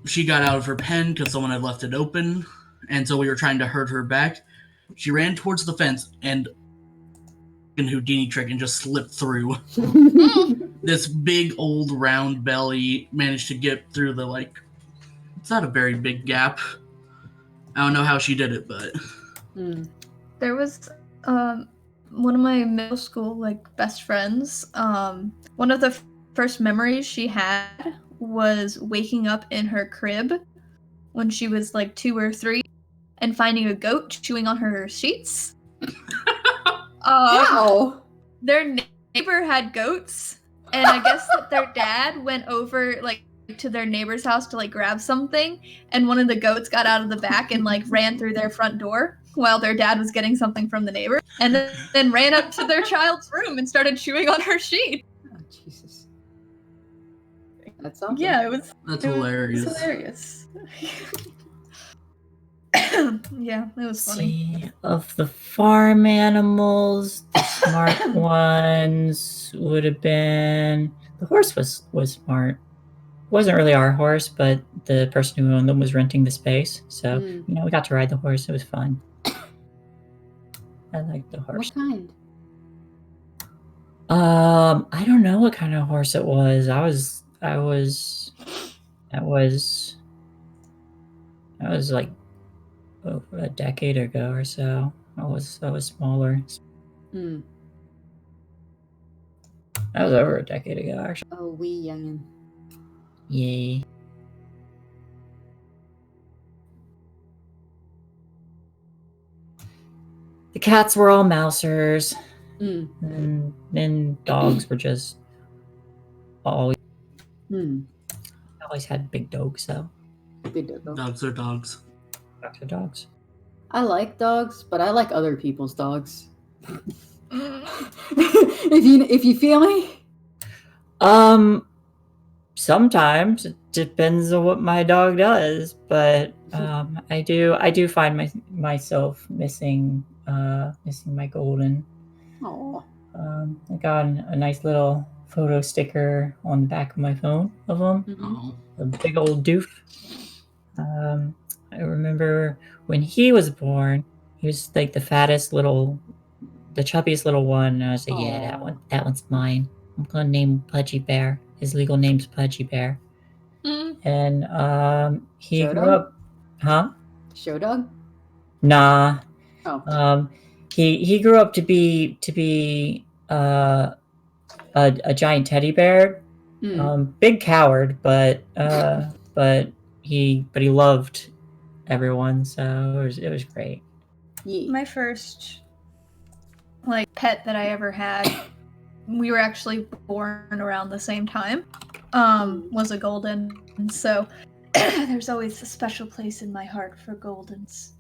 she got out of her pen because someone had left it open, and so we were trying to herd her back. She ran towards the fence and Houdini trick and just slipped through. This big old round belly managed to get through the it's not a very big gap. I don't know how she did it, but there was one of my middle school best friends. One of the first memories she had was waking up in her crib when she was 2 or 3 and finding a goat chewing on her sheets. Wow! Their neighbor had goats, and I guess that their dad went over to their neighbor's house to grab something, and one of the goats got out of the back and ran through their front door while their dad was getting something from the neighbor, and then ran up to their child's room and started chewing on her sheet. Oh, Jesus. That's something. Yeah, that's hilarious. It was hilarious. Yeah, it was funny. See, of the farm animals, the smart ones would have been... The horse was smart. It wasn't really our horse, but the person who owned them was renting the space. So, we got to ride the horse. It was fun. I liked the horse. What kind? I don't know what kind of horse it was. That was like over a decade ago or so. I was smaller. Hmm. That was over a decade ago, actually. Oh, wee youngin'. Yay. The cats were all mousers. And then dogs were just always... always had big dogs, though. Big dog. Dogs are dogs. Dogs are dogs. I like dogs, but I like other people's dogs. if you feel me? Sometimes it depends on what my dog does, but I do find myself missing my golden. Aww. I got a nice little photo sticker on the back of my phone of him. Oh. A big old doof. I remember when he was born, he was the fattest the chubbiest little one. And I was like, yeah, that one's mine. I'm gonna name him Pudgy Bear. His legal name's Pudgy Bear. And he Show grew dog? up, huh? Show dog? Nah. Oh. He grew up to be a giant teddy bear. Big coward, but he loved everyone, so it was great. My first pet that I ever had, we were actually born around the same time, was a golden, and so there's always a special place in my heart for goldens.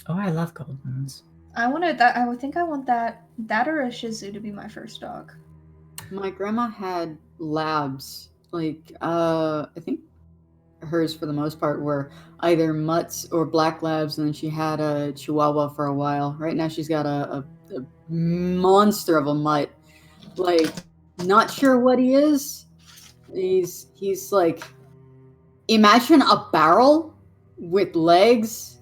Oh, I love goldens. I want that or a Shih Tzu to be my first dog. My grandma had labs. I think hers for the most part were either mutts or black labs, and then she had a Chihuahua for a while. Right now she's got a monster of a mutt. Not sure what he is. He's imagine a barrel with legs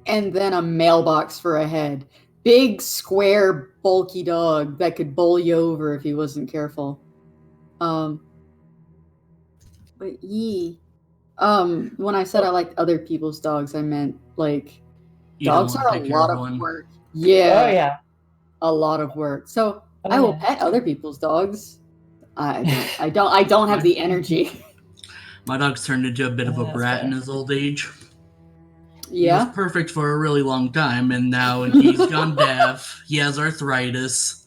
and then a mailbox for a head. Big, square, bulky dog that could bowl you over if he wasn't careful. But when I said I liked other people's dogs, I meant dogs are a lot of work. Yeah. Oh yeah. A lot of work. So I will pet other people's dogs. I don't have the energy. My dog's turned into a bit of a brat in his old age. Yeah. He was perfect for a really long time, and now he's gone deaf. He has arthritis.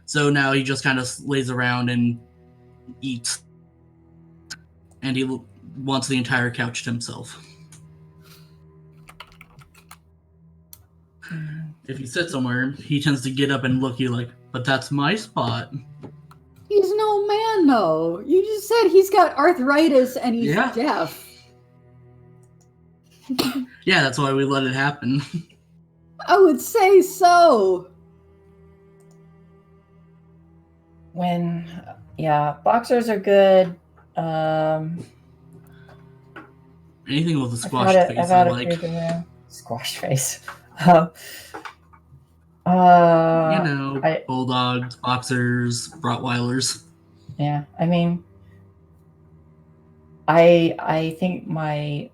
So now he just kind of lays around and eats. And he wants the entire couch to himself. If you sit somewhere, he tends to get up and look at you but that's my spot. He's no man, though. You just said he's got arthritis and he's deaf. Yeah, that's why we let it happen. I would say so. Boxers are good. Anything with a squashed face, I've I had a like. few different squash face. Bulldogs, boxers, Rottweilers. Yeah, I mean, I think my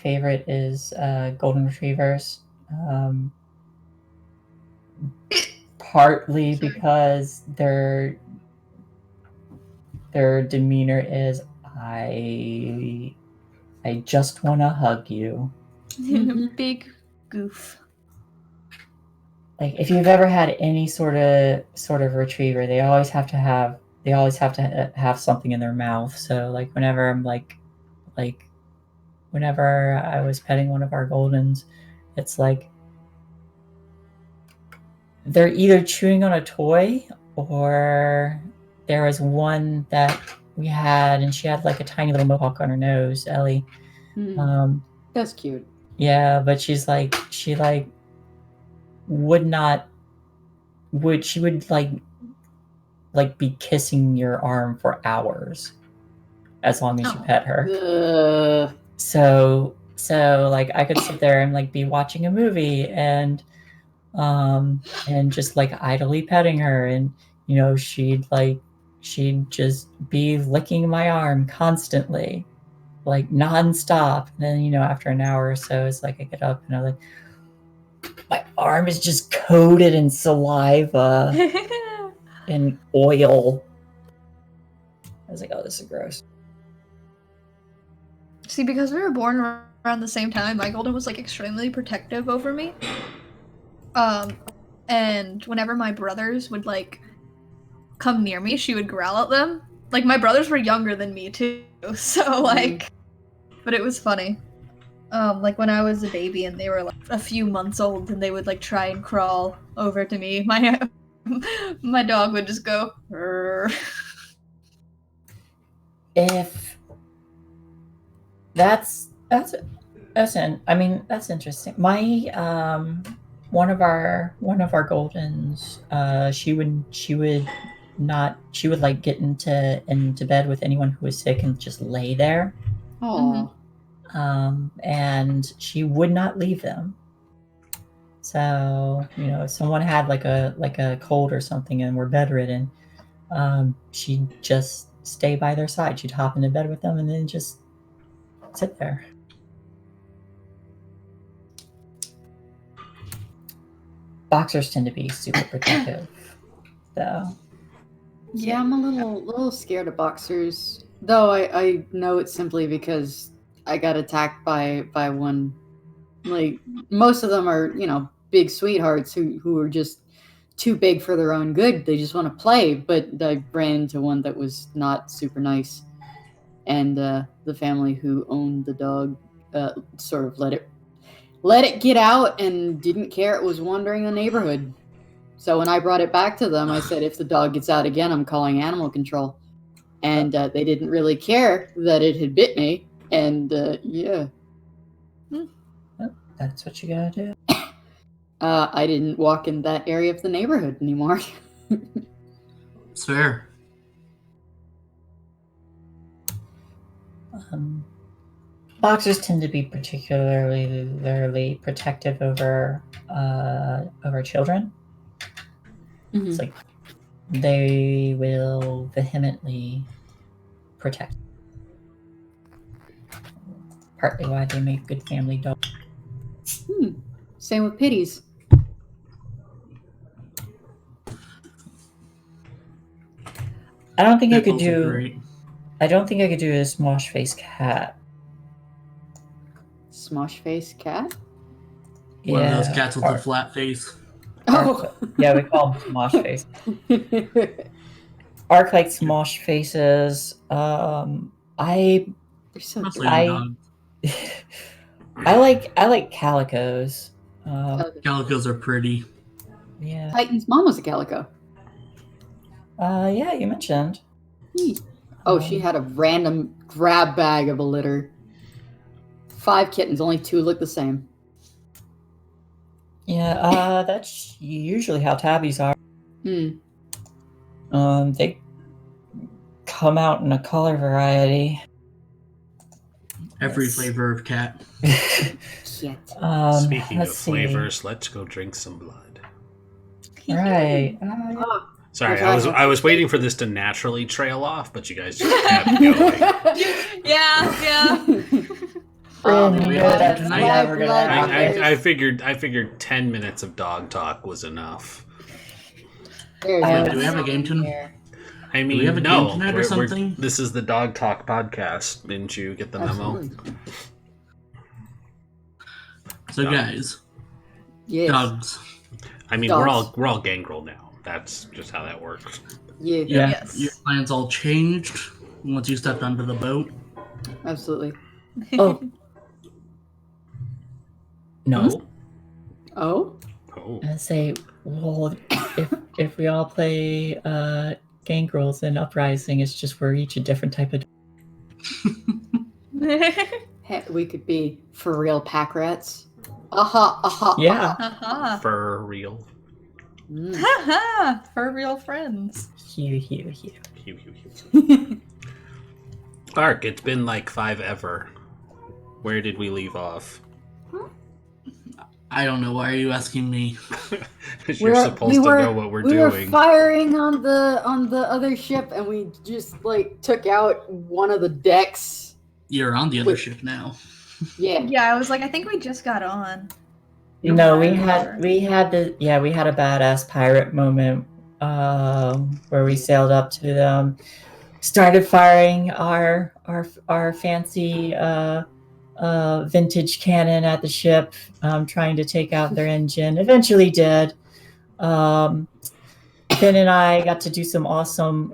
favorite is golden retrievers. Partly because their demeanor is I just want to hug you. Big goof. Like if you've ever had any sort of retriever, they always have to have something in their mouth. So like whenever I'm like whenever I was petting one of our Goldens, it's like they're either chewing on a toy, or there was one that we had and she had like a tiny little mohawk on her nose, Ellie. That's cute. Yeah, but she would be kissing your arm for hours as long as you pet her. So like I could sit there and like be watching a movie and just like idly petting her, and you know she'd just be licking my arm constantly, like nonstop. And then after an hour or so, it's like I get up and I'm like, my arm is just coated in saliva and oil. I was like, oh, this is gross. See, because we were born around the same time, my Golden was like extremely protective over me. And whenever my brothers would like come near me, she would growl at them. Like my brothers were younger than me too, so like, but it was funny. Like when I was a baby and they were like a few months old, and they would like try and crawl over to me, my dog would just go. If that's interesting. My one of our Goldens, she would like get into bed with anyone who was sick and just lay there. Oh. And she would not leave them. So if someone had like a cold or something and were bedridden, she'd just stay by their side. She'd hop into bed with them and then just sit there. Boxers tend to be super protective, though. Yeah, I'm a little scared of boxers. Though I know it's simply because I got attacked by one. Like most of them are, big sweethearts who are just too big for their own good. They just want to play. But I ran into one that was not super nice, and the family who owned the dog sort of let it get out and didn't care it was wandering the neighborhood. So when I brought it back to them, I said, if the dog gets out again, I'm calling animal control. And they didn't really care that it had bit me. And yeah. That's what you gotta do. I didn't walk in that area of the neighborhood anymore. It's fair. Boxers tend to be particularly protective over children. Mm-hmm. It's like they will vehemently protect. Partly why they make good family dogs. Same with pitties. I don't think I could do a smosh face cat. Smosh face cat? One of those cats with a flat face. Oh, yeah, we call them smosh face. Arc like smosh faces. I like calicos. Calicos are pretty. Yeah. Titan's mom was a calico. Yeah, you mentioned. Oh, she had a random grab bag of a litter. 5 kittens, only 2 look the same. Yeah, that's usually how tabbies are. They come out in a color variety. Every Yes. flavor of cat. Shit. Speaking of Let's see. flavors, let's go drink some blood. Right. Oh, Sorry, Which I was waiting for this to naturally trail off, but you guys just kept going. Yeah. Um, We we knew have that's tonight. never gonna Blood. happen. I figured 10 minutes of dog talk was enough. There's I no- Do we have a game tonight? here. I mean, we have a game no, tonight or something? this is the Dog Talk podcast. Didn't you get the memo? Absolutely. So, Dog. guys, Yes. dogs. I mean, Dogs. we're all gangrel now. That's just how that works. Yeah. Yeah. Yes. Your plans all changed once you stepped onto the boat. Absolutely. Oh. No. Oh. Oh, I say, well, if we all play Gangrels and Uprising, it's just we're each a different type of. Heck, we could be for real pack rats. Aha. Yeah. Haha. for real. Mm. Haha. For real friends. Here. Hew, hew, hew. Ark, it's been like 5 ever. Where did we leave off? I don't know. Why are you asking me? You're supposed to know what we're we were doing. firing on the other ship, and we just like took out one of the decks. You're on the other Wait. ship now. Yeah. Yeah, I was like, I think we just got on. No, we Yeah. had we had a badass pirate moment where we sailed up to them, started firing our fancy vintage cannon at the ship, trying to take out their engine. Eventually did. Finn and I got to do some awesome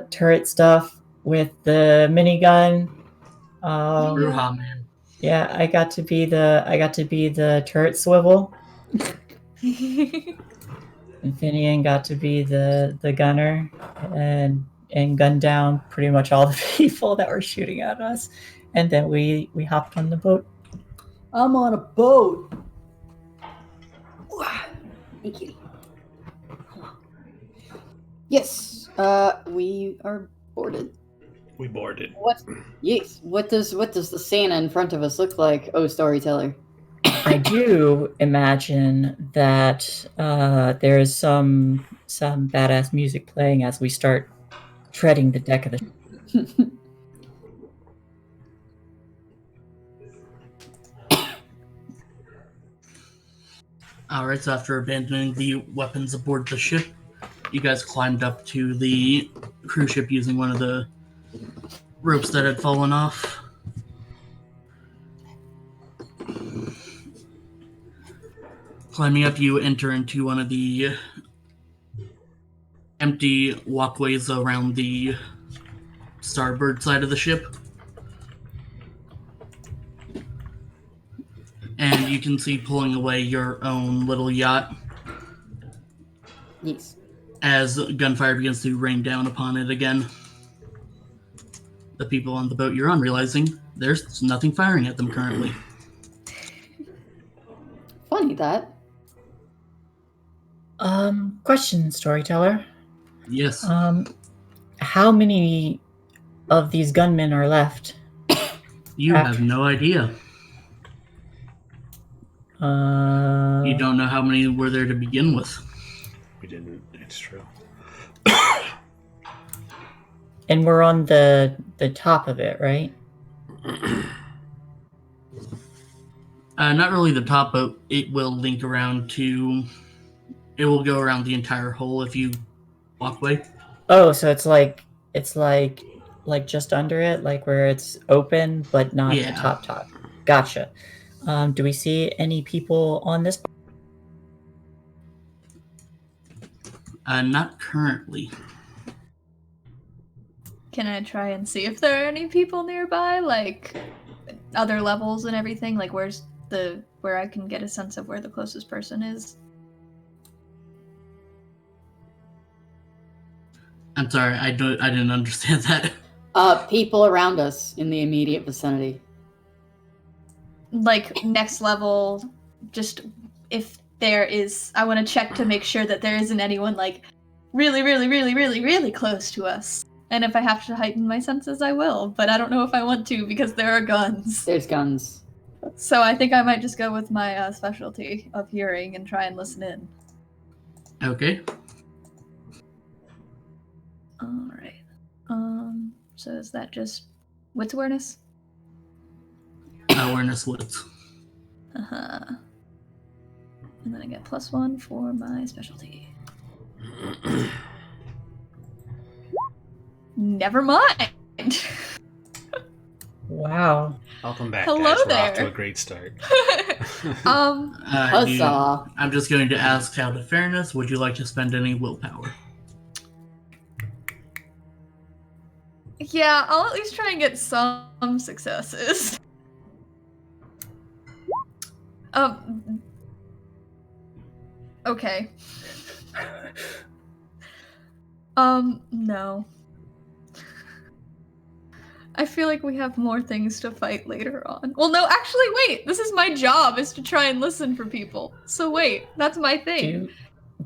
turret stuff with the minigun. Ruha, man. Yeah, I got to be the turret swivel. And Finian got to be the gunner and gun down pretty much all the people that were shooting at us. And then we hopped on the boat. I'm on a boat. Thank you. Yes. We are boarded. We boarded. What? Yes. What does the Santa in front of us look like? Oh, storyteller. I do imagine that there is some badass music playing as we start treading the deck of the. Alright, so after abandoning the weapons aboard the ship, you guys climbed up to the cruise ship using one of the ropes that had fallen off. Climbing up, you enter into one of the empty walkways around the starboard side of the ship. And you can see pulling away your own little yacht Yes. as gunfire begins to rain down upon it again. The people on the boat you're on realizing there's nothing firing at them currently. Funny that. Question, storyteller. Yes. How many of these gunmen are left? You have no idea. You don't know how many were there to begin with. We didn't. It's true. And we're on the top of it, right? Not really the top, but it will link around to... It will go around the entire hull if you walk away. Oh, so it's like just under it, like where it's open but not Yeah. the top. Gotcha. Do we see any people on this? Not currently. Can I try and see if there are any people nearby, like other levels and everything? Like where I can get a sense of where the closest person is? I'm sorry, I didn't understand that. People around us in the immediate vicinity. Like next level, just if there is, I want to check to make sure that there isn't anyone like really, really, really, really, really close to us. And if I have to heighten my senses, I will. But I don't know if I want to because there are guns. There's guns. So I think I might just go with my specialty of hearing and try and listen in. Okay. All right. So is that just wits awareness? Awareness wits. Uh-huh. And then I get +1 for my specialty. Never mind. Wow. Welcome back, Hello guys. We're off there. to a great start. Huzzah. I'm just going to ask out of fairness, would you like to spend any willpower? Yeah, I'll at least try and get some successes. Okay. No. I feel like we have more things to fight later on. Well, no, actually, wait. This is my job, is to try and listen for people. So wait, that's my thing.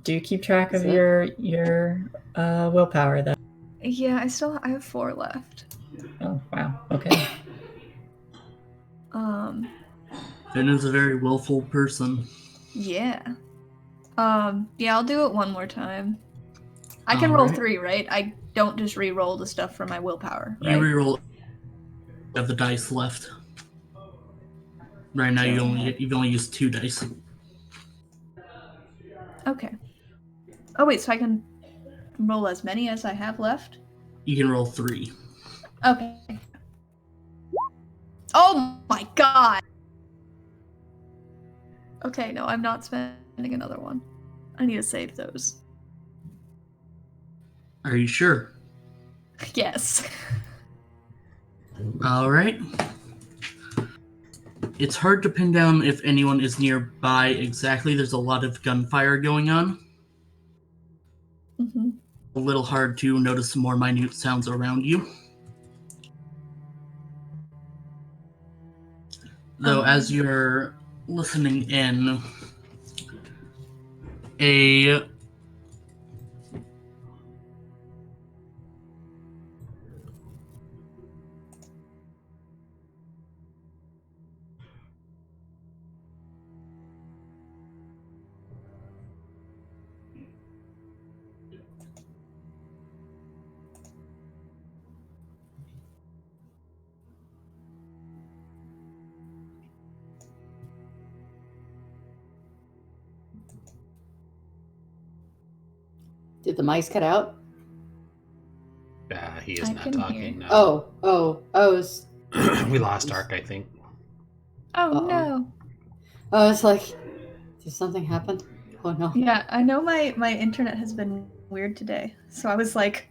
Do you keep track of Is it? your willpower though? Yeah, I have 4 left. Oh wow. Okay. Finn is a very willful person. Yeah. Yeah, I'll do it one more time. I can roll Alright. 3, right? I don't just re-roll the stuff from my willpower, You right? reroll. You have the dice left. Right now, you've only used 2 dice. Okay. Oh wait, so I can roll as many as I have left? You can roll 3. Okay. Oh my god! Okay, no, I'm not spending another one. I need to save those. Are you sure? Yes. Alright. It's hard to pin down if anyone is nearby exactly. There's a lot of gunfire going on. Mm-hmm. A little hard to notice some more minute sounds around you. Though, as you're listening in, a Did the mice cut out? He is I not can talking hear. now. We lost Ark, I think. Oh Uh-oh. no. I was like, did something happen? Oh no. Yeah, I know my internet has been weird today. So I was like,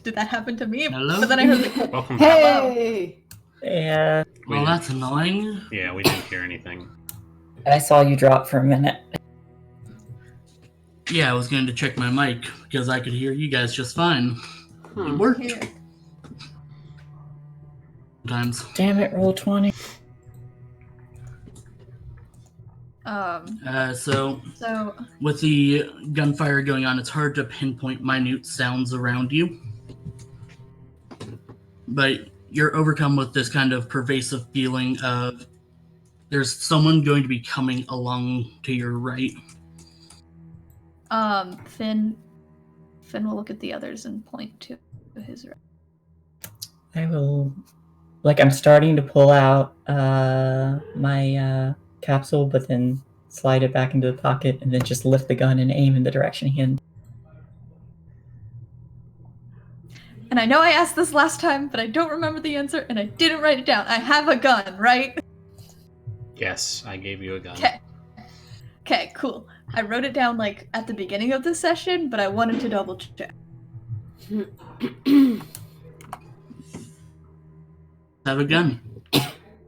did that happen to me? Hello? But then I heard the Welcome back. Hey! Yeah. well, that's annoying. Yeah, we didn't hear anything. I saw you drop for a minute. Yeah, I was going to check my mic because I could hear you guys just fine. It worked. here. Sometimes. Damn it, roll 20. So So with the gunfire going on, it's hard to pinpoint minute sounds around you. But you're overcome with this kind of pervasive feeling of there's someone going to be coming along to your right. Finn will look at the others and point to his right. I will. Like, I'm starting to pull out my capsule, but then slide it back into the pocket, and then just lift the gun and aim in the direction he had. And I know I asked this last time, but I don't remember the answer, and I didn't write it down. I have a gun, right? Yes, I gave you a gun. Okay, cool. I wrote it down, like, at the beginning of the session, but I wanted to double check. Have a gun.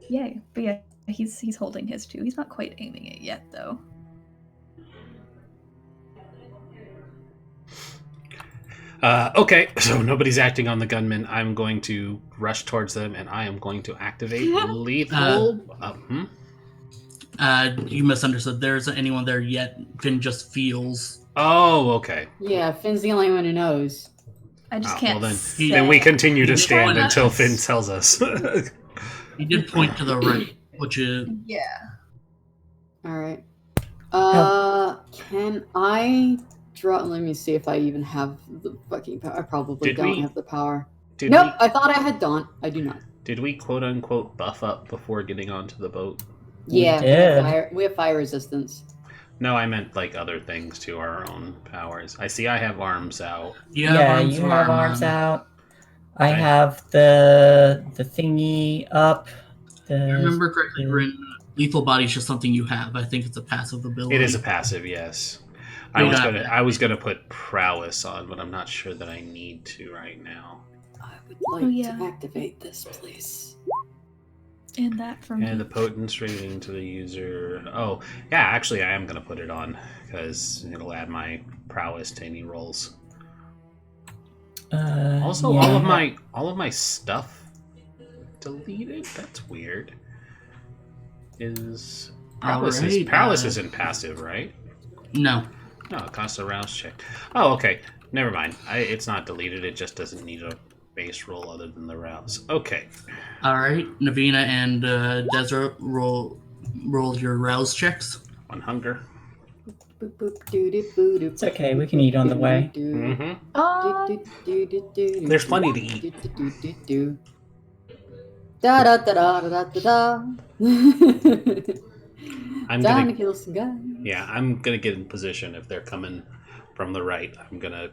Yay. But yeah, he's holding his too. He's not quite aiming it yet, though. Okay, so nobody's acting on the gunman. I'm going to rush towards them, and I am going to activate lethal. You misunderstood. There isn't anyone there yet. Finn just feels. Oh, okay. Yeah, Finn's the only one who knows. I just can't. Well, say. then we continue to You stand did until point- Finn tells us. You did point to the right, which is Yeah. All right. Oh. Can I draw? Let me see if I even have the fucking power. I probably Did don't we- have the power. Did Nope, I thought I had Daunt. I do not. Did we quote unquote buff up before getting onto the boat? We Yeah, did. we have fire resistance. No, I meant like other things to our own powers. I see I have arms out. you have arms you have arms on. out. I Okay. have the thingy up. If I remember correctly, Bryn, lethal body is just something you have. I think it's a passive ability. It is a passive, yes. You I got it. was gonna put prowess on, but I'm not sure that I need to right now. I would like yeah. to activate this, please. And that for me. And the potence rating to the user. Oh, yeah, actually, I am gonna put it on because it'll add my prowess to any rolls. Also, yeah. all of my stuff deleted. That's weird. Is prowess Alright, isn't passive, right? No. No, it costs a rouse check. Oh, okay. Never mind. It's not deleted. It just doesn't need a base roll other than the rouse. Okay. All right, Navina and Desert roll your rouse checks. On hunger. Boop, boop, doo, doo, boo, doo, It's okay, we can eat on the way. Mm-hmm. There's plenty to eat. Da da da da da da da. I'm Time gonna to kill some guys. Yeah, I'm gonna get in position if they're coming from the right. I'm gonna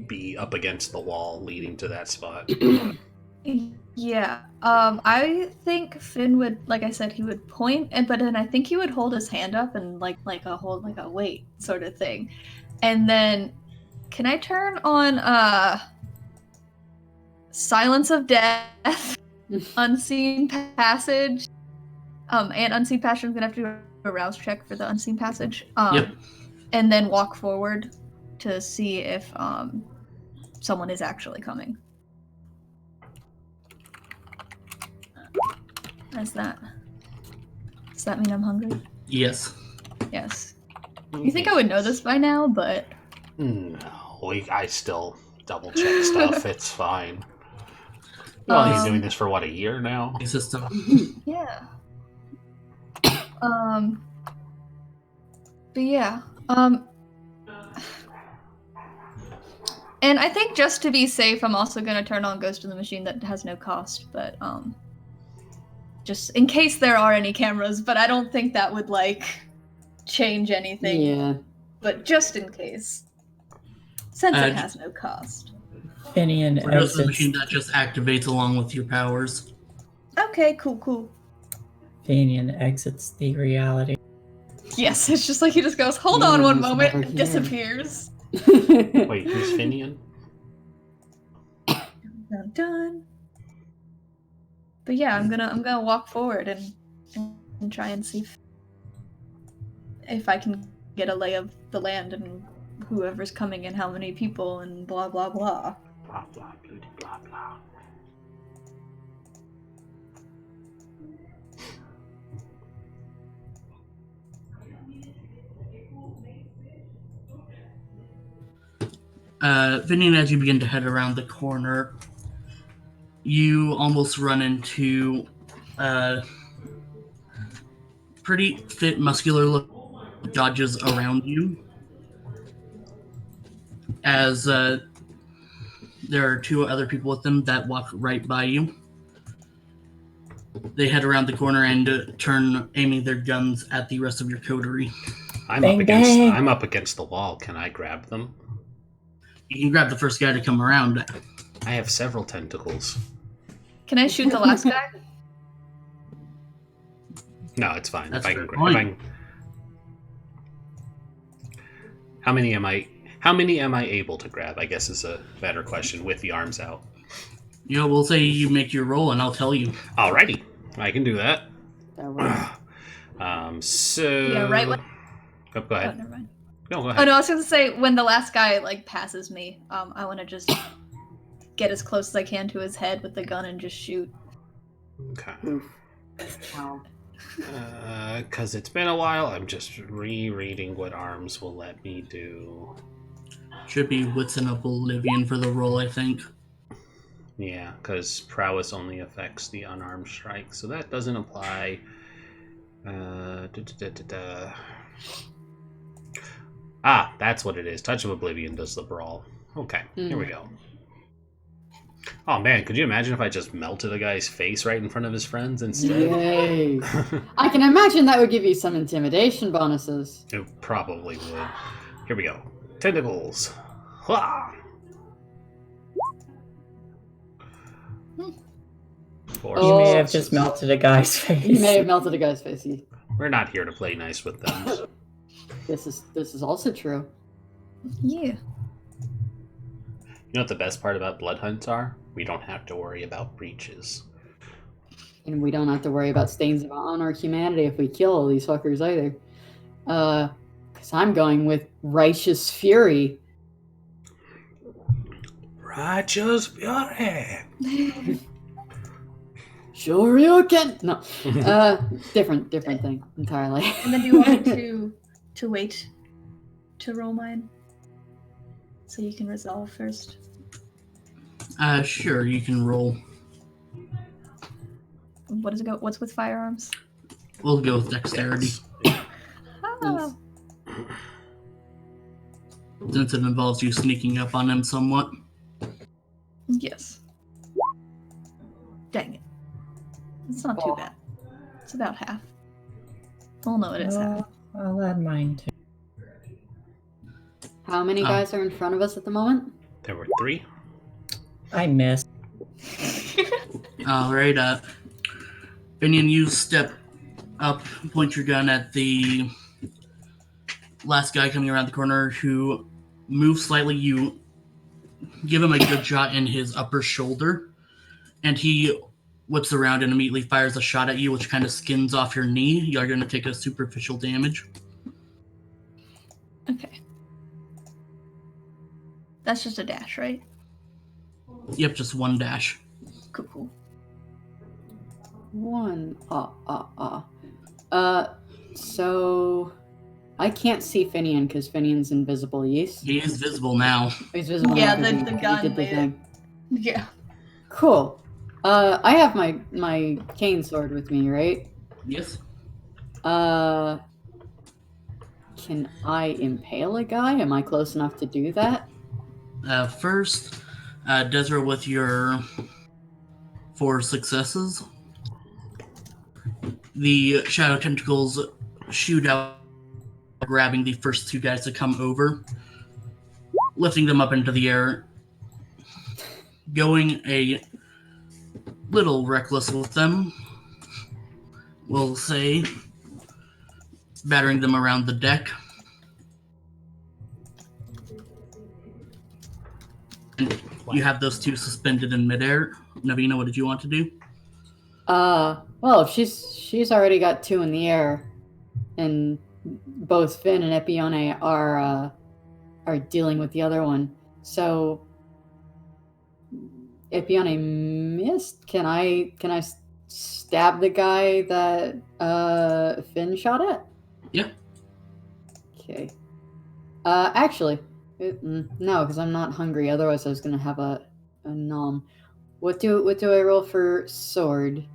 be up against the wall leading to that spot. Yeah. I think Finn would, like I said, he would point, but then I think he would hold his hand up and like a wait sort of thing. And then, can I turn on Silence of Death, Unseen Passage, and Unseen Passage? I'm gonna have to do a rouse check for the Unseen Passage. Yep. And then walk forward to see if someone is actually coming. Does that mean I'm hungry? Yes. Yes. You think I would know this by now, but No, I still double check stuff. It's fine. Well, he's doing this for what, a year now? System. yeah. But yeah. And I think just to be safe, I'm also gonna turn on Ghost in the Machine that has no cost, but just in case there are any cameras, but I don't think that would like change anything. Yeah. But just in case. Since it Uh, has no cost. Finian For Ghost in the exits. machine, that just activates along with your powers. Okay, cool. Finian exits the reality. Yes, it's just like he just goes, hold on one He's moment, never and here. disappears. Wait, who's Finian? Dun, dun. But yeah, I'm gonna walk forward and try and see if I can get a lay of the land and whoever's coming and how many people and blah blah blah. Blah, blah, blah, blah, blah. Vinian, as you begin to head around the corner, you almost run into pretty fit, muscular look judges around you. As there are two other people with them that walk right by you. They head around the corner and turn, aiming their guns at the rest of your coterie. Bang, bang. I'm up against the wall. Can I grab them? You can grab the first guy to come around. I have several tentacles. Can I shoot the last guy? No, it's fine. That's If I fair can, point. How many am I able to grab? I guess is a better question with the arms out. You know, we'll say you make your roll, and I'll tell you. Alrighty, I can do that. That works. So Yeah, right when- Go Oh, ahead. never mind. No, go Oh ahead. no, I was gonna say when the last guy like passes me, I want to just get as close as I can to his head with the gun and just shoot. Okay. Oof. Wow. Because it's been a while, I'm just rereading what arms will let me do. Should be Wits and Oblivion for the roll, I think. Yeah, because prowess only affects the unarmed strike, so that doesn't apply. Ah, that's what it is. Touch of Oblivion does the brawl. Okay, here we go. Oh man, could you imagine if I just melted a guy's face right in front of his friends instead? Yay. I can imagine that would give you some intimidation bonuses. It probably would. Here we go. Tentacles. Hua! Four You may have successes. just melted a guy's face. You may have melted a guy's face. We're not here to play nice with them. This is also true. Yeah. You know what the best part about blood hunts are? We don't have to worry about breaches. And we don't have to worry about stains of honor or humanity if we kill all these fuckers either. Because I'm going with Righteous Fury. Righteous Fury! Shoryuken! No. Different thing entirely. And then do you want me to wait to roll mine? So you can resolve first. Sure, you can roll. What does it go? What's with firearms? We'll go with dexterity. Ah. Since it involves you sneaking up on him somewhat. Yes. Dang it. It's not too Oh. bad. It's about half. Well, no, it is half. I'll add mine too. How many guys are in front of us at the moment? There were 3. I missed. Alright, Finian, you step up, point your gun at the last guy coming around the corner who moves slightly. You give him a good shot in his upper shoulder, and he whips around and immediately fires a shot at you, which kind of skins off your knee. You're going to take a superficial damage. Okay. That's just a dash, right? Yep, just one dash. Cool. One. So I can't see Finian because Finian's invisible, yes? He is visible now. He's visible Yeah, now 'cause the he gun did the made it. thing. Yeah. Cool. I have my cane sword with me, right? Yes. Can I impale a guy? Am I close enough to do that? First, Desra, with your 4 successes, the shadow tentacles shoot out, grabbing the first 2 guys to come over, lifting them up into the air, going a little reckless with them, we'll say, battering them around the deck. And you have those 2 suspended in midair. Navina, what did you want to do? Well, if she's already got 2 in the air, and both Finn and Epione are dealing with the other one. So Epione missed. Can I stab the guy that Finn shot at? Yeah. Okay. Actually, no, because I'm not hungry. Otherwise, I was gonna have a nom. What do I roll for sword?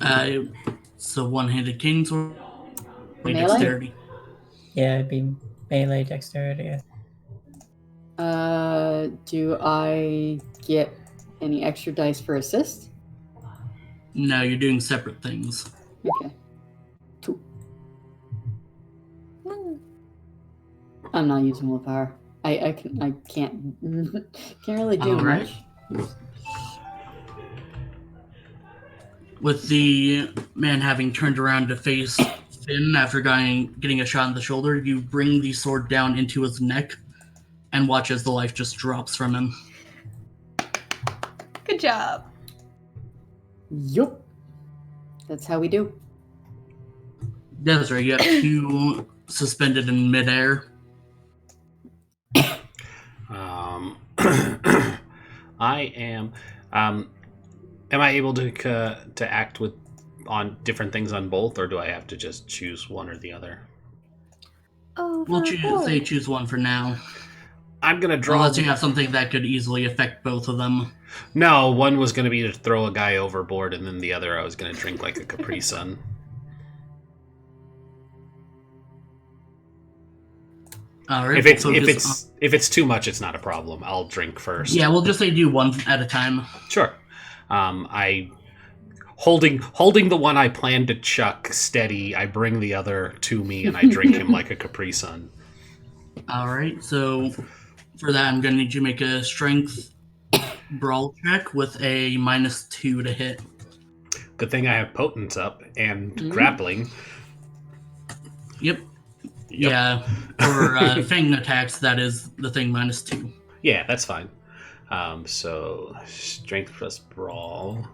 It's a one-handed cane sword. Melee? Dexterity. Yeah, it'd be melee dexterity. Do I get any extra dice for assist? No, you're doing separate things. Okay. 2. I'm not using willpower. I can't really do All right. much. With the man having turned around to face Finn after getting a shot in the shoulder, you bring the sword down into his neck and watch as the life just drops from him. Good job. Yup. That's how we do. Desiree, you have 2 suspended in midair. I am. Am I able to act on different things on both, or do I have to just choose one or the other? We'll choose one for now. I'm gonna draw. Unless you have something that could easily affect both of them. No, one was gonna be to throw a guy overboard, and then the other I was gonna drink like a Capri Sun. Alright. If it's too much, it's not a problem. I'll drink first. Yeah, we'll just say do one at a time. Sure. I holding the one I plan to chuck steady. I bring the other to me, and I drink him like a Capri Sun. Alright, so for that, I'm going to need you to make a strength brawl check with a -2 to hit. Good thing I have potence up and grappling. Yep. Yeah, for fang attacks, that is the thing -2. Yeah, that's fine. So strength plus brawl.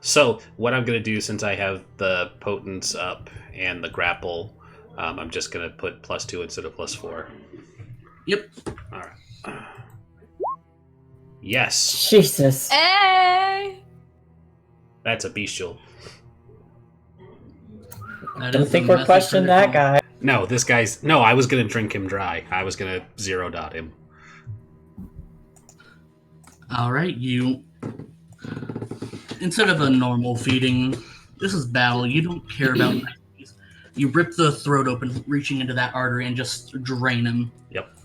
So what I'm going to do, since I have the potence up and the grapple, I'm just going to put +2 instead of +4. Yep. All right. Yes. Jesus. Hey! That's a bestial. That Don't is think a we're messy questioning that critical. guy. No, this guy's... No, I was going to drink him dry. I was going to 0-dot him. Alright, you... Instead of a normal feeding, this is battle. You don't care about niceties. You rip the throat open, reaching into that artery, and just drain him. Yep.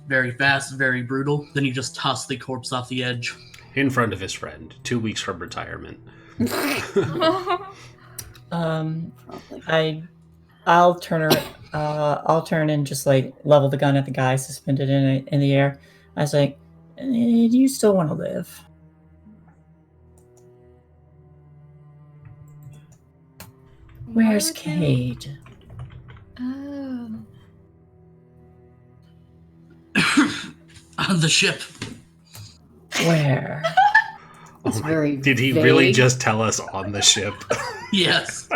Very fast, very brutal. Then you just toss the corpse off the edge. In front of his friend. 2 weeks from retirement. Probably. I'll turn and just like level the gun at the guy suspended in the air. I was like, do you still want to live? Where's Cade? Oh. On the ship. Where? It's very Did he vague. really just tell us on the ship? Yes.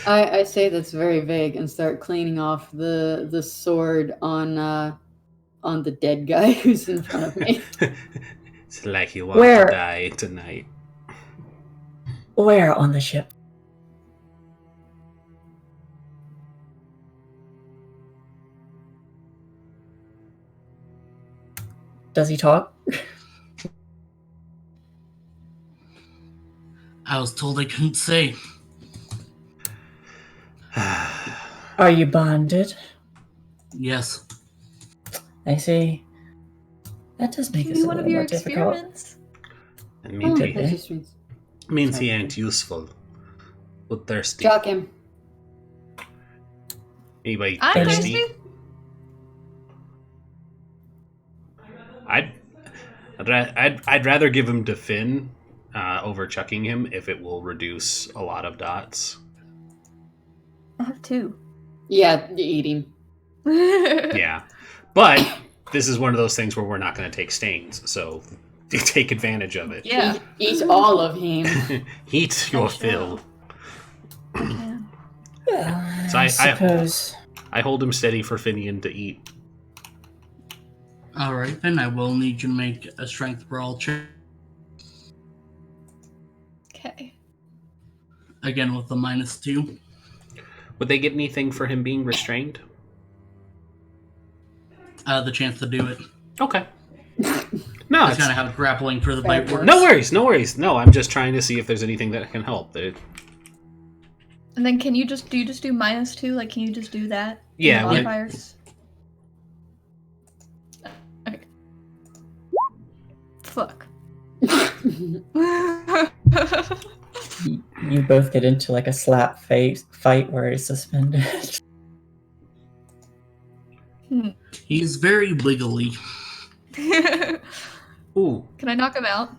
I say that's very vague and start cleaning off the sword on the dead guy who's in front of me. It's like you want Where? to die tonight. Where on the ship? Does he talk? I was told I couldn't say. Are you bonded? Yes. I see. That does make Give this me a one of little your more difficult. experiments. It Oh, means, that Okay. just means he ain't useful. But thirsty. jock him. Anybody I'm thirsty? thirsty. I'd rather give him to Finn over chucking him if it will reduce a lot of dots. I have 2. Yeah, eat him. Yeah. But this is one of those things where we're not going to take stains, so take advantage of it. Yeah. Eat all of him. Eat your fill. Yeah. Well, So I I- suppose. I hold him steady for Finian to eat. Alright, then I will need you to make a strength brawl check. Okay. Again with the -2. Would they get anything for him being restrained? The chance to do it. Okay. No, That's it's, kind of how grappling for the bite works. no worries, no worries. No, I'm just trying to see if there's anything that can help. And then can you just do -2? Like, can you just do that? Yeah, In we- modifiers. Okay. Fuck. You both get into like a slap fight where he's suspended. He's very wiggly. Ooh, Can I knock him out?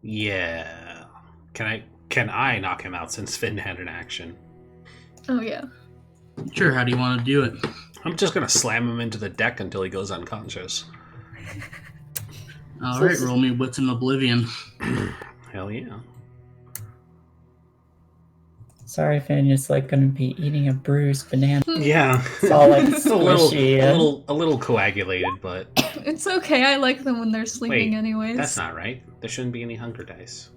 yeah. Can I knock him out since Finn had an action? Oh yeah. Sure, how do you want to do it? I'm just gonna slam him into the deck until he goes unconscious. Alright, roll me Wits in Oblivion. Hell yeah. Sorry, Finn, it's like gonna be eating a bruised banana. Yeah. It's all like It's a little, squishy. a little coagulated, but It's okay. I like them when they're sleeping Wait, anyways. that's not right. There shouldn't be any hunger dice.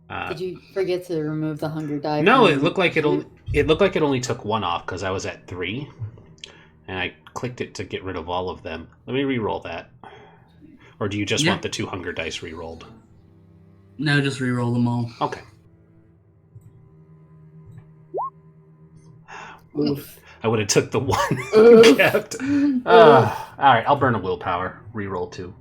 Did you forget to remove the hunger die? No, from it looked like it food? only took one off because I was at 3, and I clicked it to get rid of all of them. Let me re-roll that. Or do you just want the 2 hunger dice re-rolled? No, just re-roll them all. Okay. Oof. I would have took the 1 Oof. kept. All right, I'll burn a willpower. Re-roll 2.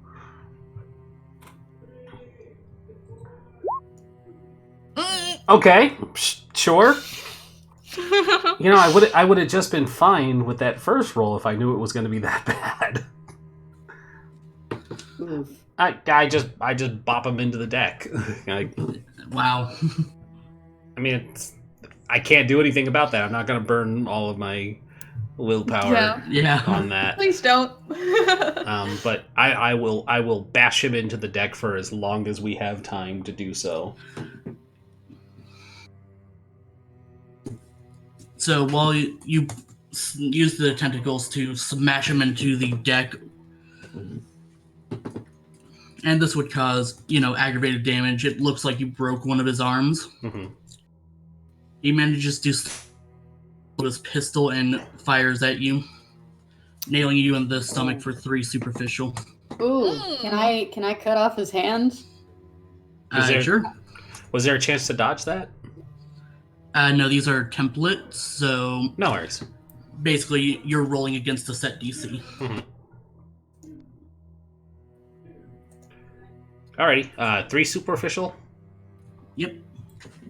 Okay, sure. You know, I would have just been fine with that first roll if I knew it was going to be that bad. Oof. I just bop them into the deck. Wow. I mean, I can't do anything about that. I'm not going to burn all of my willpower Yeah. on that. Please don't. But I will bash him into the deck for as long as we have time to do so. So while you use the tentacles to smash him into the deck, and this would cause, aggravated damage. It looks like you broke one of his arms. Mm-hmm. He manages to with his pistol and fires at you, nailing you in the stomach for 3 superficial. Ooh, can I cut off his hand? Sure. Was there a chance to dodge that? No, these are templates, so No worries. basically you're rolling against a set DC. Mm-hmm. Alrighty, 3 superficial? Yep.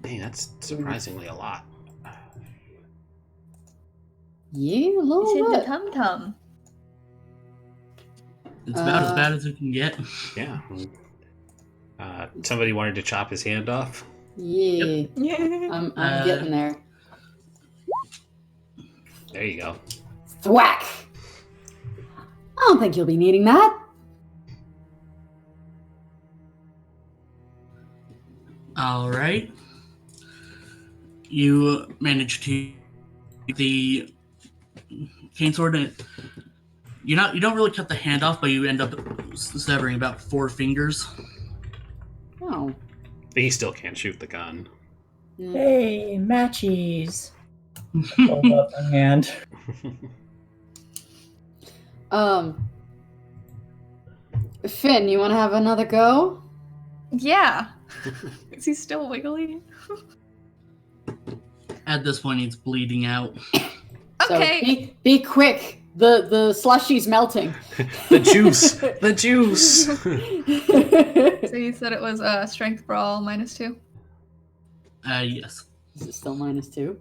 Dang, that's surprisingly a lot. Yeah, a It's little in the bit. tum-tum. It's about as bad as it can get. Yeah. Somebody wanted to chop his hand off? Yeah. I'm getting there. There you go. Thwack! I don't think you'll be needing that. All right. You manage to the cane sword. And you don't really cut the hand off, but you end up severing about 4 fingers. Oh. He still can't shoot the gun. Hey, matchies. Hold up a hand. Finn, you want to have another go? Yeah. Is he still wiggly? At this point, he's bleeding out. Okay. So be quick. The slushy's melting. The juice! The juice! So you said it was strength brawl -2? Yes. Is it still -2?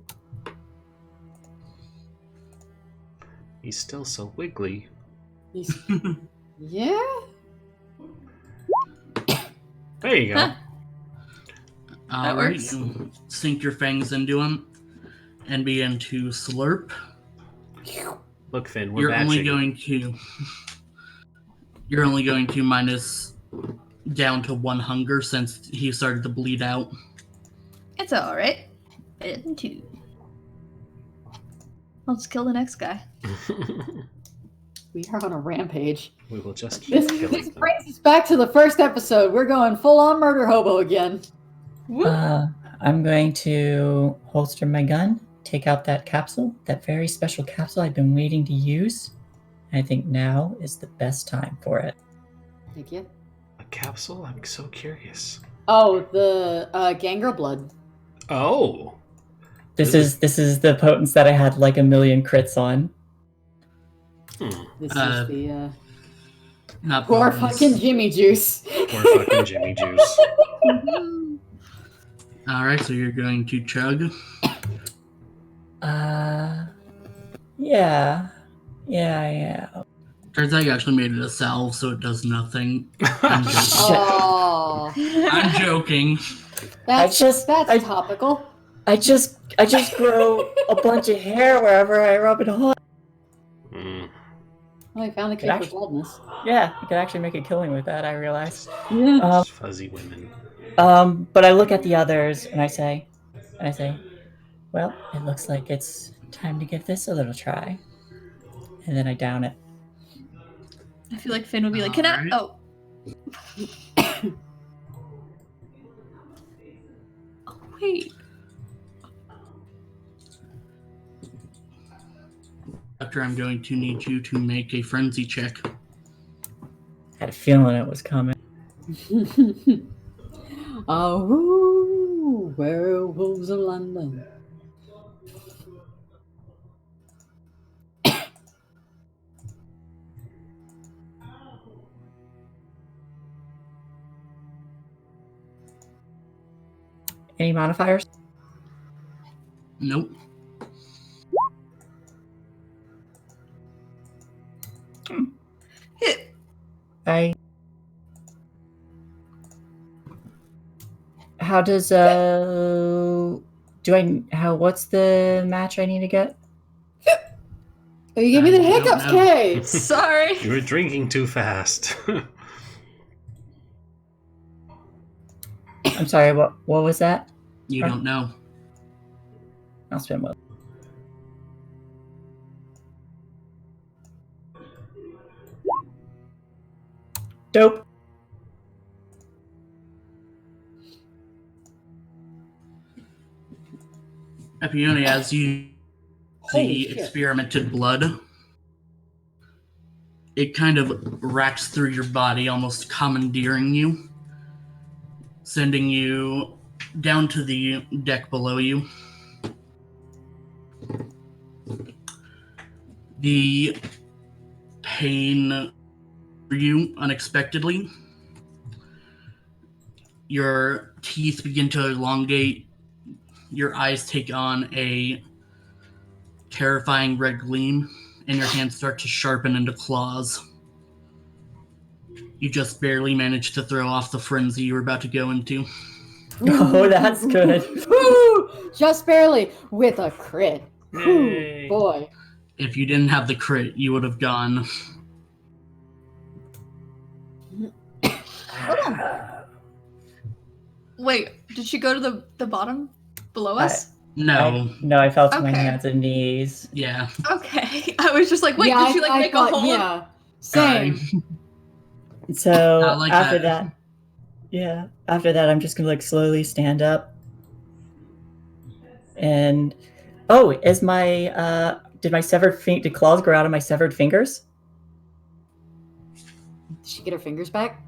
He's still so wiggly. Yeah? There you go. Huh. All right. You sink your fangs into him and begin to slurp. Look, Finn, we're You're batching. only going to minus down to 1 hunger since he started to bleed out. It's alright. 2. I'll just kill the next guy. We are on a rampage. We will just keep This killing them. brings us back to the first episode. We're going full on murder hobo again. I'm going to holster my gun, take out that capsule, that very special capsule I've been waiting to use. I think now is the best time for it. Thank you. A capsule? I'm so curious. Oh, the gangrel blood. Oh! This is the potence that I had like 1,000,000 crits on. This is the Not poor problems. fucking Jimmy Juice. Poor fucking Jimmy Juice. All right, so you're going to chug. Yeah, I am. Turns out you actually made it a salve, so it does nothing. I'm joking. Oh, I'm joking. that's just- I- topical. I just grow a bunch of hair wherever I rub it on. Mm. Oh, I found the Could cure for actually- baldness. Yeah, you could actually make a killing with that, I realized. Fuzzy women. But I look at the others and I say, well, it looks like it's time to give this a little try. And then I down it. I feel like Finn would be like, can I? Alright. Oh. Wait. After I'm going to need you to make a frenzy check. Had a feeling it was coming. Oh, werewolves of London. Any modifiers? Nope. How does what's the match I need to get? Oh, you gave me the I don't hiccups, know. Kay! Sorry. You were drinking too fast. I'm sorry, what was that? You don't know. I'll spin one. Dope. Epione, as you Holy the shit. experimented blood, it kind of racks through your body, almost commandeering you, sending you down to the deck below you. The pain for you unexpectedly. Your teeth begin to elongate. Your eyes take on a terrifying red gleam, and your hands start to sharpen into claws. You just barely managed to throw off the frenzy you were about to go into. Oh, that's good. Woo! Just barely with a crit. Yay. Whew, boy. If you didn't have the crit, you would have gone. Wait, did she go to the bottom below us? No. I fell to my Okay. hands and knees. Yeah. Okay. I was just like, wait, Yeah, did she like I make thought, a hole? Yeah, same. So Not like after that. after that, I'm just gonna like slowly stand up. And is my did my did claws grow out of my severed fingers? Did she get her fingers back?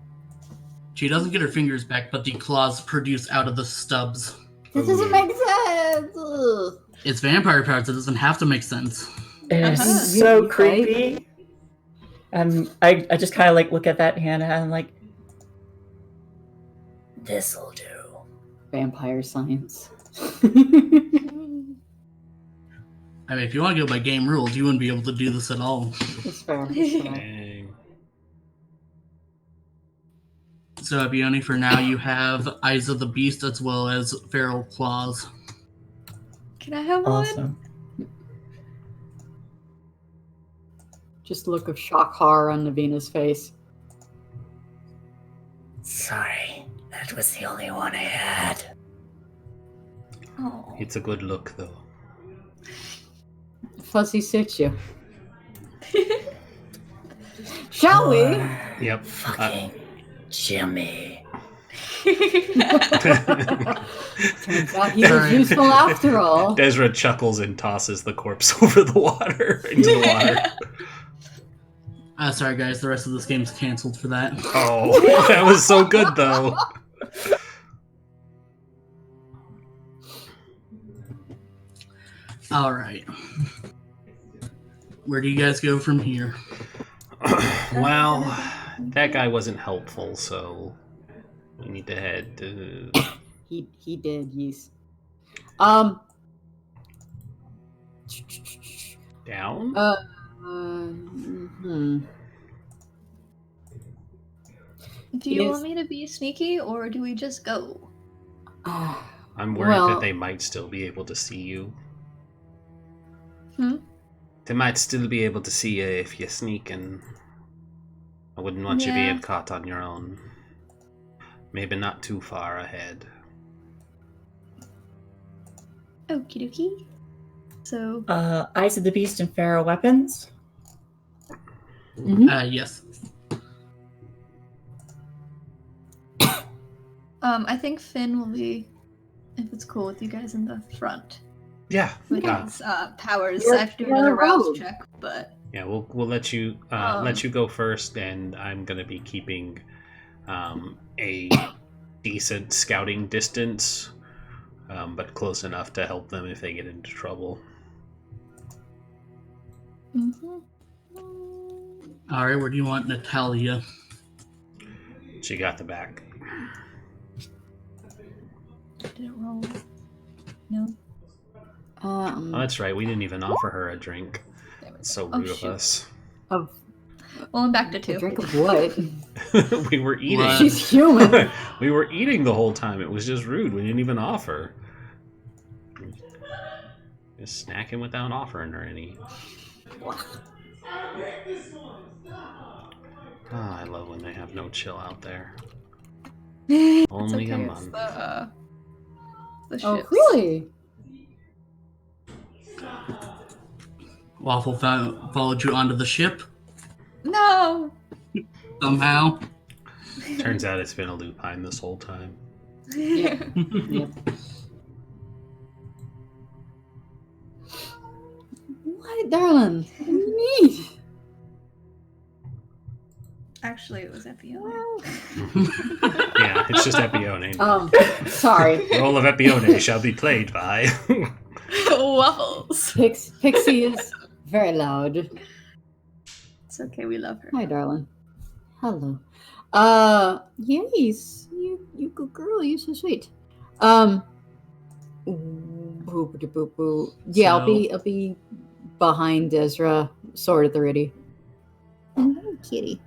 She doesn't get her fingers back, but the claws produce out of the stubs. This doesn't make sense. Ugh. It's vampire parts. It doesn't have to make sense. It's Uh-huh. so You creepy. And I just kind of like look at that hand and I'm like, this'll do. Vampire science. I mean, if you want to go by game rules, you wouldn't be able to do this at all. That's fair. That's fair. Dang. So, Epione, for now, you have Eyes of the Beast as well as Feral Claws. Can I have one? Awesome. Just look of shock horror on Navina's face. Sorry, that was the only one I had. Oh. It's a good look, though. Fuzzy suits you. Shall we? Yep. Fucking Jimmy. Turns out he was useful after all. Desra chuckles and tosses the corpse over the water into the water. Sorry, guys. The rest of this game's canceled for that. Oh, that was so good, though. All right. Where do you guys go from here? Well, that guy wasn't helpful, so we need to head to... He did, yes. down? Do you Yes. want me to be sneaky or do we just go? I'm worried well- that they might still be able to see you. Hmm? They might still be able to see you if you sneak, and I wouldn't want you Yeah. being caught on your own. Maybe not too far ahead. Okie dokie. So, Eyes of the Beast and Pharaoh weapons. Yes. I think Finn will be if it's cool with you guys in the front. Yeah. With Yeah. his powers. You're- I have to do you're another the rouse rogue. check, but Yeah, we'll let you go first, and I'm gonna be keeping a decent scouting distance, but close enough to help them if they get into trouble. All right, where do you want Natalia? She got the back. did it roll? No. Oh, that's right. We didn't even offer her a drink. There we It's go. so Oh, rude of shoot. us. Of Well, I'm back to a 2. drink of what? We were eating. What? She's human. We were eating the whole time. It was just rude. We didn't even offer. Just snacking without offering her any. I love when they have no chill out there. Only It's a okay, month. The Oh, ships. really? Waffle followed you onto the ship No! somehow. Turns out it's been a lupine this whole time. Yep. What, darling? What do you need? Actually, it was Epione. Yeah, it's just Epione. Sorry. The role of Epione shall be played by. Waffles. Pixie is very loud. It's okay, we love her. Hi, darling. Hello. Yes. You good girl. You're so sweet. Boop-a-doop-boop-boop. Yeah, So- I'll be behind Ezra, sword at the ready. Hello, kitty.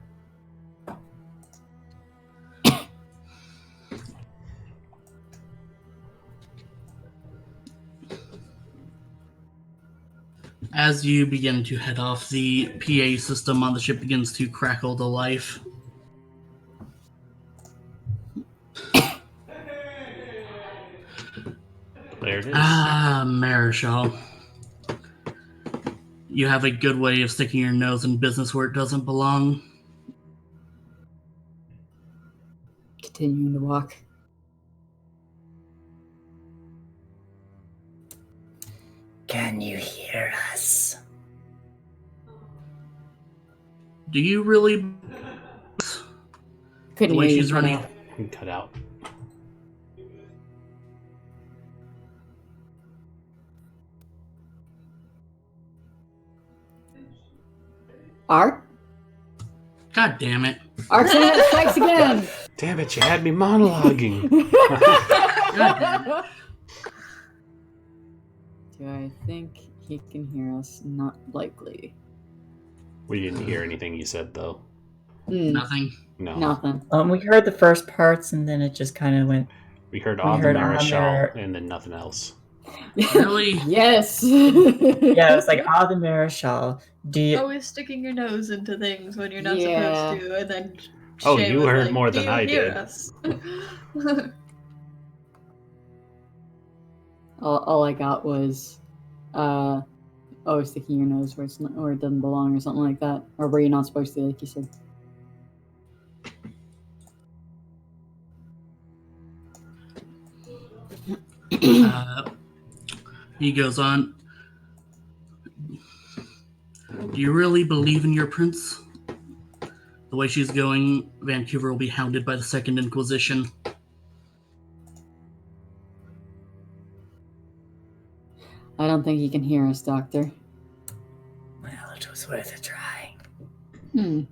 As you begin to head off, the PA system on the ship begins to crackle to life. There it is. Marischal. You have a good way of sticking your nose in business where it doesn't belong. Continuing to walk. Can you hear us? Do you really? Couldn't The way hear you she's cut running. out. We cut out. Art? God damn it! Art's strikes again! Damn it, you had me monologuing. Do I think he can hear us? Not likely. We didn't hear anything you said, though. Nothing. No. Nothing. We heard the first parts, and then it just kind of went. We heard We all the heard all Marischal the- and then nothing else. Really? Yes. Yeah, it was like, the Marischal. Do you? Always sticking your nose into things when you're not Yeah. supposed to, and then Oh, Shay you was heard like, more "Do than you I hear did." us?" all I got was, sticking your nose where it's not, where it doesn't belong, or something like that, or where you're not supposed to, like you said. He goes on. Do you really believe in your prince? The way she's going, Vancouver will be hounded by the Second Inquisition. I don't think he can hear us, Doctor. Well, it was worth a try. Any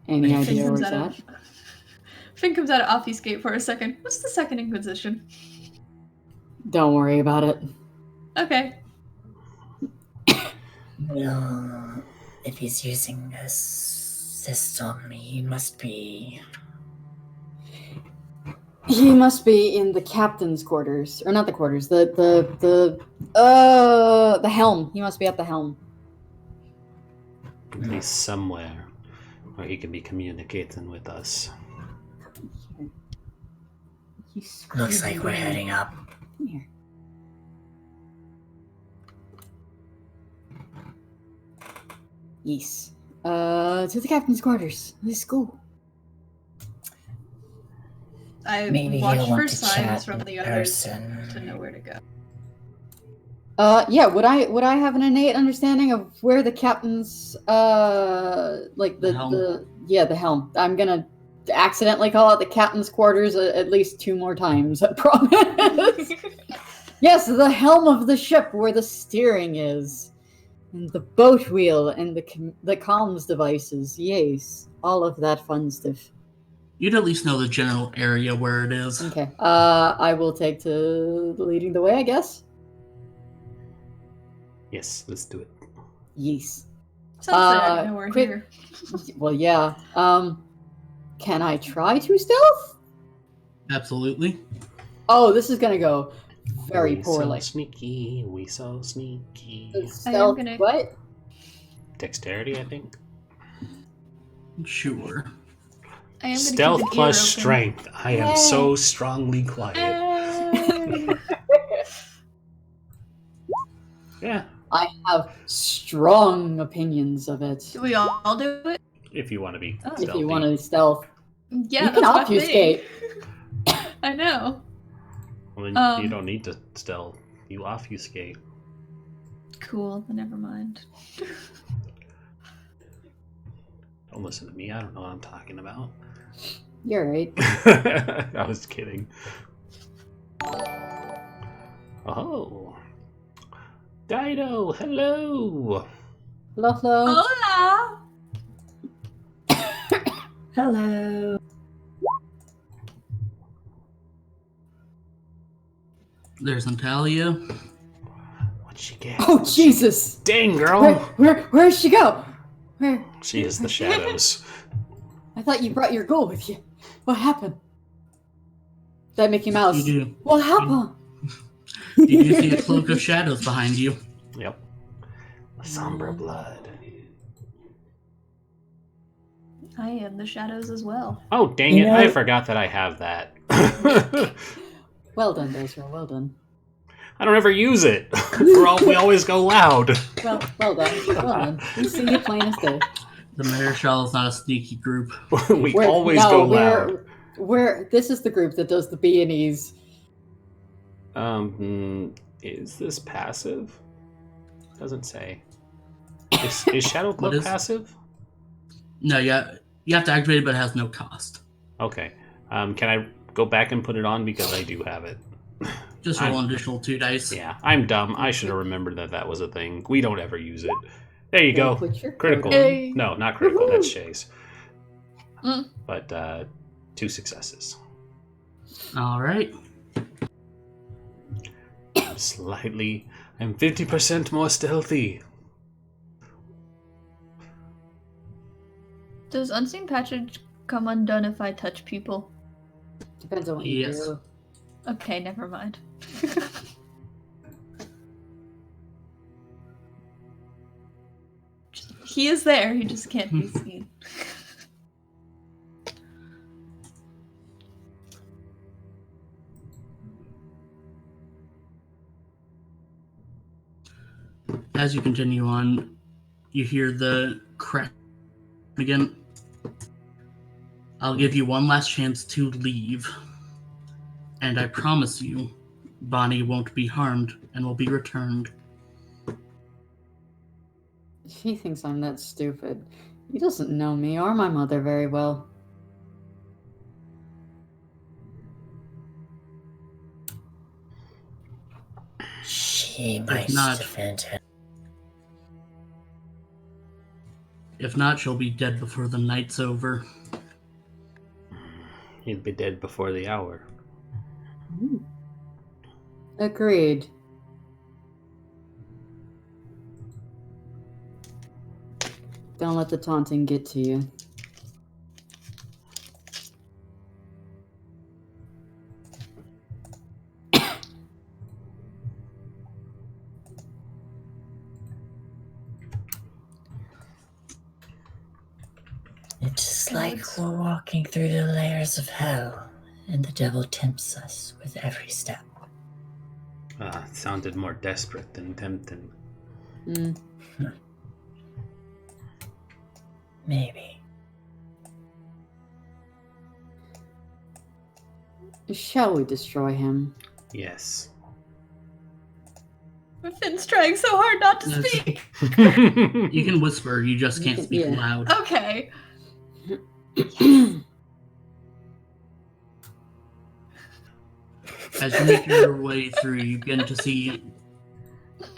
Finn idea where comes it's out at? of Finn comes out of obfuscate for a second. What's the Second Inquisition? Don't worry about it. Okay. Well, if he's using this system, he must be. He must be in the captain's quarters, or not the quarters. The helm. He must be at the helm. He's somewhere where he can be communicating with us. Looks like we're heading up. Come here. Yes. To the captain's quarters. Let's go. I Maybe watch he'll for want to signs chat from in the others person. to know where to go. Yeah, would I have an innate understanding of where the captain's like The helm? the helm. I'm gonna accidentally call out the captain's quarters at least 2 more times, I promise. Yes, the helm of the ship where the steering is. And the boat wheel and the comms devices. Yes, all of that fun stuff. You'd at least know the general area where it is. Okay. I will take to leading the way, I guess. Yes, let's do it. Yes. Since they already know we're quick- here. Well, yeah. Can I try to stealth? Absolutely. Oh, this is gonna go very we poorly. So sneaky. We so sneaky. Stealth, gonna- what? Dexterity, I think. Sure. I am gonna Stealth keep an plus ear strength. I am so strongly quiet. open. Yeah, I have strong opinions of it. Do we all do it? if you want to be Oh. stealthy. If you want to stealth, Yeah, you can that's my obfuscate. thing. I know. Well, then you Um, don't need to stealth. You obfuscate. Cool, but never mind. Don't listen to me. I don't know what I'm talking about. You're right. I was kidding. Oh. Dido, hello. Hello. Hola! Hello. There's Natalia. What'd she get? Oh Jesus! Dang, girl. Where'd she go? Where? She is the shadows. I thought you brought your goal with you. What happened? That Mickey Mouse. You do. What happened? You do see a cloak of shadows behind you. Yep. Somber blood. I am the shadows as well. Oh, dang You it. know- I forgot that I have that. Well done, Desra. Well done. I don't ever use it. We always go loud. Well done. Well done. We see you plain as day. The Marishal is not a sneaky group. We always go loud. This is the group that does the B&Es. Is this passive? Doesn't say. Is Shadow Cloak is- passive? No, yeah, you have to activate it, but it has no cost. Okay. Can I go back and put it on because I do have it? Just roll an additional 2 dice. Yeah, I'm dumb. I should have remembered that was a thing. We don't ever use it. There you go. Put your Critical. code in. Hey. No, not critical. That's Shay's. Mm. But 2 successes. All right. I'm 50% more stealthy. Does Unseen Patchage come undone if I touch people? Depends on what you Yes. do. Okay, never mind. He is there, he just can't be seen. As you continue on, you hear the crack again. I'll give you one last chance to leave. And I promise you, Bonnie won't be harmed and will be returned. He thinks I'm that stupid. He doesn't know me or my mother very well. She might not- defend him. If not, she'll be dead before the night's over. He'd be dead before the hour. Agreed. Don't let the taunting get to you. It's like we're walking through the layers of hell, and the devil tempts us with every step. It sounded more desperate than tempting. Mm. Maybe. Shall we destroy him? Yes. Finn's trying so hard not to That's- speak. You can whisper, you just can't speak Yeah. loud. Okay. As you make your way through, you begin to see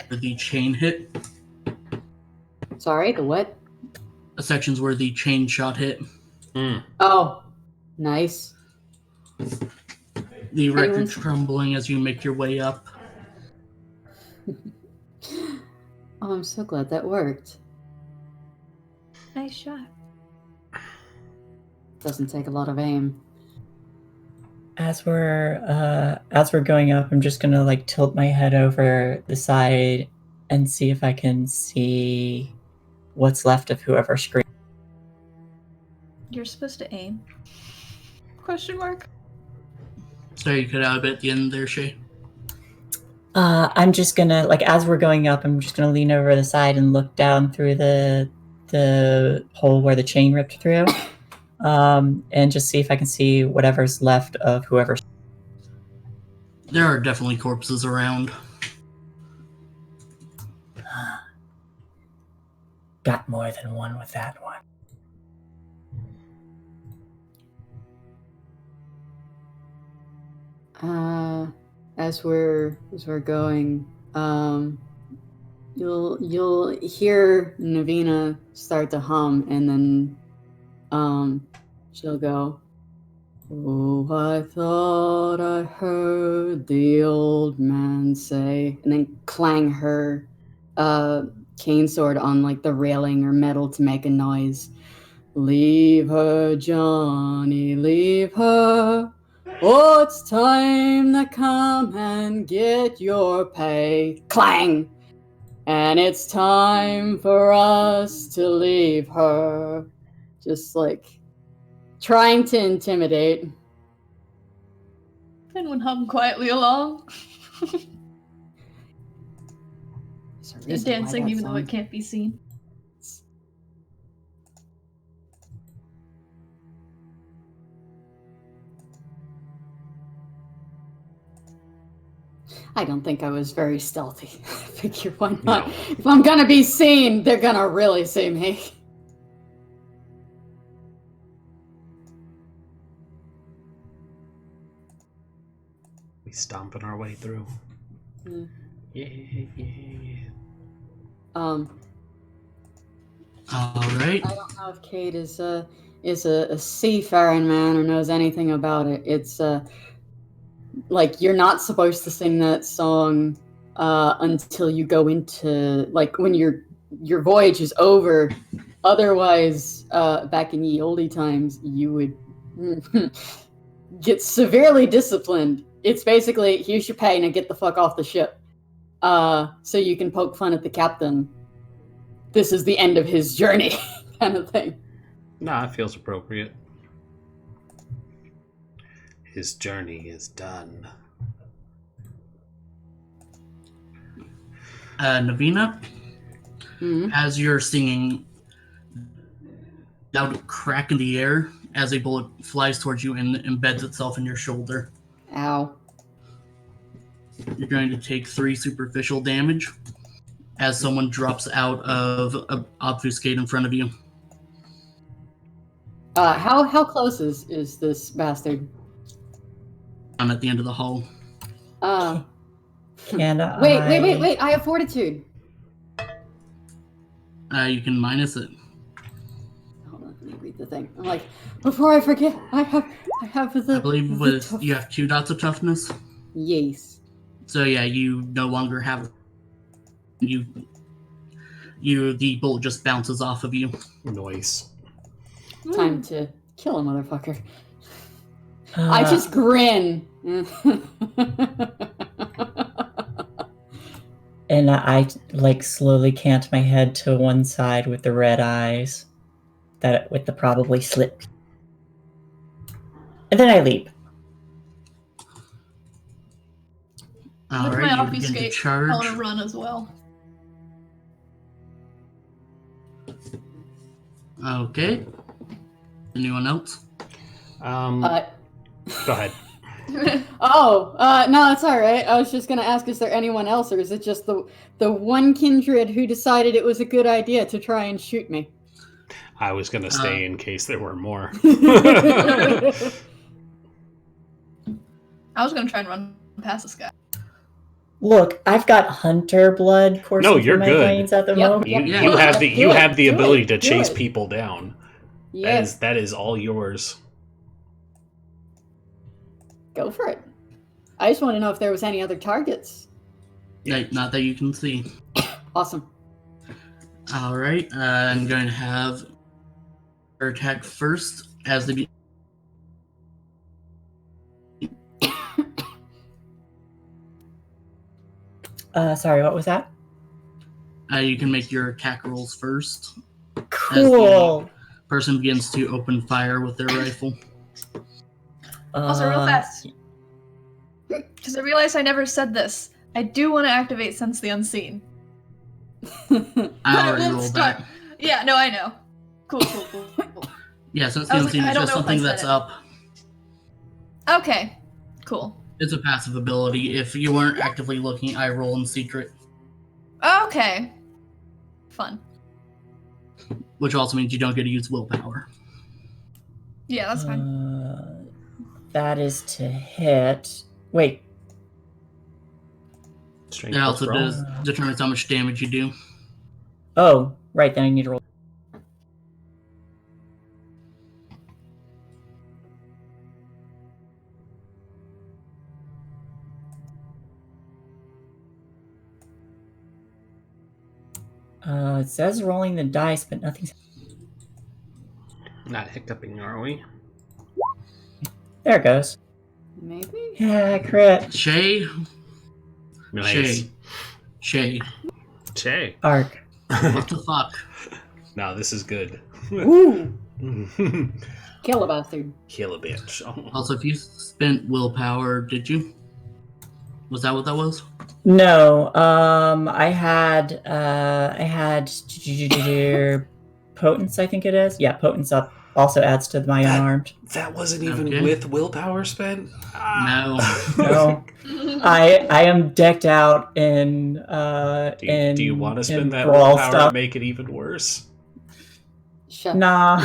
the chain hit. Sorry, the what? Sections where the chain shot hit. Mm. Oh, nice. The wreckage Anyone's- crumbling as you make your way up. Oh, I'm so glad that worked. Nice shot. Doesn't take a lot of aim. As we're going up, I'm just gonna like tilt my head over the side and see if I can see what's left of whoever screamed. You're supposed to aim. Question mark. Sorry, you cut out a bit at the end there, Shay. I'm just gonna like as we're going up, I'm just gonna lean over the side and look down through the hole where the chain ripped through, and just see if I can see whatever's left of whoever. There are definitely corpses around. Got more than one with that one. As we're going, you'll hear Navina start to hum, and then she'll go, "Oh, I thought I heard the old man say," and then clang her cane sword on like the railing or metal to make a noise. "Leave her, Johnny, leave her. Oh, it's time to come and get your pay." Clang! "And it's time for us to leave her." Just like trying to intimidate. Finn would hum quietly along. There's a And reason why dancing that even though song- it can't be seen. I don't think I was very stealthy. I figure why not? No. If I'm gonna be seen, they're gonna really see me. We stomping our way through. Mm. Yeah. Alright. I don't know if Kate is a seafaring man or knows anything about it. It's like you're not supposed to sing that song until you go into like when your voyage is over. Otherwise, back in ye olde times, you would get severely disciplined. It's basically, here's your pay, now get the fuck off the ship. So you can poke fun at the captain. This is the end of his journey, kind of thing. Nah, it feels appropriate. His journey is done. Navina, Mhm. as you're singing, loud crack in the air as a bullet flies towards you and embeds itself in your shoulder. Ow. You're going to take 3 superficial damage as someone drops out of an obfuscate in front of you. How close is this bastard? I'm at the end of the hall. Can Wait! I have fortitude. You can minus it. Hold on, let me read the thing. I'm like, before I forget, I have the. I believe you have 2 dots of toughness. Yes. So yeah, you no longer have the bullet just bounces off of you. Noise. Time to kill a motherfucker. I just grin. And I like slowly cant my head to one side with the red eyes, with the probably slit. And then I leap. With Alright, my you begin to obfuscate, charge. I want to run as well. Okay. Anyone else? Go ahead. No, it's all right. I was just gonna ask, is there anyone else, or is it just the one kindred who decided it was a good idea to try and shoot me? I was going to stay in case there were more. I was gonna try and run past this guy. Look, I've got hunter blood coursing you're through my good. veins at the moment. You have the ability to chase people down. Yes, That is all yours. go for it. I just want to know if there was any other targets. Not that you can see. Awesome. All right, I'm going to have her attack first as the. Sorry, what was that? You can make your attack rolls first. Cool. Person begins to open fire with their rifle. Also, real fast. Because I realized I never said this. I do want to activate Sense the Unseen. I already rolled that. Yeah, no, I know. Cool. Yeah, Sense I the was Unseen like, I is don't just know if I something said that's it. up. Okay, cool. It's a passive ability. If you weren't actively looking, I roll in secret. Okay. Fun. Which also means you don't get to use willpower. Yeah, that's fine. That is to hit. Wait. Strength It plus also brawl. determines how much damage you do. Oh, right. Then I need to roll. It says rolling the dice, but nothing's. Not hiccuping, are we? There it goes. Maybe? Yeah, crit. Shay? Nice. Shay. Arc. What the fuck? No, this is good. Woo! Kill a bastard. Kill a bitch. Also, if you spent willpower, did you? Was that what that was? No, I had potence, I think it is. Yeah, potence up also adds to my unarmed. That wasn't even Okay. with willpower spent? No. No. I am decked out in Do you want to spend that brawl willpower stuff. to make it even worse? Nah.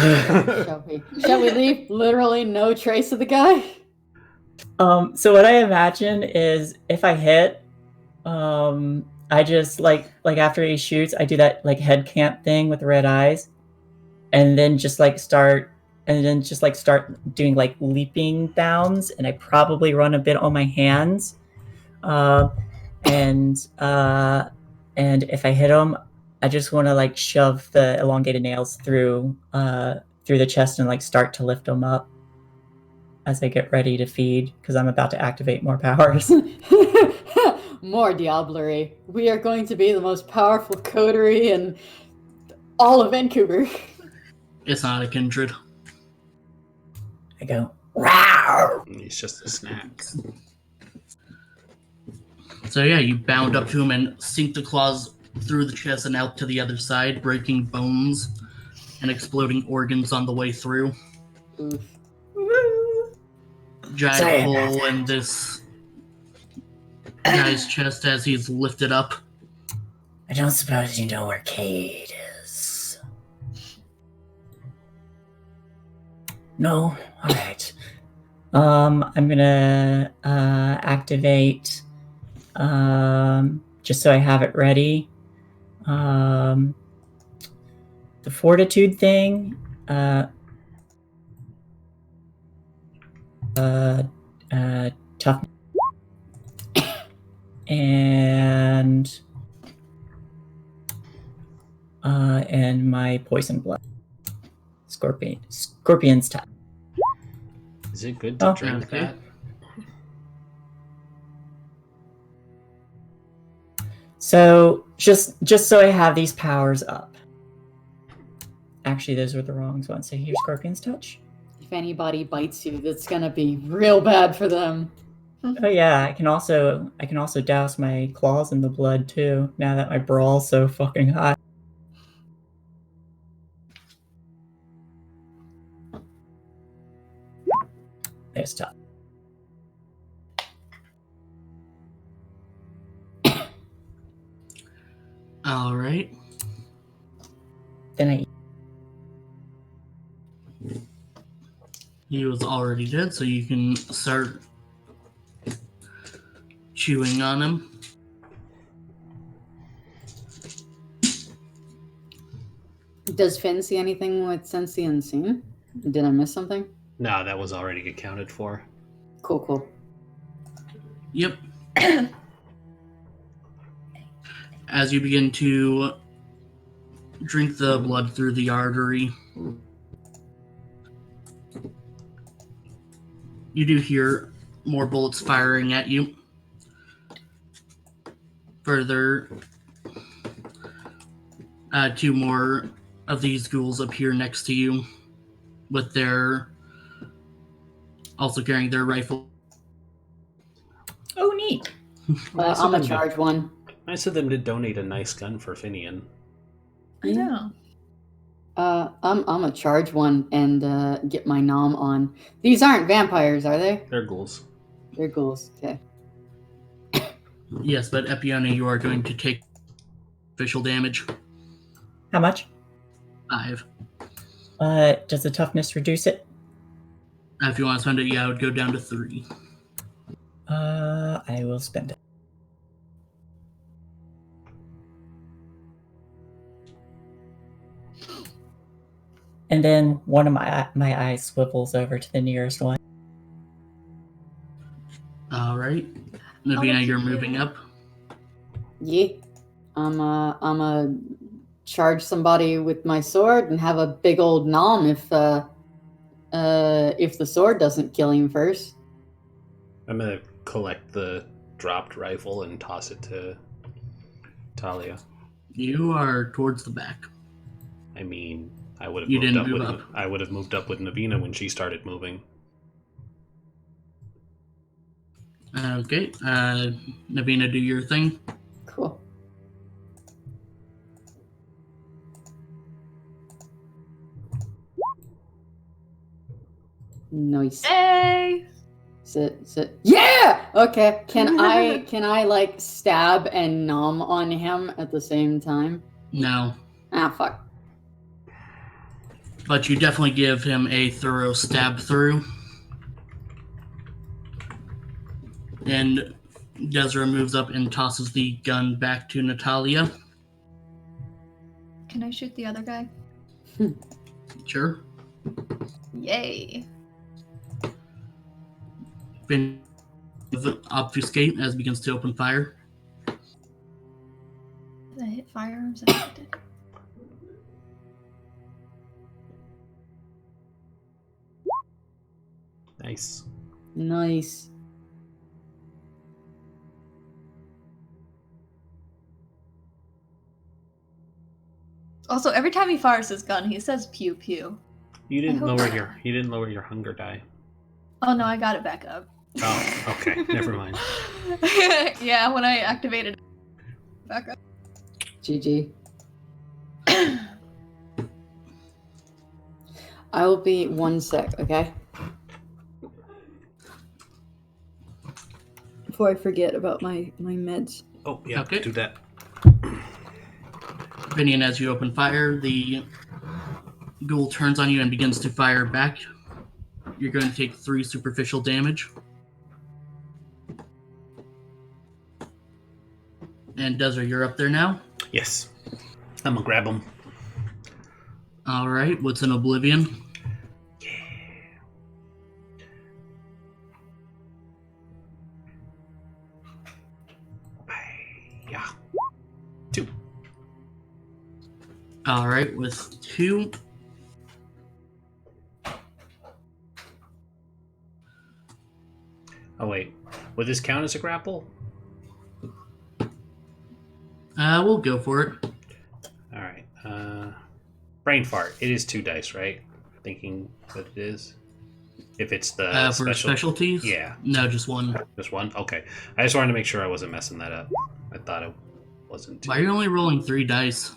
Shall we leave literally no trace of the guy? So what I imagine is if I hit, I just like after he shoots, I do that like head cant thing with the red eyes, and then just start doing like leaping bounds, and I probably run a bit on my hands, and if I hit him, I just want to like shove the elongated nails through the chest and like start to lift him up as I get ready to feed, because I'm about to activate more powers. More diablerie. We are going to be the most powerful coterie in all of Vancouver. It's not a kindred. I go, wow! He's just a snack. So yeah, you bound up to him and sink the claws through the chest and out to the other side, breaking bones and exploding organs on the way through. Oof. Giant hole in this guy's chest as he's lifted up. I don't suppose you know where Cade is. No? Alright. I'm gonna activate, just so I have it ready, the fortitude thing, tough, and my poison blood. Scorpion's touch. Is it good to drink okay. that? So just so I have these powers up. Actually, those were the wrong ones. So here's Scorpion's touch. If anybody bites you, that's gonna be real bad for them. Oh yeah, I can also douse my claws in the blood too. Now that my brawl's so fucking high. There's tough. All right. Then I He was already dead, so you can start chewing on him. Does Finn see anything with Sense the Unseen? Did I miss something? No, that was already accounted for. Cool. Yep. As you begin to drink the blood through the artery, you do hear more bullets firing at you. Further, two more of these ghouls appear next to you with their, also carrying their rifle. Oh, neat. Nice I'm of a them to- charge one. Nice of them to donate a nice gun for Finian. I know. I'm a charge one and get my nom on. These aren't vampires, are they? They're ghouls. They're ghouls. Okay. Yes, but Epione, you are going to take official damage. How much? 5. Does the toughness reduce it? If you want to spend it, yeah, I would go down to 3. I will spend it. And then one of my eyes swivels over to the nearest one. All right. Navina, you're moving up. Yeah. I'm a charge somebody with my sword and have a big old nom if the sword doesn't kill him first. I'm gonna collect the dropped rifle and toss it to Talia. You are towards the back. I mean, I would have You moved didn't up move with up. I would have moved up with Navina when she started moving. Okay. Navina, do your thing. Cool. Nice. Hey! Sit. Yeah. Okay. Can I like stab and nom on him at the same time? No. Ah, fuck. But you definitely give him a thorough stab through. And Desra moves up and tosses the gun back to Natalia. Can I shoot the other guy? Sure. Yay. Finn obfuscate as begins to open fire. Did I hit firearms? I think I did. Nice. Nice. Also, every time he fires his gun, he says pew pew. You didn't hope lower not. your hunger die. Oh no, I got it back up. Oh, okay. Never mind. Yeah, when I activated it back up. GG. I will be 1 sec, okay? Before I forget about my meds. Oh yeah, Okay. do that. Finian, as you open fire, the ghoul turns on you and begins to fire back. You're going to take 3 superficial damage. And Desert, you're up there now. Yes. I'm gonna grab him. All right. What's in Oblivion? Yeah. 2. All right. With 2. Oh wait. Would this count as a grapple? We'll go for it. All right. Brain fart. It is 2 dice, right? Thinking that it is. If it's the For specialties? Yeah. No, just 1. Just 1. Okay. I just wanted to make sure I wasn't messing that up. I thought it wasn't 2. Why are you only rolling 3 dice?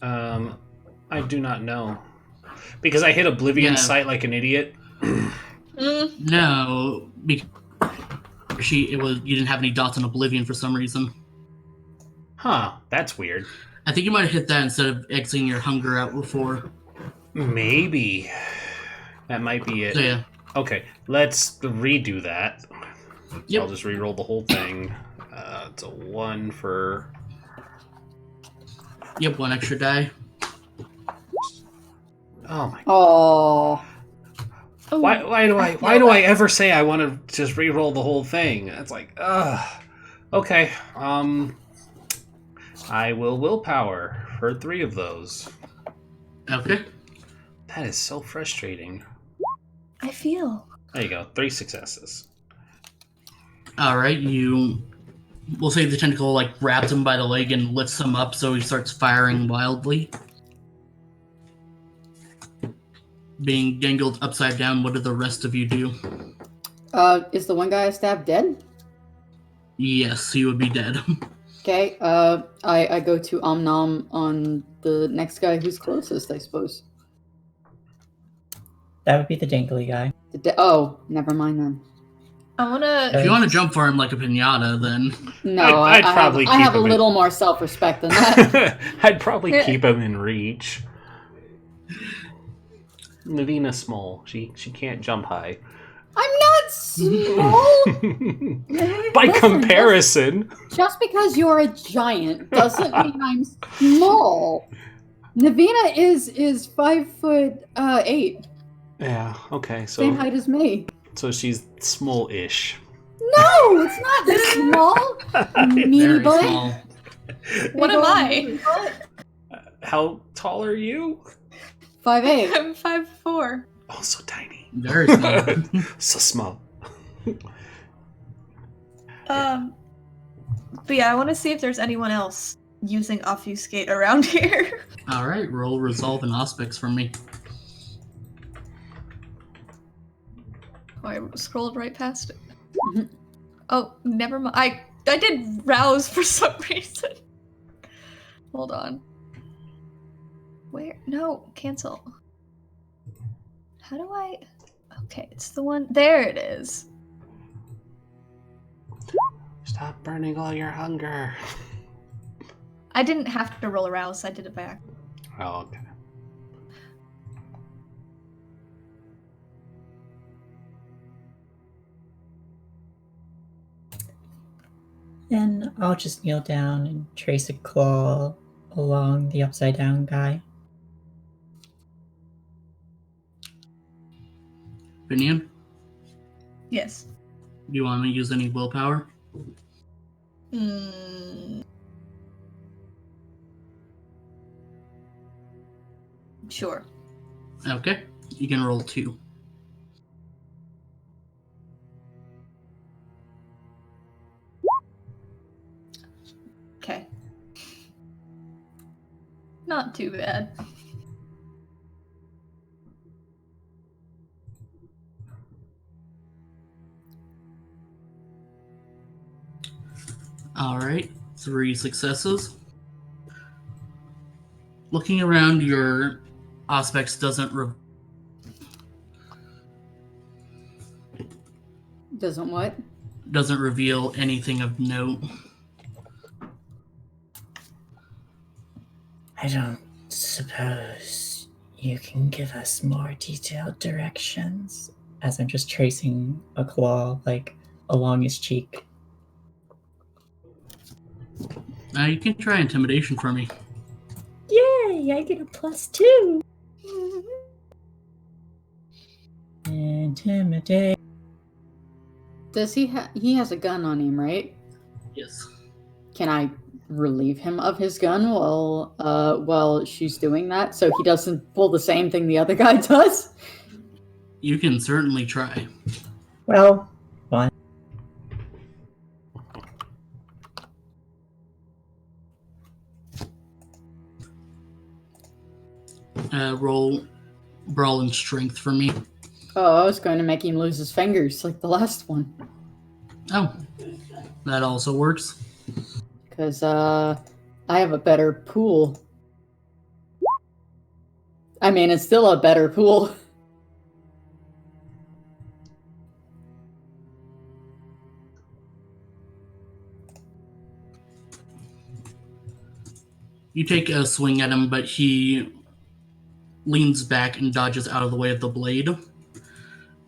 I do not know. Because I hit Oblivion Yeah. sight like an idiot. No, because you didn't have any dots in Oblivion for some reason. Huh, that's weird. I think you might have hit that instead of exiting your hunger out before. Maybe. That might be it. So yeah. Okay, let's redo that. Yep. I'll just re-roll the whole thing. It's a 1 for... Yep, 1 extra die. Oh my... Oh. Why do I ever say I want to just re-roll the whole thing? It's like, ugh. Okay, I will willpower for 3 of those. Okay. That is so frustrating. I feel. There you go, 3 successes. Alright, we'll say the tentacle like grabs him by the leg and lifts him up so he starts firing wildly. Being dangled upside down, what do the rest of you do? Is the one guy I stabbed dead? Yes, he would be dead. Okay, I go to Om on the next guy who's closest, I suppose. That would be the dangly guy. Oh, never mind then. I wanna. If you want to jump for him like a pinata, then... No, I'd I probably have, I have keep a him little more self-respect than that. I'd probably keep him in reach. Navina's small. She can't jump high. I'm not small! By Listen, comparison. Just because you're a giant doesn't mean I'm small. Navina is 5'8". Yeah, okay, so Same height as me. so she's small-ish. No, it's not this small. Meaty Very butt. small. What Big am old I? meaty butt. How tall are you? 5'8". I'm 5'4". Oh, so tiny. Very small. So small. But yeah, I want to see if there's anyone else using obfuscate around here. Alright, roll resolve and aspects for me. Oh, I scrolled right past it. Oh, never mind. I did rouse for some reason. Hold on. Where? No, cancel. How do I? Okay, it's the one. There it is. Stop burning all your hunger. I didn't have to roll a rouse. I did it back. Oh, okay. Then I'll just kneel down and trace a claw along the upside down guy. Finian, Yes. do you want me to use any willpower? Sure. Okay, you can roll 2. Okay. Not too bad. Alright, 3 successes. Looking around, your aspects doesn't Doesn't what? doesn't reveal anything of note. I don't suppose you can give us more detailed directions, as I'm just tracing a claw like along his cheek. You can try intimidation for me. Yay! I get a +2. Intimidate. Does he he has a gun on him, right? Yes. Can I relieve him of his gun while she's doing that so he doesn't pull the same thing the other guy does? You can certainly try. Well, one. Roll brawl and strength for me. Oh, I was going to make him lose his fingers like the last one. Oh, that also works. Because I have a better pool. I mean, it's still a better pool. You take a swing at him, but he leans back and dodges out of the way of the blade,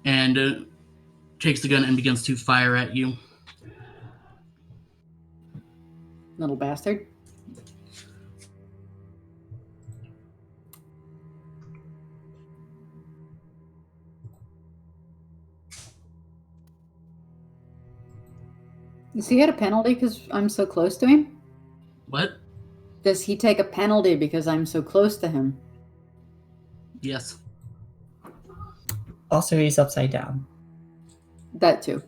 and takes the gun and begins to fire at you. Little bastard. Does he get a penalty because I'm so close to him? What? Does he take a penalty because I'm so close to him? Yes. Also, he's upside down. That too.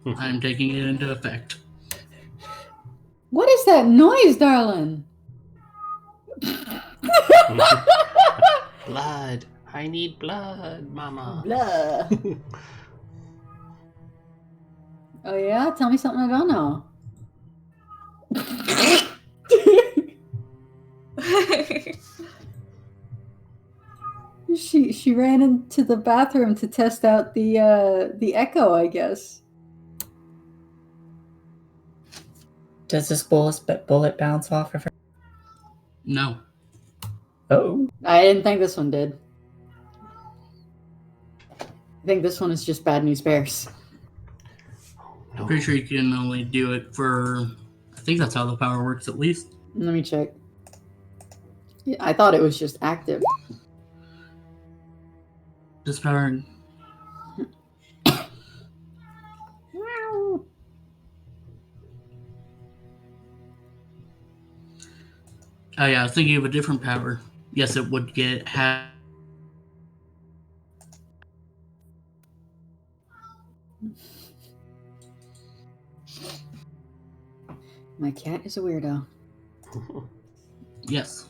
I'm taking it into effect. What is that noise, darling? Blood. I need blood, mama. Blah. Oh yeah? Tell me something I don't know. She ran into the bathroom to test out the echo, I guess. Does this bullet bounce off of her? No. Oh. I didn't think this one did. I think this one is just bad news bears. I'm pretty sure you can only do it for... I think that's how the power works, at least. Let me check. Yeah, I thought it was just active. This power... Oh yeah, I was thinking of a different power. Yes, it would get half... My cat is a weirdo. Yes.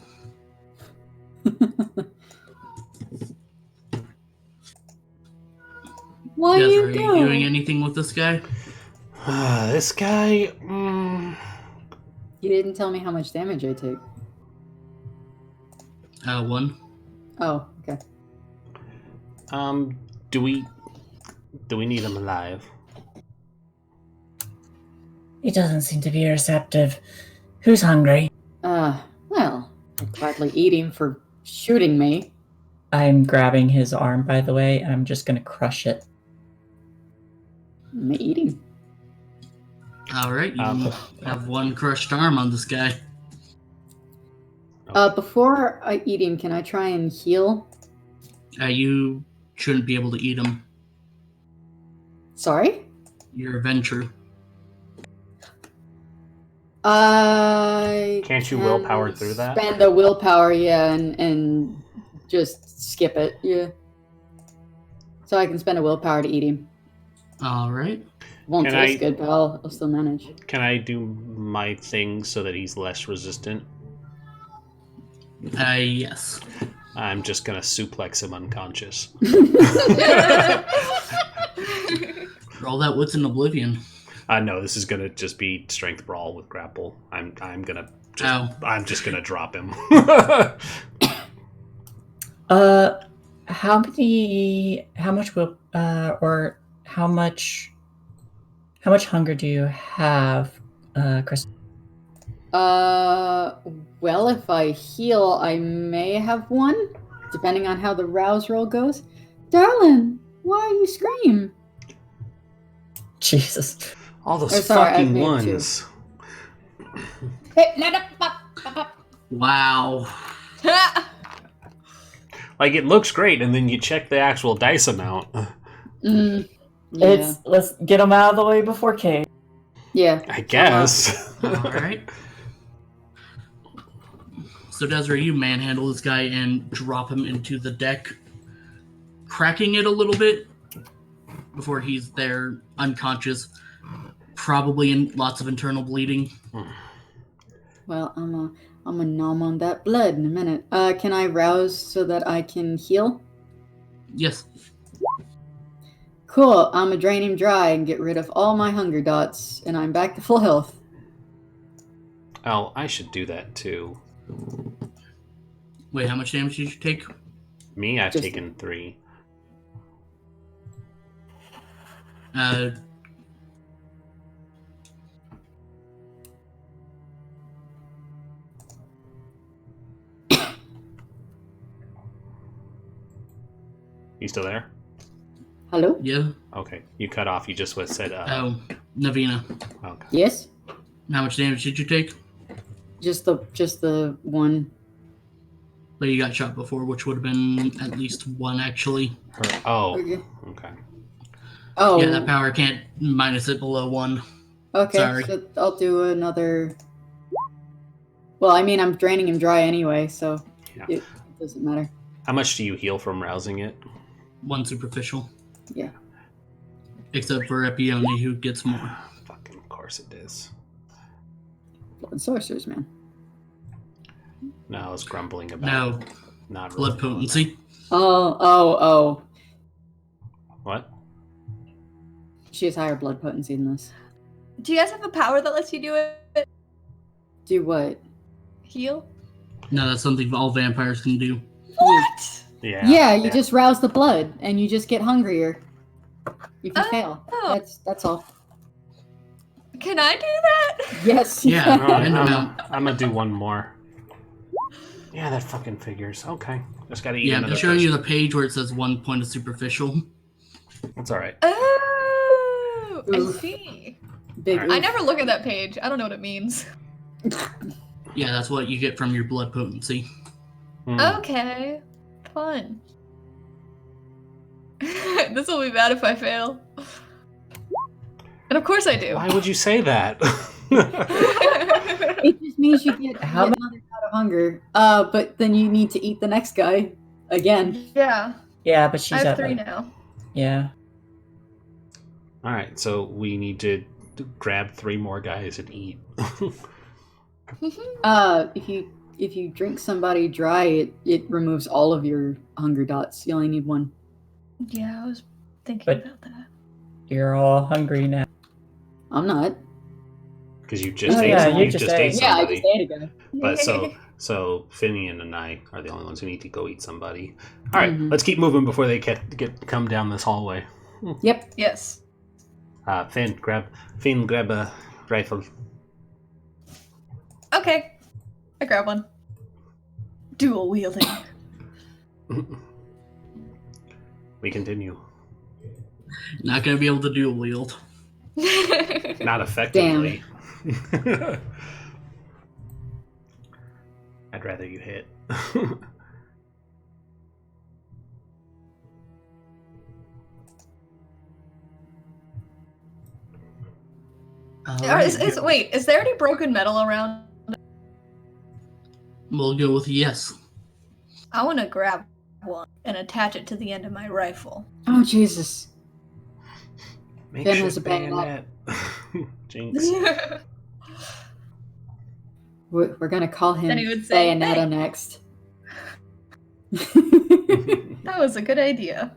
What are Yes, you are you doing? doing anything with this guy? This guy. You didn't tell me how much damage I take. 1. Oh, okay. Do we need him alive? He doesn't seem to be receptive. Who's hungry? Well, I'd gladly eat him for shooting me. I'm grabbing his arm, by the way, and I'm just gonna crush it. I'm gonna eat him. Alright, you have 1 crushed arm on this guy. Before I eat him, can I try and heal? You shouldn't be able to eat him. Sorry? You're a venture. I Can't you can willpower through that? Spend a willpower, yeah, and just skip it, yeah. So I can spend a willpower to eat him. Alright. Won't Can taste I- good, but I'll still manage. Can I do my thing so that he's less resistant? Yes. I'm just gonna suplex him unconscious. Roll that wits in oblivion. No, this is gonna just be strength brawl with grapple. I'm just gonna drop him. How much hunger do you have, Chris? Well, if I heal, I may have 1, depending on how the rouse roll goes. Darling, why you scream? Jesus. All those Oh, sorry, I've fucking made ones. Wow. Like, it looks great, and then you check the actual dice amount. Yeah. Let's get him out of the way before Kate. Yeah. I guess. Alright. So Desiree, you manhandle this guy and drop him into the deck, cracking it a little bit before he's there unconscious, probably in lots of internal bleeding. Well, I'm gonna nom on that blood in a minute. Can I rouse so that I can heal? Yes. Cool. I'm gonna drain him dry and get rid of all my hunger dots, and I'm back to full health. Oh, I should do that too. Wait, how much damage did you take? Me, I've Just- taken 3. You still there? Hello? Yeah. Okay. You cut off. You just said, Oh, Navina. okay. Yes? How much damage did you take? Just the one. But you got shot before, which would have been at least one, actually. Okay. Okay. Oh. Yeah, that power can't minus it below 1. Okay, Sorry. so I'll do another. Well, I mean, I'm draining him dry anyway, so Yeah. it doesn't matter. How much do you heal from rousing it? 1 superficial. Yeah. Except for Epione, who gets more. Fucking of course it is. Blood sorcerers, man. No, I was grumbling about No, not really blood knowing potency. Oh. that. What? She has higher blood potency than this. Do you guys have a power that lets you do it? Do what? Heal? No, that's something all vampires can do. What? Yeah, you just rouse the blood, and you just get hungrier. If you fail. Oh. That's all. Can I do that? Yes. Yeah. All right, And I'm gonna do one more. Yeah, that fucking figures. Okay. Just gotta eat Yeah, I'm another just showing you person. the page where it says 1 point of superficial. That's alright. Oh, I Oof. see. Big. Alright. I oof. never look at that page. I don't know what it means. Yeah, that's what you get from your blood potency. Okay. Fun. This will be bad if I fail. And of course I do. Why would you say that? It just means you get How another bout of hunger. But then you need to eat the next guy again. Yeah. Yeah, but she's I have at 3 like, now. yeah. Alright, so we need to grab 3 more guys and eat. If you drink somebody dry, it removes all of your hunger dots. You only need 1. Yeah, I was thinking But- about that. You're all hungry now. I'm not. Because you just Oh, ate yeah, somebody. you You just just ate. ate Yeah, I somebody. just ate a guy. But so Finian and I are the only ones who need to go eat somebody. All right, Mhm. let's keep moving before they come down this hallway. Yep. Yes. Finn, grab a rifle. Okay. I grab one. Dual wielding. We continue. Not gonna be able to dual wield. Not effectively. I'd rather you hit. Wait, is there any broken metal around? We'll go with yes. I want to grab one and attach it to the end of my rifle. Oh Jesus. Make Finn sure has a bayonet. Jinx. We're gonna call him Then he would say, Bayonetta "Hey." next. That was a good idea.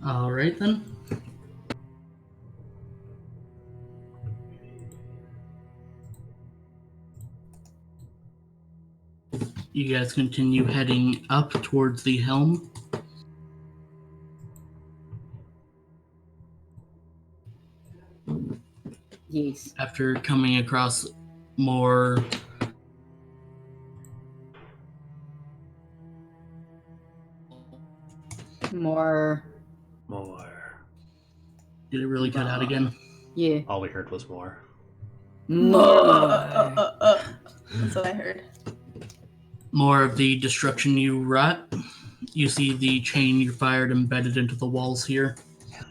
All right then. You guys continue heading up towards the helm. Yes. After coming across more More. Did it really cut out again? Yeah. All we heard was more. More. That's what I heard. More of the destruction you wrought. You see the chain you fired embedded into the walls here. Hell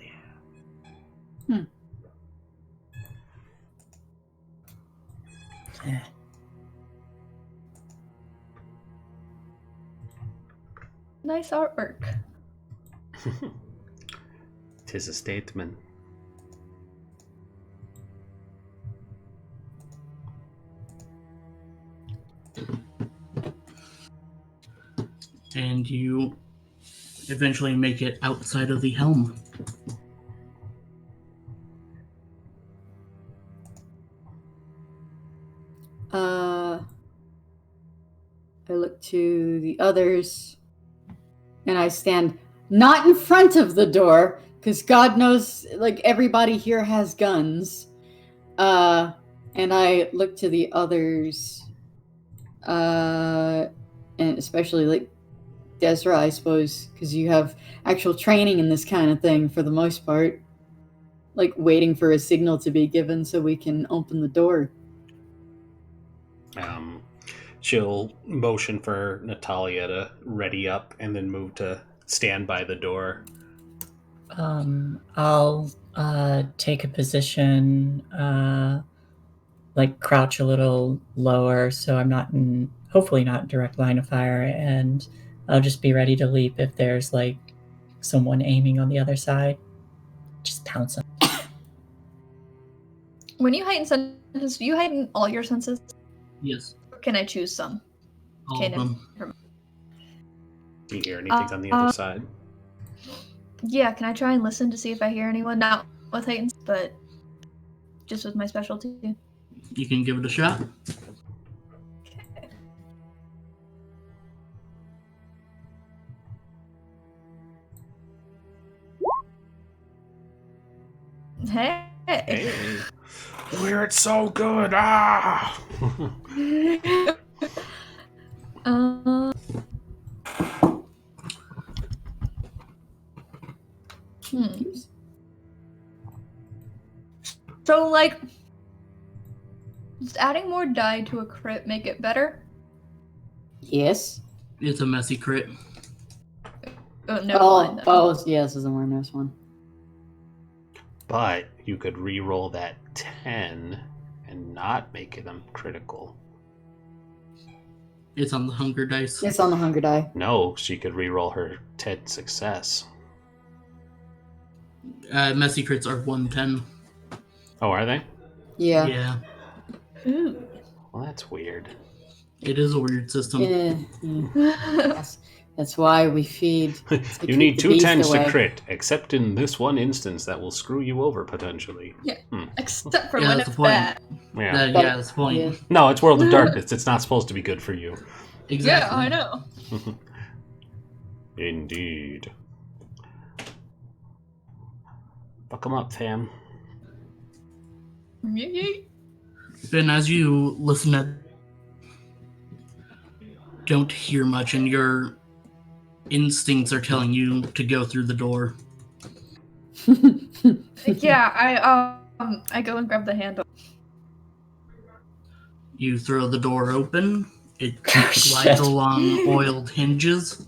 yeah. Nice artwork. 'Tis a statement. And you eventually make it outside of the helm. I look to the others, and I stand not in front of the door, because God knows, like, everybody here has guns. And I look to the others, and especially like Desra, I suppose, because you have actual training in this kind of thing for the most part. Like waiting for a signal to be given so we can open the door. She'll motion for Natalia to ready up and then move to stand by the door. I'll take a position, like crouch a little lower, so I'm not hopefully not in direct line of fire, and I'll just be ready to leap if there's like someone aiming on the other side. Just pounce them. When you heighten senses, do you heighten all your senses? Yes. Or can I choose some? All Okay, of them. Do you hear anything on the other side? Yeah, can I try and listen to see if I hear anyone? Not with heightens, but just with my specialty. You can give it a shot. Hey. Hey. We're so good! Ah! So, like, does adding more die to a crit make it better? Yes. It's a messy crit. Oh, never mind then. Yes, is a more nice one. But you could re-roll that 10 and not make it critical. It's on the hunger dice. It's on the hunger die. No, she could re-roll her 10 success. Messy crits are 110. Oh, are they? Yeah. Yeah. Ooh. Well, that's weird. It is a weird system. Yeah. That's why we feed. You need 2 10s to crit, except in this one instance that will screw you over potentially. Yeah. Except for Yeah, when that's it's the point. bad. Yeah. That's the point. Yeah. No, it's World of Darkness. It's not supposed to be good for you. Exactly. Yeah, I know. Indeed. Fuck 'em up, fam. Yeet. Ben, as you listen at, don't hear much, and your instincts are telling you to go through the door. Yeah, I go and grab the handle. You throw the door open. It Oh, glides shit. along oiled hinges,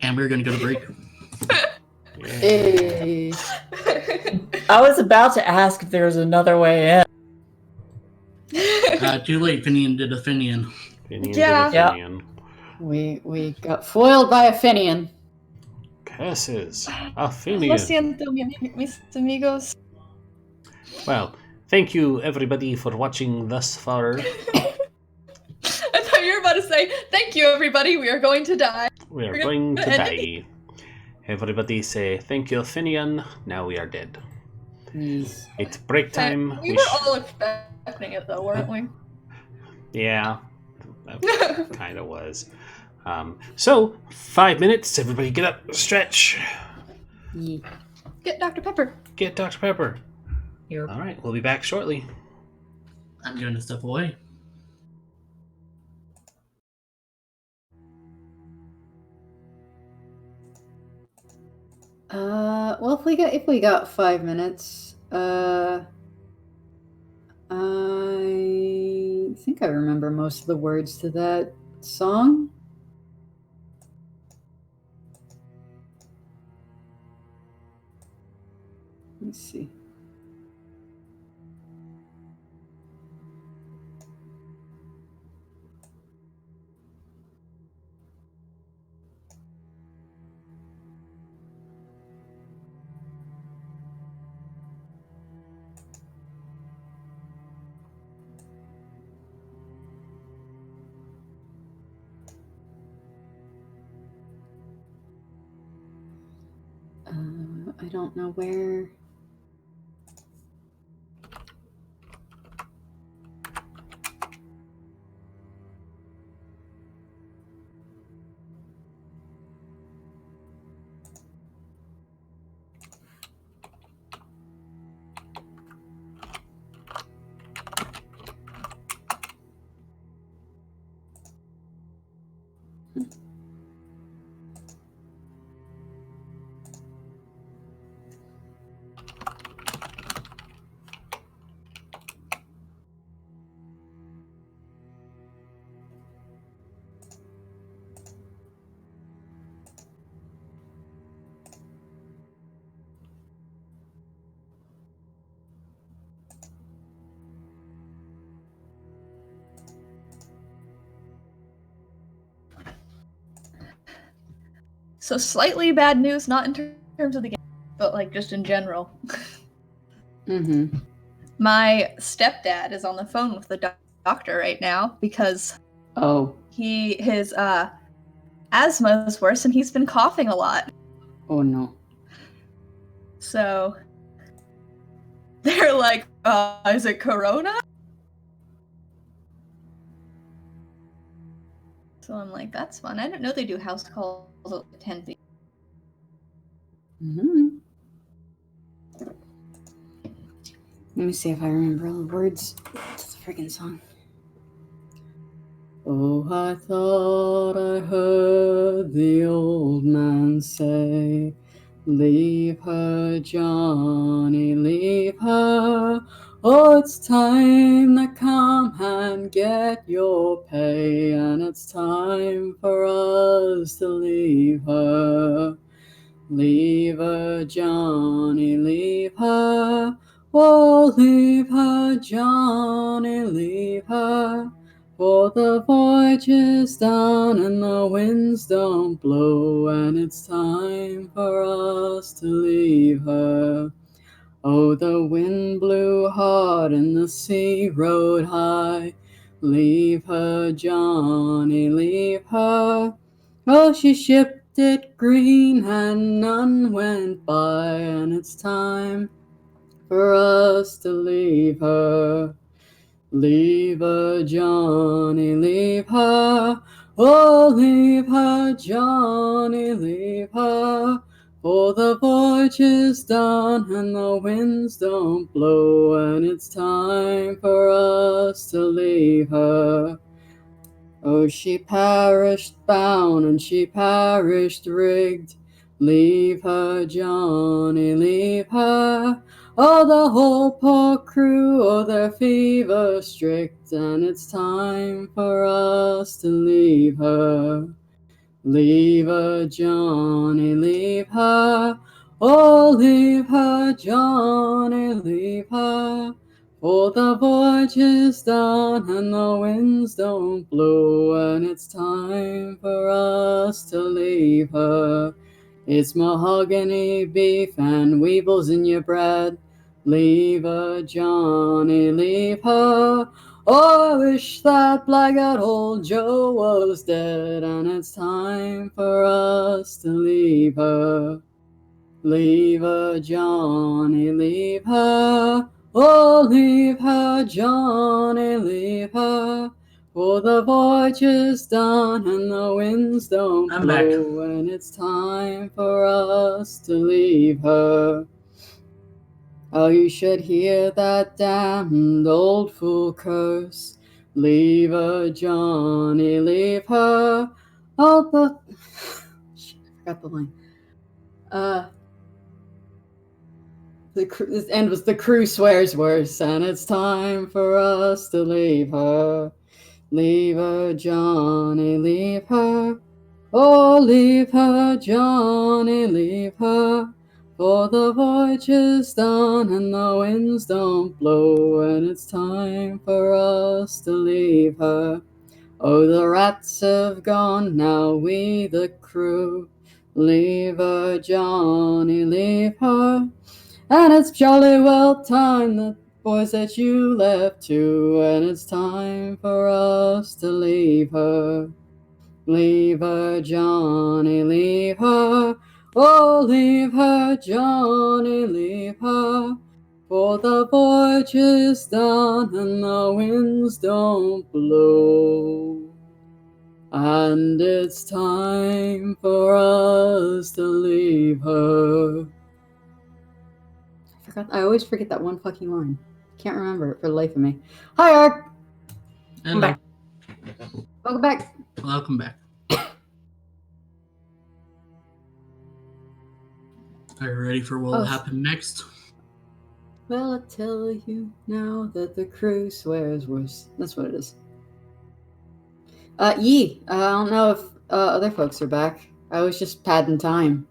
and we're gonna go to break. Hey. I was about to ask if there was another way in. Too late. Finian did a Finian. Yeah. Finian. We got foiled by a Finian. Curses. A Lo Finian. siento, mis amigos. Well, thank you everybody for watching thus far. I thought you were about to say, thank you, everybody. We are going to die. We are We're going to gonna die. Everybody say, thank you, Finian. Now we are dead. Yes. It's break time. We were all expecting it, though, weren't we? Yeah, that kind of was. So, 5 minutes. Everybody get up, stretch. Yeah. Get Dr. Pepper. Get Dr. Pepper. You're All right, we'll be back shortly. I'm going to step away. Well, if we got 5 minutes, I think I remember most of the words to that song. Let's see. I don't know where. So slightly bad news, not in terms of the game, but like just in general. Mm-hmm. My stepdad is on the phone with the doctor right now because Oh. his asthma is worse and he's been coughing a lot. Oh no. So they're like, is it corona? So I'm like, that's fun. I didn't know they do house calls at 10. Mm-hmm. Let me see if I remember all the words to the freaking song. Oh, I thought I heard the old man say, leave her, Johnny, leave her. Oh, it's time to come and get your pay, and it's time for us to leave her. Leave her, Johnny, leave her. Oh, leave her, Johnny, leave her. For the voyage is done and the winds don't blow, and it's time for us to leave her. Oh, the wind blew hard and the sea rode high. Leave her, Johnny, leave her. Oh, she shipped it green and none went by, and it's time for us to leave her. Leave her, Johnny, leave her. Oh, leave her, Johnny, leave her. For the voyage is done and the winds don't blow, and it's time for us to leave her. Oh, she perished bound and she perished rigged. Leave her, Johnny, leave her. Oh, the whole poor crew, oh, they're fever strict, and it's time for us to leave her. Leave her, Johnny, leave her. Oh, leave her, Johnny, leave her. For the voyage is done and the winds don't blow, and it's time for us to leave her. It's mahogany beef and weevils in your bread. Leave her, Johnny, leave her. Oh, I wish that black-eyed old Joe was dead, and it's time for us to leave her. Leave her, Johnny, leave her. Oh, leave her, Johnny, leave her. For the voyage is done and the winds don't I'm blow, and it's time for us to leave her. Oh, you should hear that damned old fool curse. Leave her, Johnny, leave her. Oh, the... Shit, I forgot the line. This end was the crew swears worse, and it's time for us to leave her. Leave her, Johnny, leave her. Oh, leave her, Johnny, leave her. For the voyage is done and the winds don't blow, and it's time for us to leave her. Oh, the rats have gone, now we the crew. Leave her, Johnny, leave her. And it's jolly well timed, the boys that you left too, and it's time for us to leave her. Leave her, Johnny, leave her. Oh, leave her, Johnny, leave her. For the voyage is done and the winds don't blow. And it's time for us to leave her. I always forget that one fucking line. Can't remember it for the life of me. Hi, Ark! Hello. Welcome back. Welcome back. Are you ready for what will happen next? Well, I tell you now that the crew swears worse. That's what it is. I don't know if other folks are back. I was just padding time.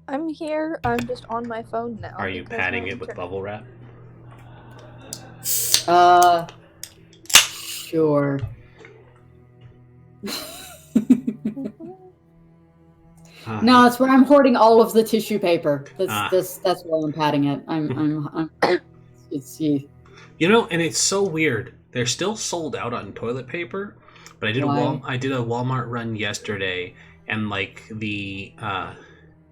I'm here. I'm just on my phone now. Are you because patting my it with internet- bubble wrap? Sure. No, it's where I'm hoarding all of the tissue paper. That's why I'm patting it. It's you. You know, and it's so weird. They're still sold out on toilet paper, but I did a Walmart run yesterday, and like the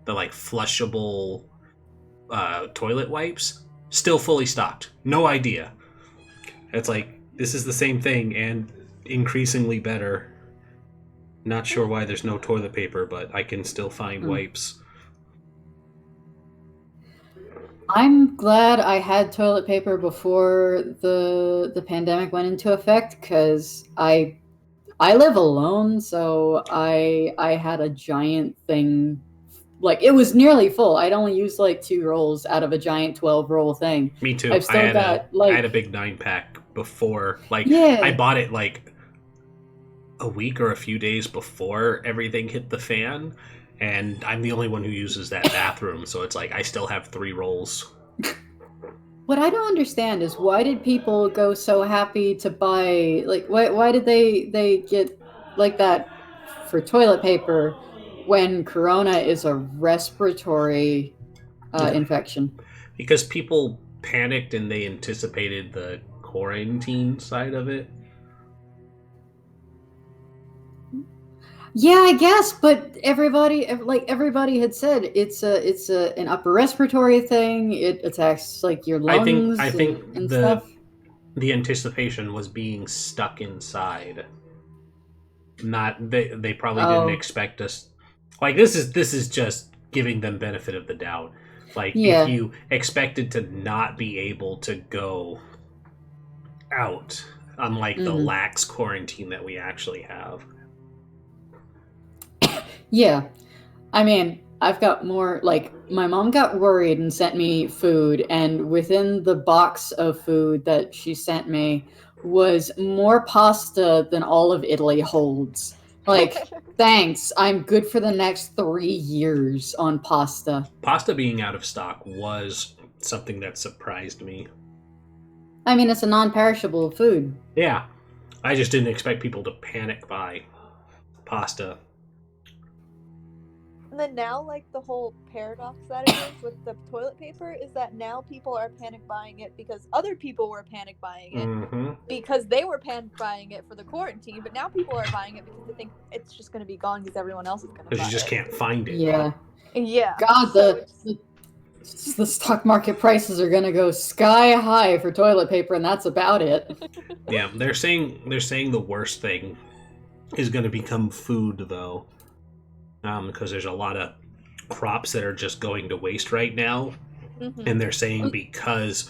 like flushable toilet wipes still fully stocked. No idea. It's like this is the same thing and increasingly better. Not sure why there's no toilet paper, but I can still find wipes. I'm glad I had toilet paper before the pandemic went into effect, because I live alone, so I had a giant thing. Like, it was nearly full. I'd only used like 2 rolls out of a giant 12-roll thing. Me too. I've still I got had a big 9-pack before. Like, Yeah. I bought it like a week or a few days before everything hit the fan, and I'm the only one who uses that bathroom, so it's like I still have 3 rolls. What I don't understand is, why did people go so happy to buy, like, why did they get like that for toilet paper when corona is a respiratory infection? Because people panicked and they anticipated the quarantine side of it. Yeah, I guess, but everybody had said it's an upper respiratory thing. It attacks like your lungs. I think and the stuff. the anticipation was being stuck inside. Not they probably didn't expect us. Like, this is just giving them benefit of the doubt. Like, if you expected to not be able to go out, unlike the lax quarantine that we actually have. Yeah. I mean, I've got more, like, my mom got worried and sent me food, and within the box of food that she sent me was more pasta than all of Italy holds. Like, thanks. I'm good for the next 3 years on pasta. Pasta being out of stock was something that surprised me. I mean, it's a non-perishable food. Yeah. I just didn't expect people to panic buy pasta. And then now, like, the whole paradox that it is with the toilet paper is that now people are panic buying it because other people were panic buying it because they were panic buying it for the quarantine, but now people are buying it because they think it's just going to be gone because everyone else is going to buy it. Because you just can't find it. Yeah. Yeah. God, the stock market prices are going to go sky high for toilet paper, and that's about it. Yeah, they're saying the worst thing is going to become food, though. Because there's a lot of crops that are just going to waste right now. And they're saying because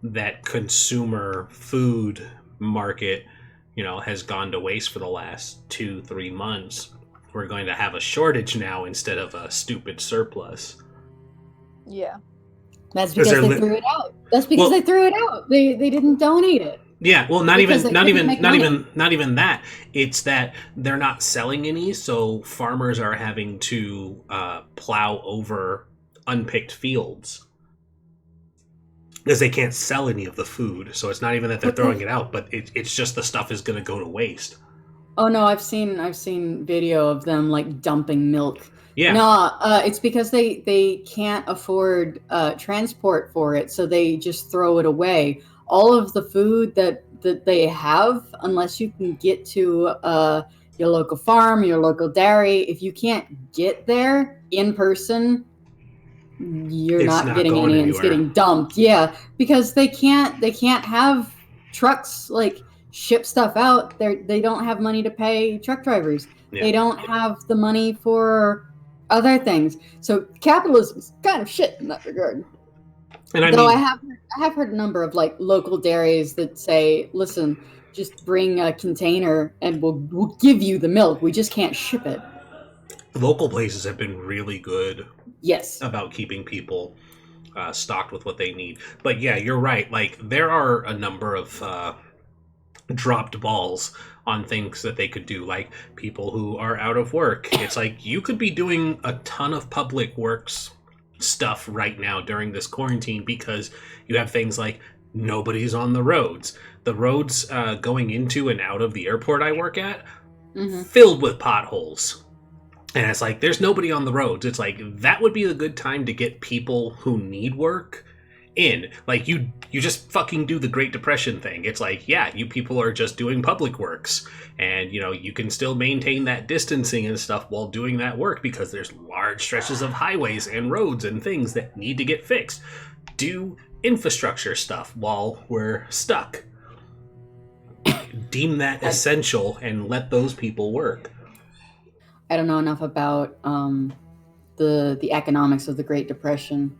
that consumer food market, has gone to waste for the last 2-3 months, we're going to have a shortage now instead of a stupid surplus. Yeah. That's because they threw it out. That's because they threw it out. They didn't donate it. Yeah, well, not even that. It's that they're not selling any, so farmers are having to plow over unpicked fields because they can't sell any of the food. So it's not even that they're throwing it out, but it's just the stuff is going to go to waste. Oh no, I've seen video of them like dumping milk. Yeah. No, it's because they can't afford transport for it, so they just throw it away. All of the food that they have, unless you can get to your local farm, your local dairy, if you can't get there in person, you're not getting any, and it's getting dumped. Yeah, because they can't have trucks like ship stuff out. They don't have money to pay truck drivers. Yeah. They don't have the money for other things. So capitalism is kind of shit in that regard. And I have heard a number of like local dairies that say, listen, just bring a container and we'll give you the milk. We just can't ship it. local places have been really good Yes. about keeping people stocked with what they need. But yeah, you're right. Like, there are a number of dropped balls on things that they could do, like people who are out of work. It's like, you could be doing a ton of public works stuff right now during this quarantine because you have things like nobody's on the roads. The roads going into and out of the airport I work at, filled with potholes. And it's like, there's nobody on the roads. It's like, that would be a good time to get people who need work in. Like, you just fucking do the Great Depression thing. It's like, yeah, you people are just doing public works. And, you can still maintain that distancing and stuff while doing that work because there's large stretches of highways and roads and things that need to get fixed. Do infrastructure stuff while we're stuck. Deem that essential and let those people work. I don't know enough about the economics of the Great Depression.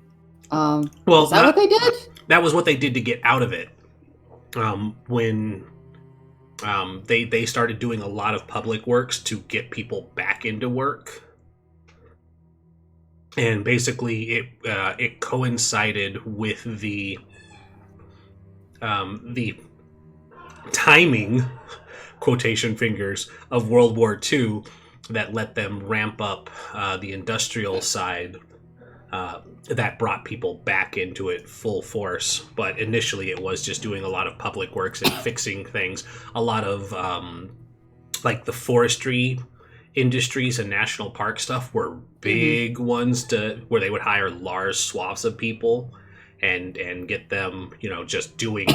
Well, is that what they did? That was what they did to get out of it. When they started doing a lot of public works to get people back into work, and basically it coincided with the timing, quotation fingers, of World War II that let them ramp up the industrial side. That brought people back into it full force. But initially it was just doing a lot of public works and fixing things. A lot of like the forestry industries and national park stuff were big ones where they would hire large swaths of people and get them, just doing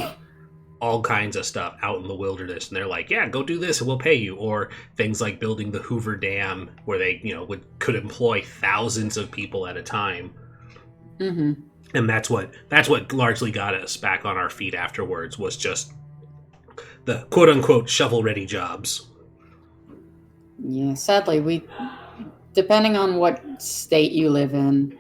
all kinds of stuff out in the wilderness. And they're like, yeah, go do this and we'll pay you. Or things like building the Hoover Dam where they, could employ thousands of people at a time. And that's what largely got us back on our feet afterwards, was just the quote unquote shovel ready jobs. Yeah, sadly, depending on what state you live in,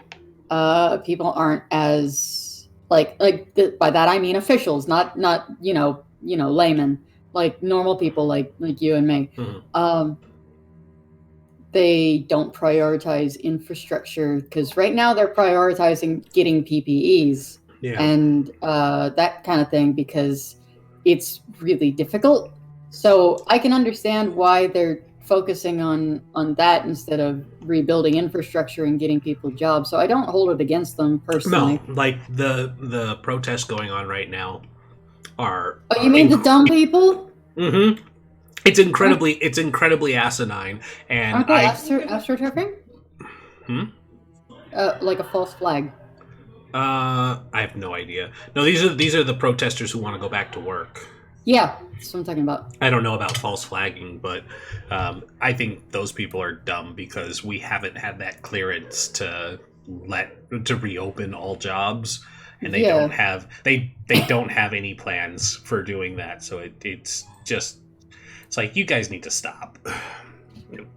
people aren't as by that I mean officials, not laymen, like normal people like you and me. They don't prioritize infrastructure because right now they're prioritizing getting PPEs and that kind of thing because it's really difficult. So I can understand why they're focusing on that instead of rebuilding infrastructure and getting people jobs. So I don't hold it against them personally. No, like the protests going on right now are... Oh, you mean the dumb people? Mm-hmm. It's incredibly asinine, and aren't they astroturfing? Like a false flag. I have no idea. No, these are the protesters who want to go back to work. Yeah, that's what I'm talking about. I don't know about false flagging, but I think those people are dumb because we haven't had that clearance to reopen all jobs, and they don't have any plans for doing that. So it's like, you guys need to stop. You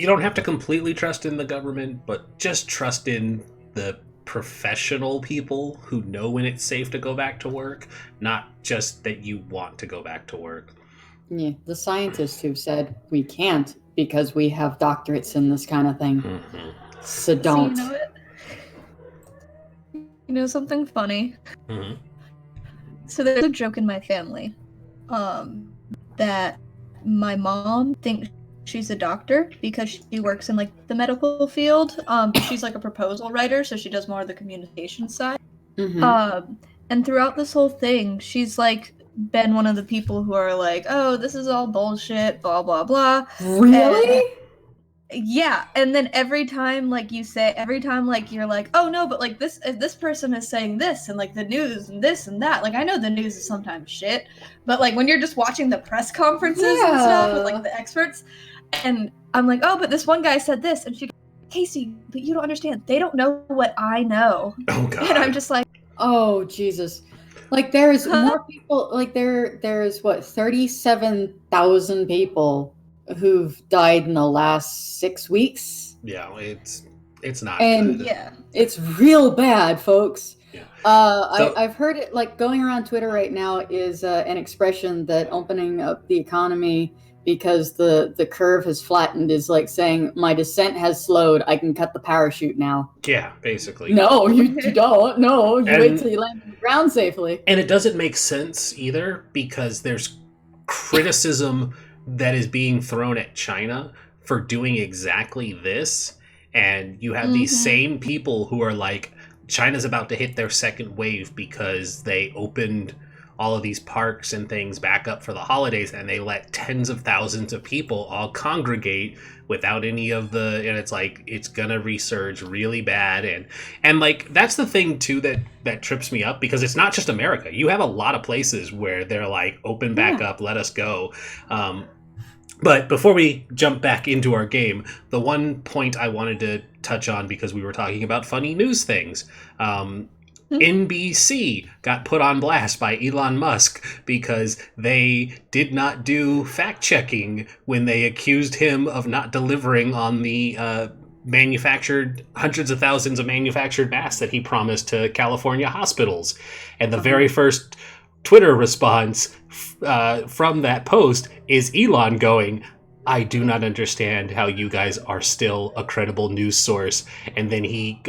don't have to completely trust in the government, but just trust in the professional people who know when it's safe to go back to work, not just that you want to go back to work. Yeah, the scientists who said we can't because we have doctorates in this kind of thing. So don't. So you know something funny? So there's a joke in my family that my mom thinks she's a doctor because she works in the medical field. She's like a proposal writer, so she does more of the communication side. And throughout this whole thing, she's been one of the people who are like, "Oh, this is all bullshit," blah blah blah. Really? Yeah, and then every time you're like, "Oh no, but this person is saying this and the news and this and that." I know the news is sometimes shit, but when you're just watching the press conferences and stuff with the experts, and I'm like, "Oh, but this one guy said this," and she goes, "Casey, but you don't understand. They don't know what I know." Oh God. And I'm just like, "Oh Jesus." There's more people, there's 37,000 people who've died in the last 6 weeks. Yeah, it's not and good. Yeah, it's real bad, folks. Yeah. I've heard it going around Twitter right now is an expression that opening up the economy because the curve has flattened is like saying my descent has slowed. I can cut the parachute now. Yeah, basically. No, you don't. No, you And- wait till you land on the ground safely. And it doesn't make sense either because there's criticism that is being thrown at China for doing exactly this. And you have these same people who are like, China's about to hit their second wave because they opened all of these parks and things back up for the holidays and they let tens of thousands of people all congregate without any of the, and it's like, it's gonna resurge really bad. And like, that's the thing too that trips me up, because it's not just America. You have a lot of places where they're like, open back up, let us go. But before we jump back into our game, the one point I wanted to touch on, because we were talking about funny news things, NBC got put on blast by Elon Musk because they did not do fact-checking when they accused him of not delivering on the manufactured hundreds of thousands of manufactured masks that he promised to California hospitals. And the very first Twitter response from that post is Elon going, I do not understand how you guys are still a credible news source. And then he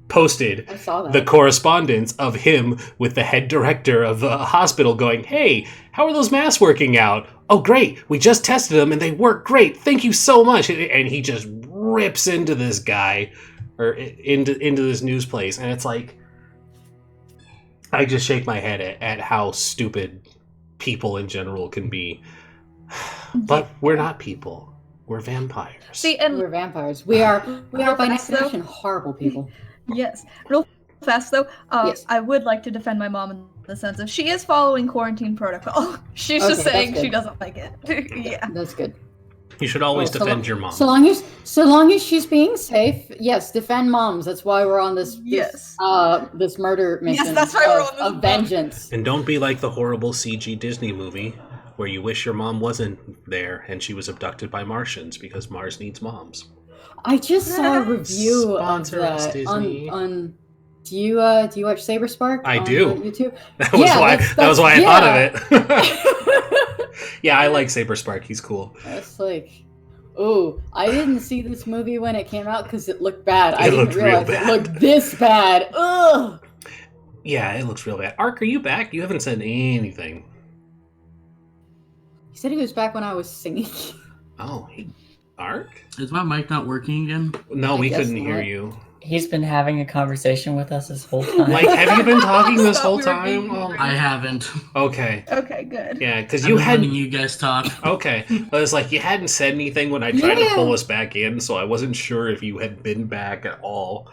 posted the correspondence of him with the head director of the hospital going, hey, how are those masks working out? Oh, great. We just tested them and they work great. Thank you so much. And he just rips into this guy or into this news place. And it's like, I just shake my head at how stupid people in general can be. But we're not people. We're vampires. See, and We're vampires. We are by definition horrible people. yes, real fast though. Yes. I would like to defend my mom in the sense of she is following quarantine protocol. She's Okay, just saying that's she good. doesn't like it. Yeah. That's good. You should always So defend your mom. So long as she's being safe, yes, defend moms. That's why we're on this this murder mission. Yes, that's why we're on this of vengeance. And don't be like the horrible CG Disney movie where you wish your mom wasn't there and she was abducted by Martians because Mars needs moms. I just saw a review Sponsor of us, that Disney. on. Do you watch Saberspark? I on, do. YouTube. That was Yeah, why. that's- That was why I yeah. thought of it. Yeah, I like Saberspark. He's cool. That's like, oh, I didn't see this movie when it came out because it looked bad. I It didn't looked real realize bad. it looked this bad. Ugh. Yeah, it looks real bad. Ark, are you back? You haven't said anything. He said he was back when I was singing. Oh, Ark? Is my mic not working again? No, I we guess couldn't hear not. you. He's been having a conversation with us this whole time. Like, have you been talking this Thought whole we were time? being Oh, I haven't. okay. Okay, good. Yeah, because I've you been hadn't. letting you guys talk. Okay, I was like, you hadn't said anything when I tried to Yeah. pull us back in, so I wasn't sure if you had been back at all.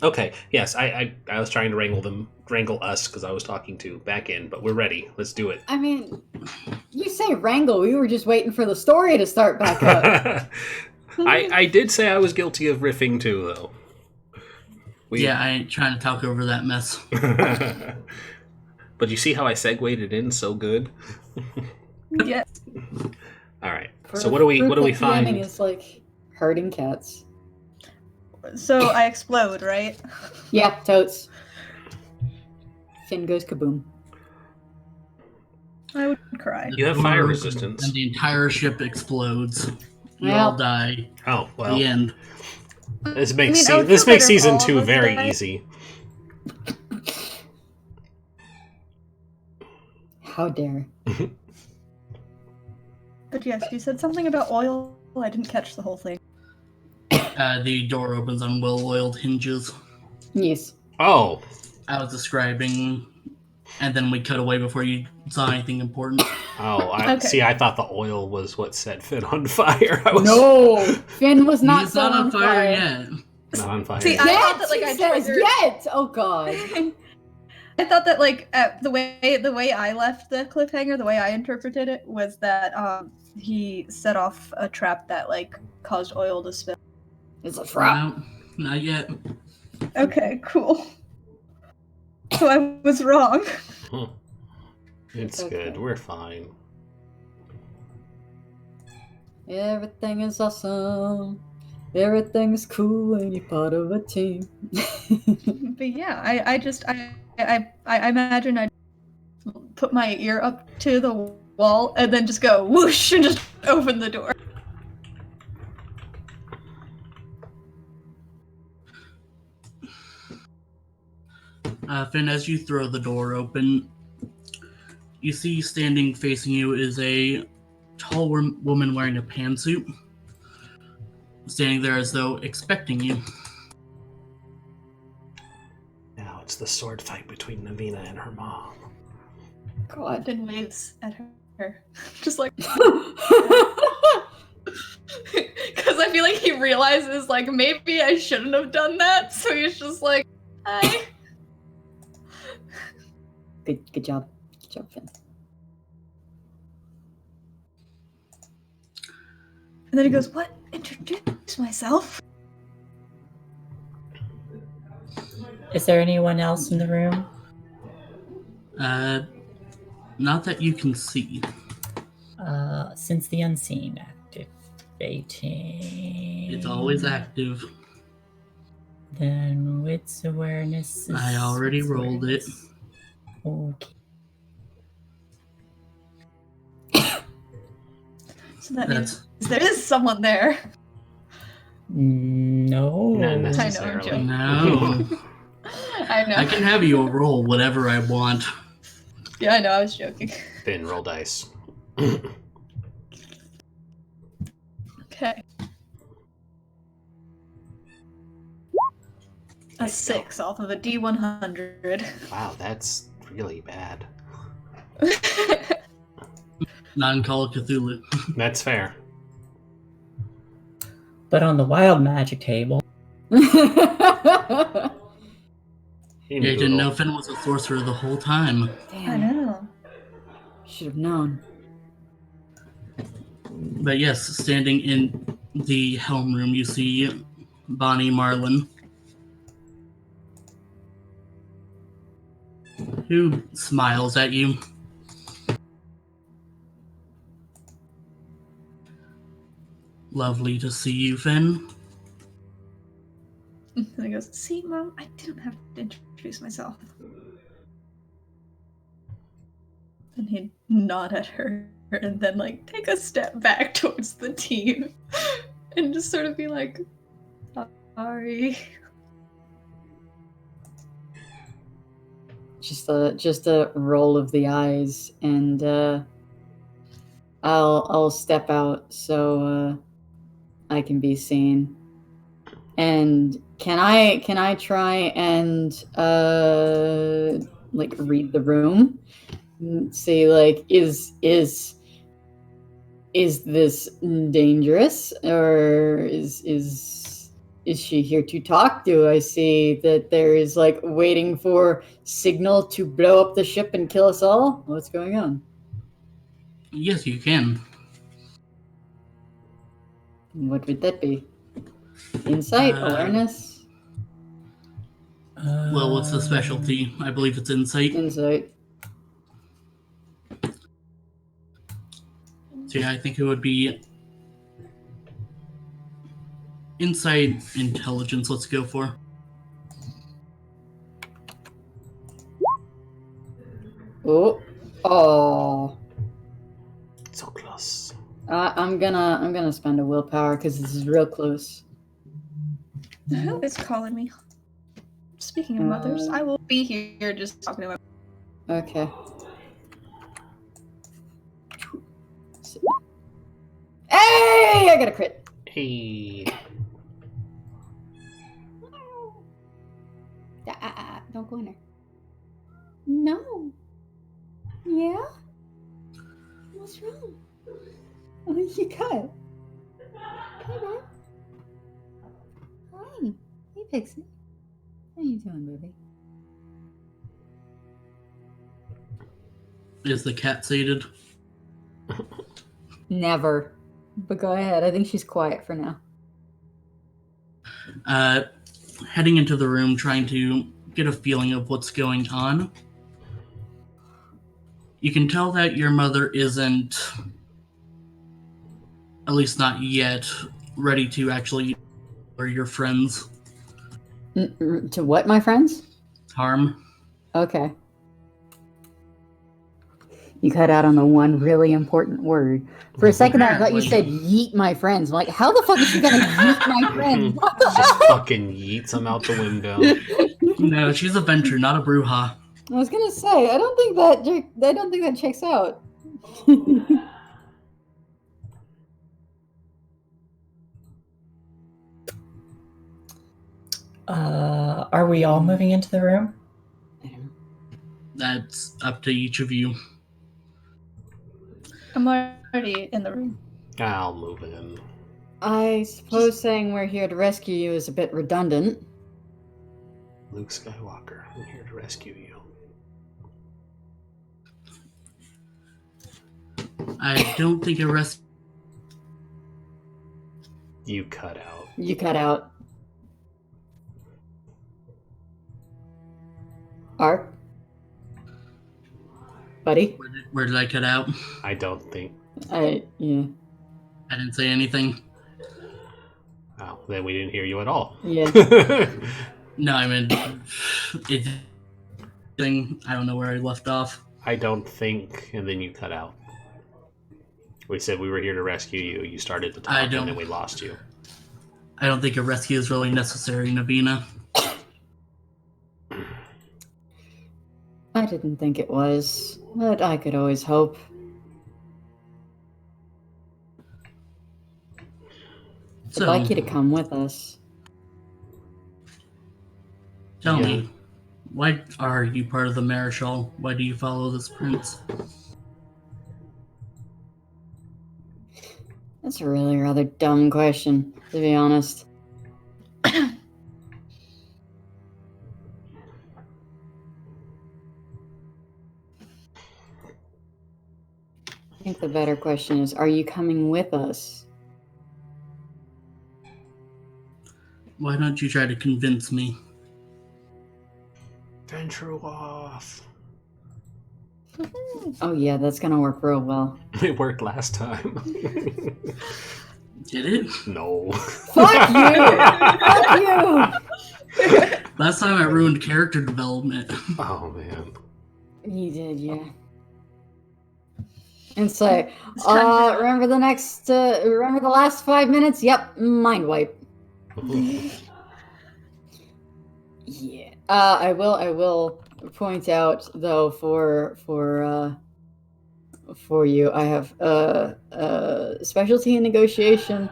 Okay, yes, I was trying to wrangle us because I was talking to back in, but we're ready. Let's do it. I mean, you say wrangle. We were just waiting for the story to start back up. I did say I was guilty of riffing too, though. Yeah, I ain't trying to talk over that mess. But you see how I segued it in so good? Yes. All right. So what do we PMing find? is like herding cats. So I explode, right? Yeah, totes. Finn goes kaboom. I would cry. You have fire And resistance. the entire ship explodes. You Well. all die. Oh well. The end. This I makes mean, I would this feel makes better if season all of 2 us very died. easy. How dare. But yes, you said something about oil. I didn't catch the whole thing. The door opens on well-oiled hinges. Yes. Oh, I was describing, and then we cut away before you saw anything important. I Okay. see. I thought the oil was what set Finn on fire. I was No! Finn was not He's set not on fire yet. not on fire. See, Yet, I thought that, like, she I says, triggered- yet! Oh god. I thought that like the way I left the cliffhanger, the way I interpreted it was that he set off a trap that like caused oil to spill. It's a trap. No, not yet. Okay, cool. So I was wrong. Huh. It's okay. good. We're fine. Everything is awesome. Everything is cool when you're part of a team. But yeah, I imagine I'd put my ear up to the wall and then just go whoosh and just open the door. Finn, as you throw the door open, you see standing facing you is a tall woman wearing a pantsuit, standing there as though expecting you. Now it's the sword fight between Navina and her mom. God, and waves at her. Just like... Because I feel like he realizes, like, maybe I shouldn't have done that, so he's just like, hi. Good job. Good job, Finn. And then he goes, what? Introduce myself? Is there anyone else in the room? Not that you can see. Since the unseen activating. It's always active. Then wits awareness. I already rolled it. Okay. So that means there is someone there. No. Not I'm necessarily. joking. No. I know. I can have you roll whatever I want. Yeah, I know, I was joking. Finn, roll dice. Okay. A 6 off of a D100. Wow, that's really bad. Non-Call of Cthulhu. That's fair. But on the wild magic table. Yeah, you didn't know Finn was a sorcerer the whole time. I know. Should have known. But yes, standing in the helm room, you see Bonnie Marlin, who smiles at you. Lovely to see you, Finn. And he goes, see, Mom, I didn't have to introduce myself. And he'd nod at her and then, like, take a step back towards the team and just sort of be like, sorry. Just a roll of the eyes, and I'll step out so I can be seen. And can I try and like read the room? See, like, is this dangerous, or is she here to talk? Do I see that there is, like, waiting for signal to blow up the ship and kill us all? What's going on? Yes, you can. What would that be? Insight, awareness, Well, what's the specialty? I believe it's insight. insight. So yeah, I think it would be insight, intelligence. Let's go for. Oh. So close. I'm gonna spend a willpower because this is real close. Who is calling me? Speaking of mothers, I will be here just talking to him. Okay. Hey! I got a crit. Hey. Don't go in there. No. Yeah? What's wrong? Oh, you cut. Hey, Dad. Hi. Hey, Pixie. How you doing, baby? Is the cat sated? Never. But go ahead. I think she's quiet for now. Heading into the room, trying to get a feeling of what's going on. You can tell that your mother isn't, at least not yet, ready to actually or your friends To what, my friends? harm. Okay. You cut out on the one really important word. For a second there, I thought you said yeet my friends. I'm like, how the fuck is she gonna yeet my friends? What the Just hell? fucking yeets them out the window. No, she's a venture, not a brouhaha. I was gonna say, I don't think that checks out. Are we all moving into the room? That's up to each of you. I'm already in the room. I'll move in. I suppose saying we're here to rescue you is a bit redundant. Luke Skywalker, I'm here to rescue you. I don't think You cut out. You cut out. Ark? Buddy? Where did I cut out? I don't think. Yeah. I didn't say anything. Oh, then we didn't hear you at all. Yeah. No, I mean, I don't know where I left off. I don't think, and then you cut out. We said we were here to rescue you. You started to talk, and then we lost you. I don't think a rescue is really necessary, Navina. I didn't think it was, but I could always hope. I'd like you to come with us. Tell me, why are you part of the Marischal? Why do you follow this prince? That's a really rather dumb question, to be honest. I think the better question is, are you coming with us? Why don't you try to convince me? Venture off. Oh yeah, that's gonna work real well. It worked last time. Did it? No. Fuck you! Fuck you! Last time I ruined character development. Oh man. You did, yeah. And so, remember the last 5 minutes? Yep, mind wipe. Yeah. I will point out though for you, I have specialty in negotiation,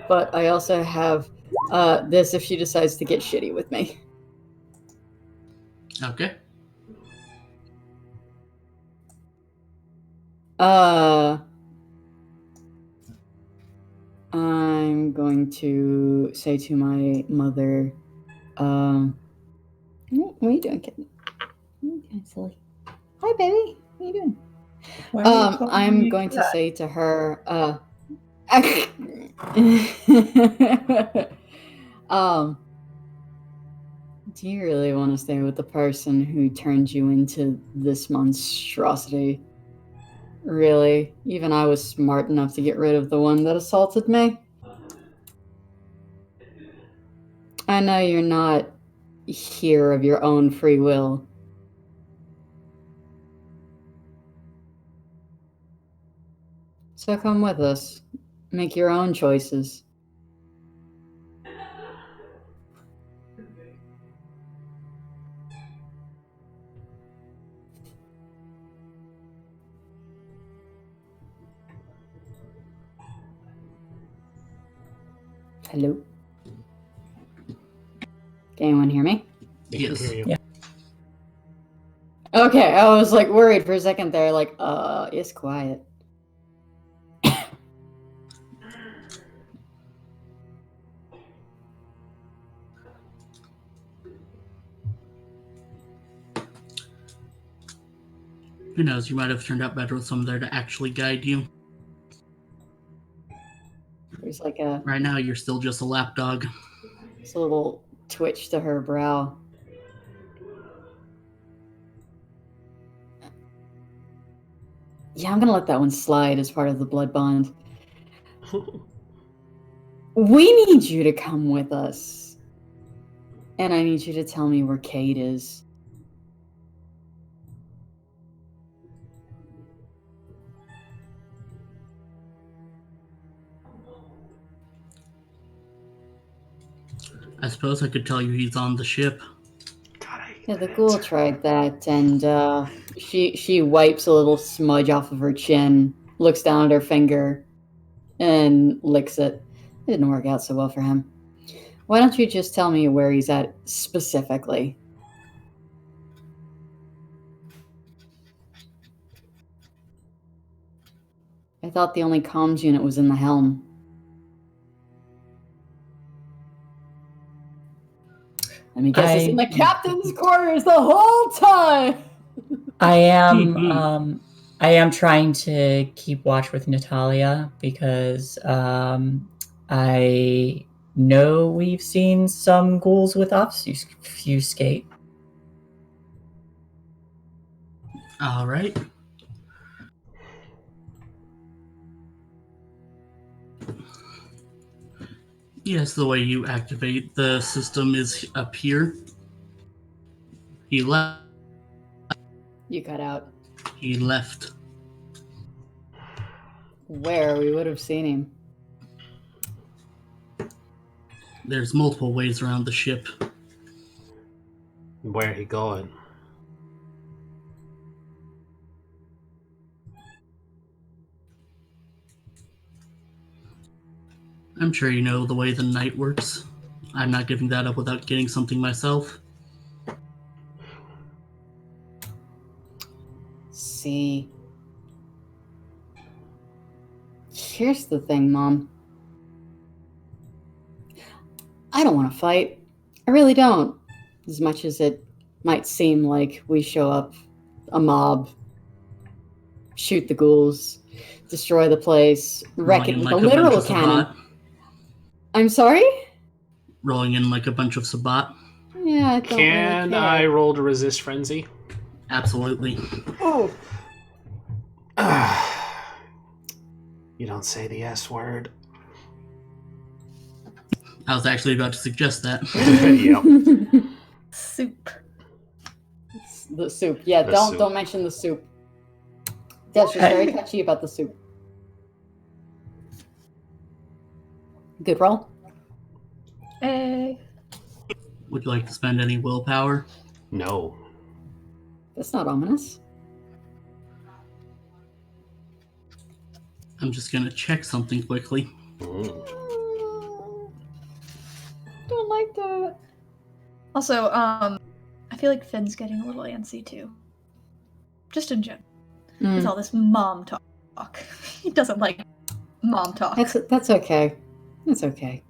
but I also have this if she decides to get shitty with me. Okay. I'm going to say to my mother, what are you doing, kitten? You're kind of silly. Hi, baby. What are you doing? I'm going to say to her, do you really want to stay with the person who turned you into this monstrosity? Really? Even I was smart enough to get rid of the one that assaulted me? I know you're not here of your own free will. So come with us. Make your own choices. Hello? Can anyone hear me? Yes. Yeah. Okay, I was like worried for a second there, like, it's quiet. Who knows, you might have turned out better with someone there to actually guide you. There's like a Right now, you're still just a lapdog. little twitch to her brow. Yeah, I'm gonna let that one slide as part of the blood bond. We need you to come with us. And I need you to tell me where Kate is. I suppose I could tell you he's on the ship. God, I hate Yeah, the that. ghoul tried that, and she wipes a little smudge off of her chin, looks down at her finger, and licks it. It didn't work out so well for him. Why don't you just tell me where he's at specifically? I thought the only comms unit was in the helm. Let me guess, it's in the captain's quarters the whole time! I am trying to keep watch with Natalia because I know we've seen some ghouls with obfuscate. All right. Yes, the way you activate the system is up here. He left. You cut out. He left. Where? We would have seen him. There's multiple ways around the ship. Where he going? I'm sure you know the way the night works. I'm not giving that up without getting something myself. See. Here's the thing, Mom. I don't want to fight. I really don't. As much as it might seem like we show up, a mob, shoot the ghouls, destroy the place, wreck it with a literal cannon. I'm sorry? Rolling in like a bunch of Sabat. Yeah, I don't Can really care. I roll to resist frenzy? Absolutely. Oh. You don't say the S word. I was actually about to suggest that. Yep. Soup. The soup. Yeah, The don't soup. mention the soup. That's just very touchy about the soup. Good roll. Hey. Would you like to spend any willpower? No. That's not ominous. I'm just gonna check something quickly. Mm. Don't like that. Also, I feel like Finn's getting a little antsy too. Just in general. There's all this mom talk. He doesn't like mom talk. That's okay. That's okay.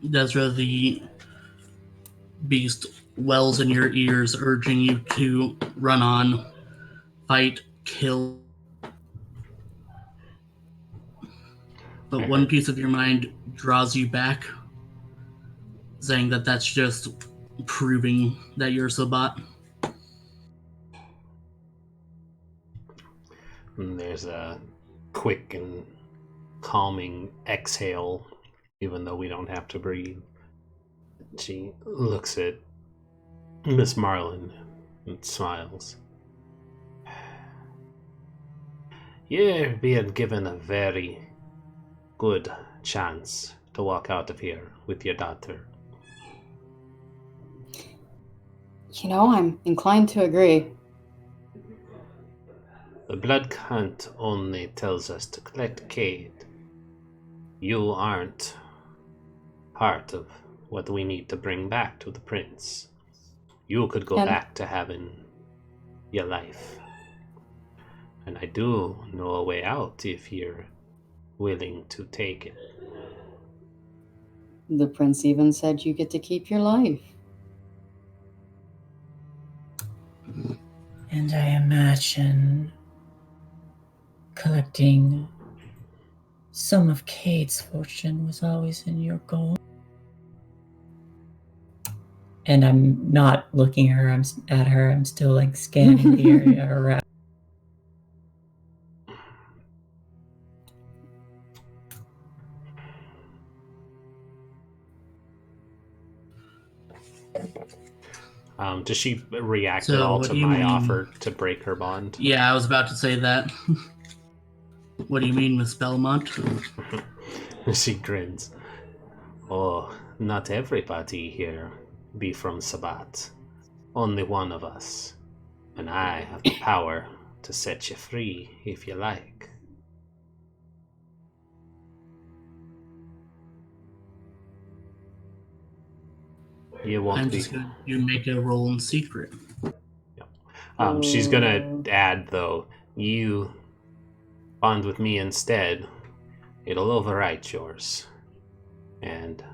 Desra, the beast wells in your ears, urging you to run on, fight, kill. But one piece of your mind draws you back, saying that that's just proving that you're Sabat. And there's a quick and calming exhale, even though we don't have to breathe. She looks at Miss Marlin and smiles. You're being given a very good chance to walk out of here with your daughter. You know, I'm inclined to agree. The blood count only tells us to collect Cade. You aren't part of what we need to bring back to the prince. You could go back to having your life. And I do know a way out if you're willing to take it. The prince even said you get to keep your life. And I imagine collecting some of Cade's fortune was always in your goal. And I'm not looking at her. I'm still like scanning the area around. Does she react So, at all what to do you my mean? offer to break her bond? Yeah, I was about to say that. What do you mean, Miss Belmont? She grins. Oh, not everybody here be from Sabat. Only one of us. And I have the power to set you free if you like. You won't I'm be. just gonna make a roll in secret. She's gonna add, though, you bond with me instead. It'll overwrite yours. And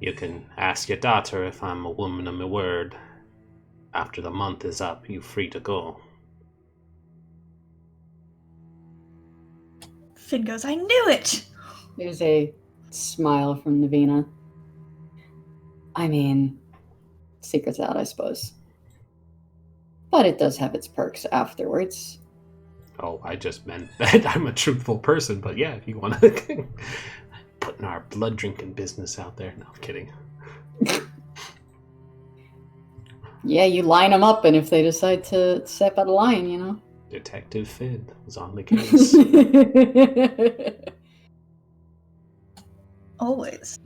you can ask your daughter if I'm a woman of my word. After the month is up, you're free to go. Finn goes, I knew it! There's a smile from Navina. I mean, secret's out, I suppose. But it does have its perks afterwards. Oh, I just meant that I'm a truthful person, but yeah, if you want to putting our blood drinking business out there. No, I'm kidding. Yeah, you line them up, and if they decide to step out of line, you know. Detective Finn was on the case. Always.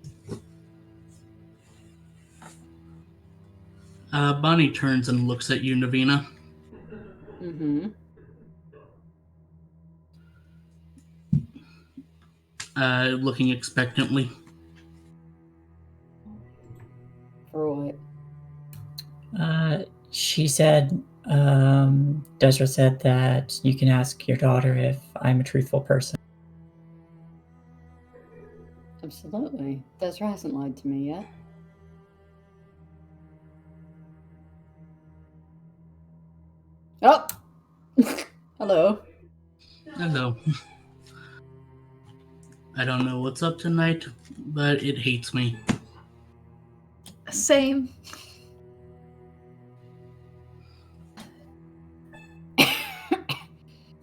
Bonnie turns and looks at you, Navina. Mm-hmm. Looking expectantly. For what? She said, Desra said that you can ask your daughter if I'm a truthful person. Absolutely. Desra hasn't lied to me yet. Oh! Hello. Hello. I don't know what's up tonight, but it hates me. Same.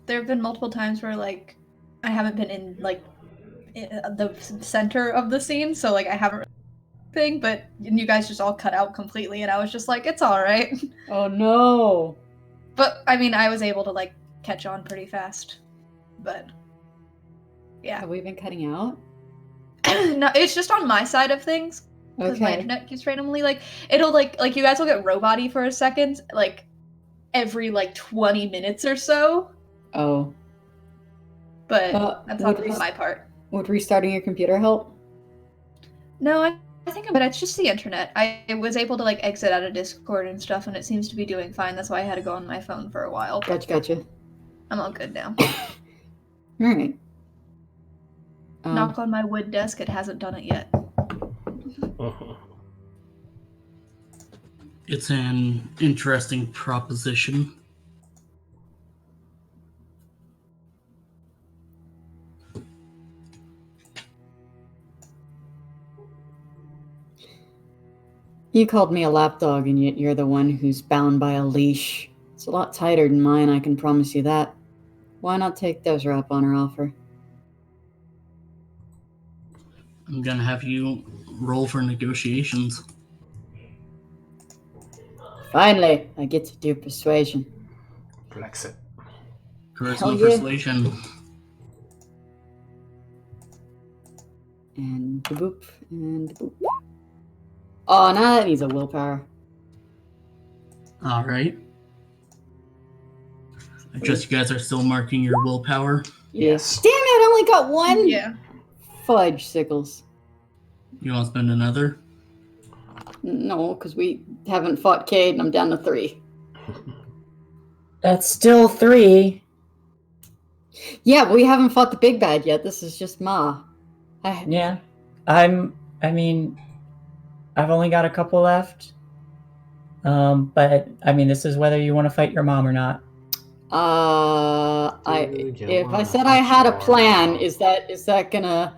There have been multiple times where, like, I haven't been in, like, the center of the scene, so, like, I haven't really thing, but you guys just all cut out completely, and I was just like, it's alright. Oh no! But, I mean, I was able to, like, catch on pretty fast. But, yeah. Have we been cutting out? No, it's just on my side of things. Because my Okay. internet keeps randomly, like, it'll, like, you guys will get robot-y for a second, like, every, like, 20 minutes or so. Oh. But that's would on my part. Would restarting your computer help? No, I think but it's just the internet. I was able to, like, exit out of Discord and stuff, and it seems to be doing fine. That's why I had to go on my phone for a while. Gotcha. I'm all good now. Alright. Knock on my wood desk, it hasn't done it yet. It's an interesting proposition. You called me a lapdog, and yet you're the one who's bound by a leash. It's a lot tighter than mine, I can promise you that. Why not take Desra up on her offer? I'm gonna have you roll for negotiations. Finally, I get to do persuasion. Flex it. Charisma Hell yeah. persuasion. And boop, and boop. Oh, now that needs a willpower. Alright. I trust you guys are still marking your willpower. Yes. Damn it, I only got one! Yeah. Fudge sickles. You want to spend another? No, because we haven't fought Cade, and I'm down to 3. That's still 3. Yeah, but we haven't fought the big bad yet. This is just Ma. Yeah. I've only got a couple left. But I mean, this is whether you want to fight your mom or not. If I said I had a plan, is that gonna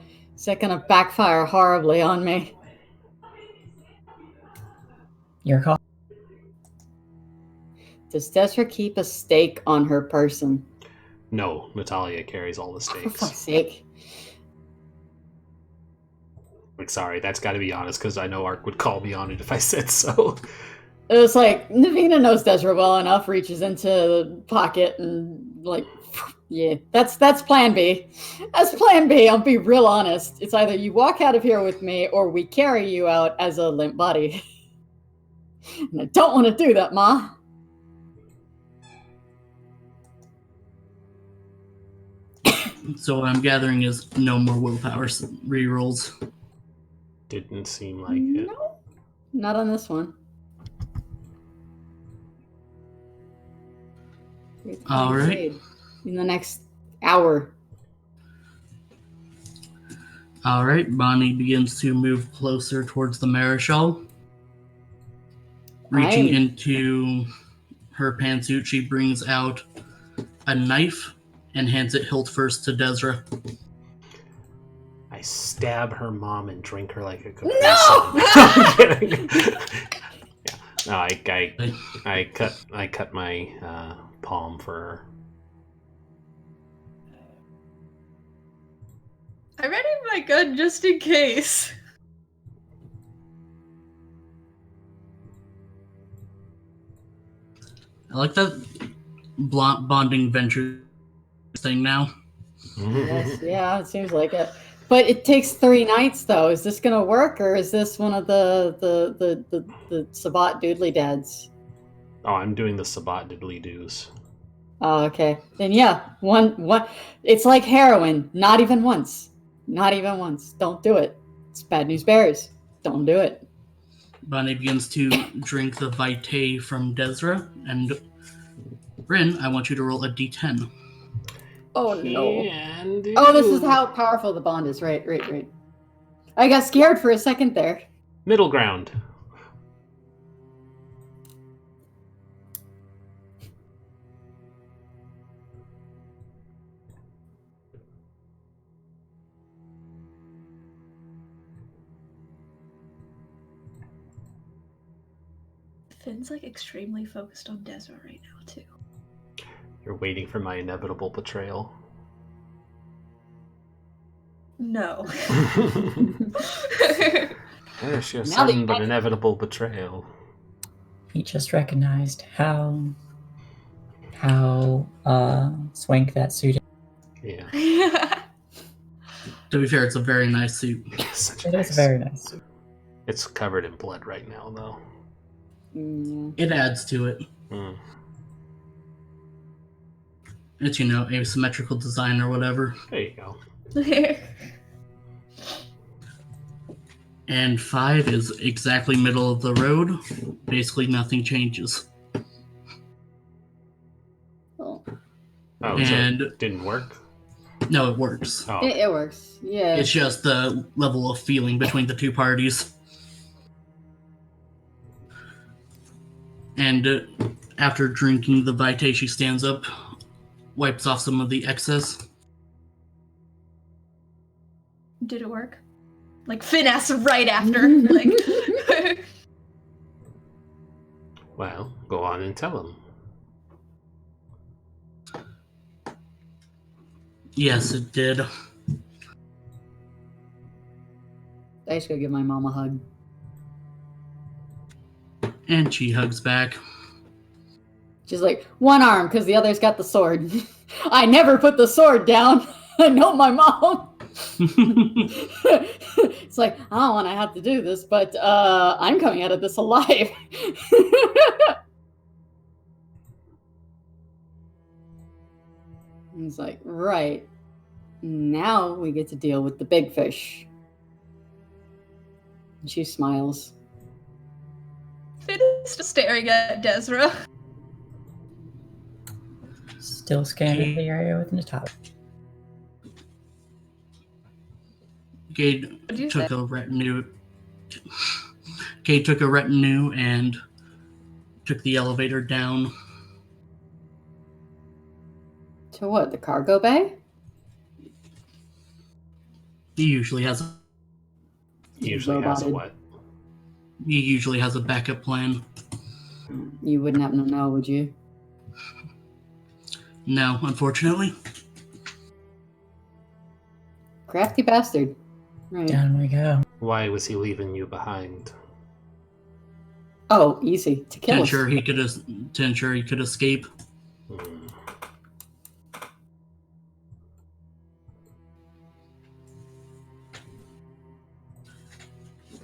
backfire horribly on me? Your call. Does Desra keep a stake on her person? No, Natalia carries all the For stakes. fuck's sake. Like, sorry, that's got to be honest, because I know Ark would call me on it if I said so. It was like, Navina knows Desra well enough, reaches into the pocket and like, yeah, that's plan B. That's plan B, I'll be real honest. It's either you walk out of here with me or we carry you out as a limp body. And I don't want to do that, Ma. So what I'm gathering is no more willpower rerolls. Didn't seem like it. No, not on this one. All right. In the next hour. All right, Bonnie begins to move closer towards the Marischal. Reaching into her pantsuit, she brings out a knife and hands it hilt first to Desra. I stab her mom and drink her like a cookie. No! I'm kidding. No, I cut my palm for her. I readied my gun just in case. I like that bonding venture thing now. Yes, yeah, it seems like it. But it takes 3 nights, though. Is this gonna work, or is this one of the Sabat doodly dads? Oh, I'm doing the Sabat diddly doos. Oh, okay. Then yeah, one. It's like heroin. Not even once. Not even once. Don't do it. It's bad news bears. Don't do it. Bonnie begins to drink the vitae from Desra, and Bryn, I want you to roll a d10. Oh no. Can do. Oh, this is how powerful the bond is. Right. I got scared for a second there. Middle ground. Finn's like extremely focused on Desra right now too. You're waiting for my inevitable betrayal. No. There's your Now that sudden you- but inevitable betrayal. He just recognized how swank that suit is. Yeah. To be fair, it's a very nice suit. Such a It nice. is very nice. It's covered in blood right now, though. It adds to it. Mm. It's, asymmetrical design or whatever. There you go. And 5 is exactly middle of the road. Basically, nothing changes. Oh. Oh, And- so it didn't work? No, it works. Oh, It works. Yeah. It's just the level of feeling between the two parties. And after drinking the vitae, she stands up, wipes off some of the excess. Did it work? Like Finn asked right after. Like well, go on and tell him. Yes, it did. I just go give my mom a hug. And she hugs back. She's like, one arm, because the other's got the sword. I never put the sword down. I know my mom. It's like, I don't want to have to do this, but I'm coming out of this alive. He's like, right. Now we get to deal with the big fish. And she smiles. Finn is just staring at Desra. Still scanning the area within the top. Gade What'd you took say? a retinue. Gade took a retinue and took the elevator down. To what? The cargo bay? He usually has Roboted. what? He usually has a backup plan. You wouldn't happen to know, would you? No, unfortunately. Crafty bastard. Right. Down we go. Why was he leaving you behind? Oh, easy. To To kill us. ensure he could escape. Hmm.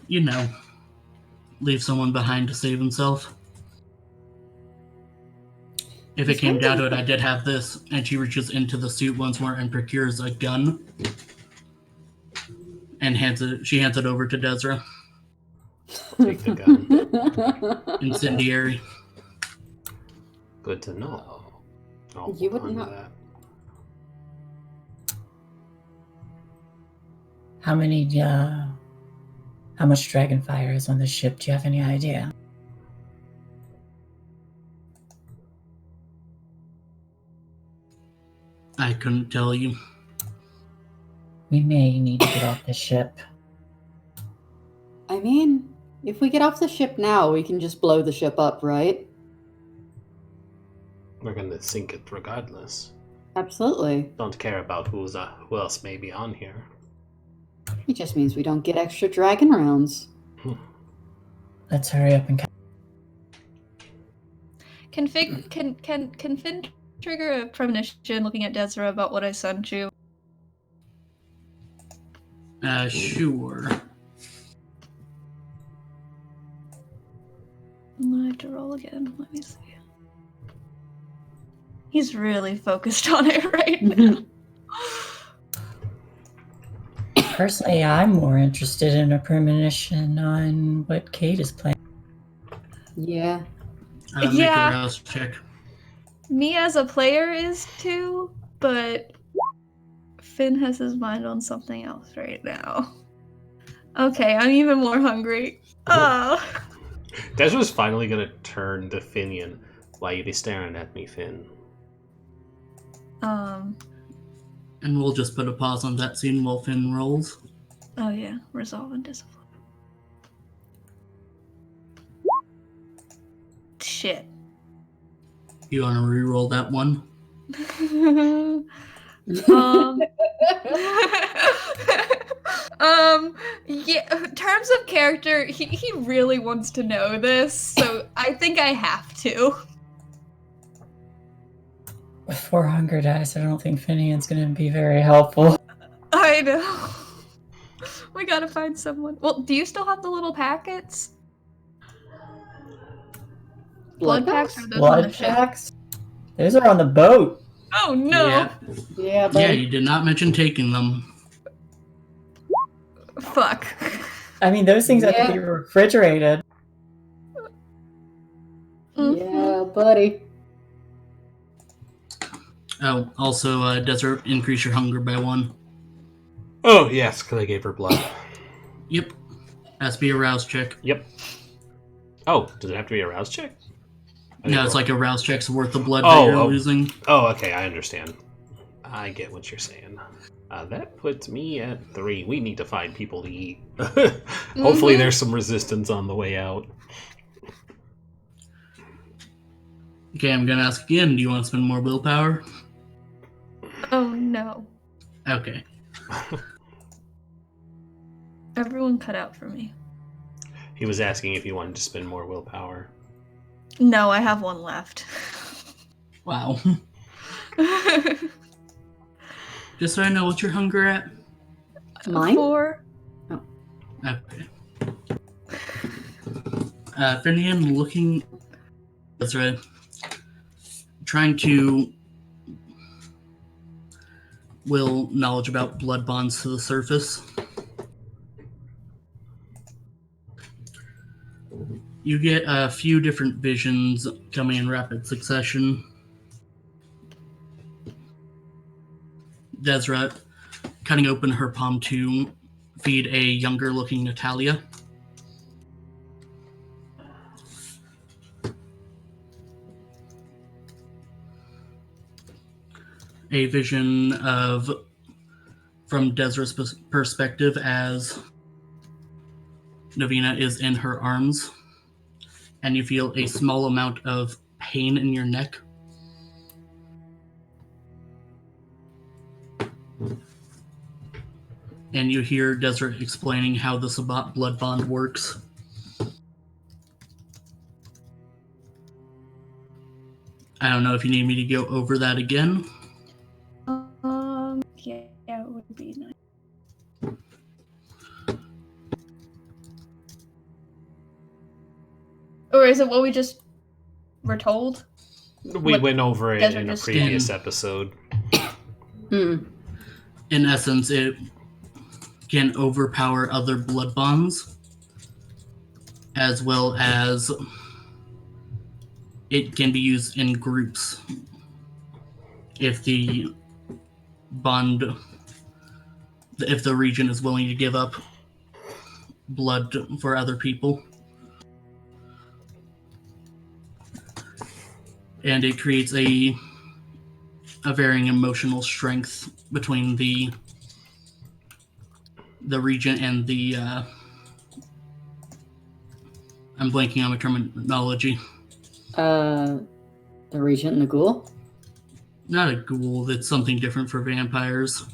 You know, leave someone behind to save himself. If it came down to it, I did have this. And she reaches into the suit once more and procures a gun. And she hands it over to Desra. Take the gun. Incendiary. Good to know. I'll You hold wouldn't on to know. that. How much dragon fire is on the ship? Do you have any idea? I couldn't tell you. We may need to get off the ship. I mean, if we get off the ship now, we can just blow the ship up, right? We're gonna sink it regardless. Absolutely. Don't care about who else may be on here. It just means we don't get extra dragon rounds. Let's hurry up and Can Finn trigger a premonition looking at Desra about what I sent you? Sure. I have to roll again. Let me see. He's really focused on it right now. Personally, I'm more interested in a premonition on what Kate is playing. Yeah. Make Yeah. a rouse check. Me as a player is too, but Finn has his mind on something else right now. Okay, I'm even more hungry. Oh. Desra's finally gonna turn to Finian. Why you be staring at me, Finn? And we'll just put a pause on that scene while Finn rolls. Oh yeah, resolve and discipline. Shit. You want to re-roll that one? Yeah, terms of character, he really wants to know this, so I think I have to. With 4 hunger dice, I don't think Finian's going to be very helpful. I know. We gotta find someone. Well, do you still have the little packets? Blood packs? Or those on the Blood ship? packs? Those are on the boat. Oh no! Yeah, Yeah, you did not mention taking them. Fuck. I mean, those things have to be refrigerated. Yeah, buddy. Oh, also, Desert, increase your hunger by 1. Oh, yes, because I gave her blood. Yep. Has to be a rouse check. Yep. Oh, does it have to be a rouse check? No, it's like a rouse check's worth of blood that you're losing. Oh, okay, I understand. I get what you're saying. That puts me at 3. We need to find people to eat. Hopefully there's some resistance on the way out. Okay, I'm gonna ask again. Do you want to spend more willpower? Oh no. Okay. Everyone cut out for me. He was asking if you wanted to spend more willpower. No, I have 1 left. Wow. Just so I know, what's your hunger at? Mine? 4. Okay. Finian looking... That's right. Trying to will knowledge about blood bonds to the surface. You get a few different visions coming in rapid succession. Deseret cutting open her palm to feed a younger looking Natalia. A vision of, from Deseret's perspective, as Navina is in her arms, and you feel a small amount of pain in your neck. And you hear Desert explaining how the blood bond works. I don't know if you need me to go over that again. Yeah, it would be nice. Or is it what we just were told? We went over it Desert in a just previous did. episode. In essence, it can overpower other blood bonds, as well as it can be used in groups. If the region is willing to give up blood for other people. And it creates a varying emotional strength between the region and the I'm blanking on my terminology. The regent and the ghoul? Not a ghoul, that's something different for vampires.